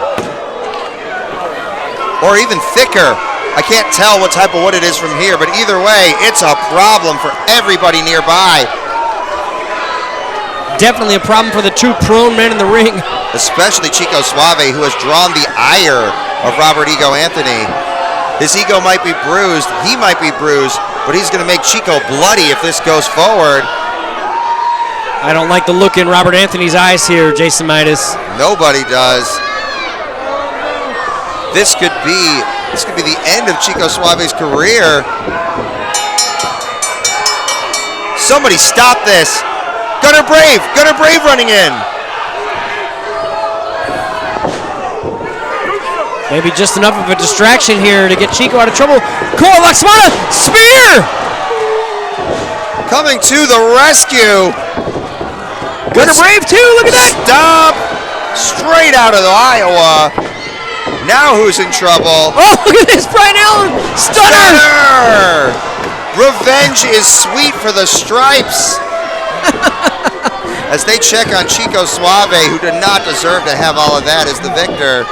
Speaker 3: Or even thicker. I can't tell what type of wood it is from here, but either way, it's a problem for everybody nearby.
Speaker 2: Definitely a problem for the two prone men in the ring.
Speaker 3: Especially Chico Suave, who has drawn the ire of Robert Ego Anthony. His ego might be bruised, he might be bruised, but he's going to make Chico bloody if this goes forward.
Speaker 2: I don't like the look in Robert Anthony's eyes here, Jason Midas.
Speaker 3: Nobody does. This could be the end of Chico Suave's career. Somebody stop this. Gunner Brave running in.
Speaker 2: Maybe just enough of a distraction here to get Chico out of trouble. Cole Laxmana, spear!
Speaker 3: Coming to the rescue.
Speaker 2: Gunner Brave too, look at that!
Speaker 3: Stop! Straight out of Iowa. Now who's in trouble?
Speaker 2: Oh, look at this, Brian Allen! Stunner!
Speaker 3: Revenge is sweet for the Stripes. As they check on Chico Suave, who did not deserve to have all of that as the victor.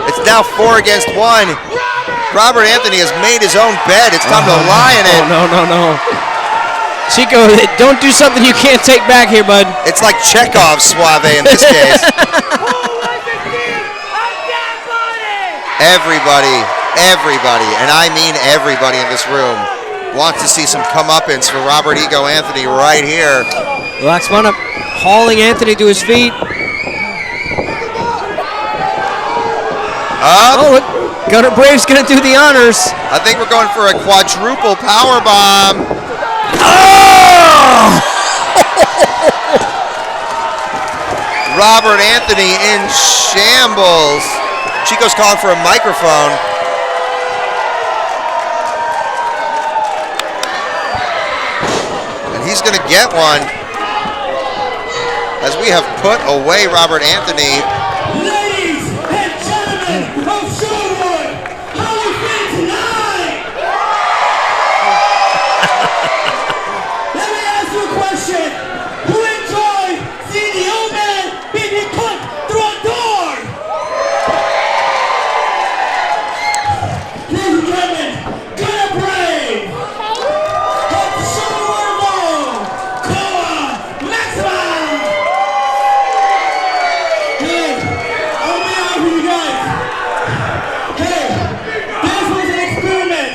Speaker 3: It's now 4 against 1. Robert Anthony has made his own bed. It's time to lie in it.
Speaker 2: No. Chico, don't do something you can't take back here, bud.
Speaker 3: It's like Chekhov's Suave in this case. Everybody, and I mean everybody in this room, wants to see some comeuppance for Robert Ego Anthony right here.
Speaker 2: Laxmana hauling Anthony to his feet.
Speaker 3: Up.
Speaker 2: Oh, look, Gunner Brave's gonna do the honors.
Speaker 3: I think we're going for a quadruple power bomb.
Speaker 2: Oh!
Speaker 3: Robert Anthony in shambles. Chico's calling for a microphone. And he's gonna get one. As we have put away Robert Anthony.
Speaker 1: Ladies and gentlemen of Sherwood, how we feeling tonight? Let me ask you a question. Who enjoyed seeing the old man being put through a door? Ladies and gentlemen, Gunner Brave, of Sherwood alone, Koa Maxwell. Hey, I'll be honest with you guys. Hey, this was an experiment.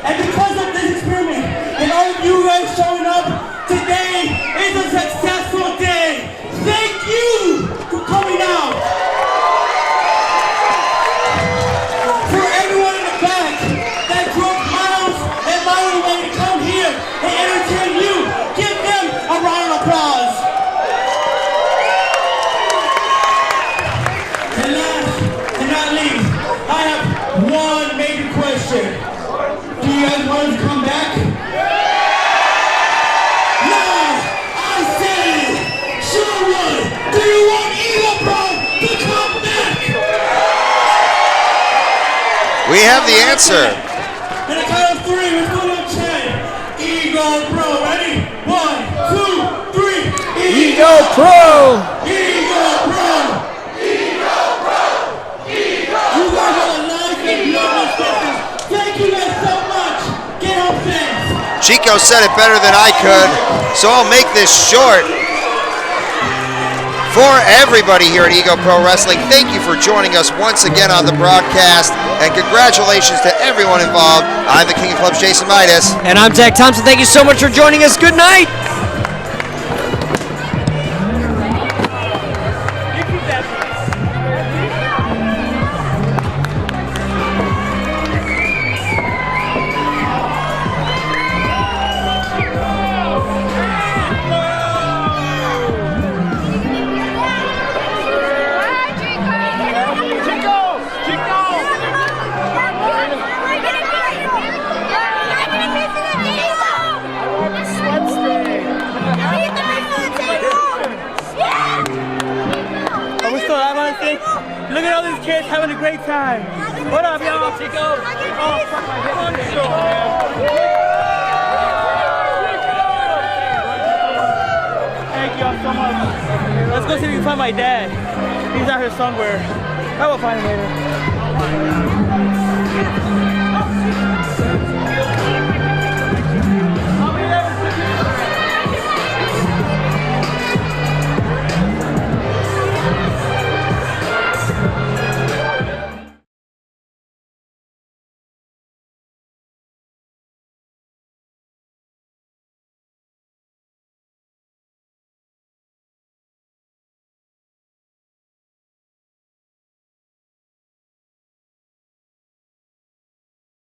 Speaker 1: And because of this experiment, and all of you guys showing up, today is a successful day. Thank you for coming out. For everyone in the back
Speaker 3: We have the answer.
Speaker 1: And a count of 3, let's go to 10. Ego Pro, ready? 1, 2, 3.
Speaker 2: Ego Pro!
Speaker 1: Ego Pro! Ego Pro! Ego Pro! You guys are the live and beautiful sisters. Thank you guys so much. Get up there.
Speaker 3: Chico said it better than I could, so I'll make this short. For everybody here at Ego Pro Wrestling, thank you for joining us once again on the broadcast, and congratulations to everyone involved. I'm the King of Clubs, Jason Midas.
Speaker 2: And I'm Zach Thompson. Thank you so much for joining us. Good night.
Speaker 7: Look at all these kids having a great time. What up, y'all? Chico. Oh, fuck my head. Thank y'all so much. Let's go see if we can find my dad. He's out here somewhere. I will find him later.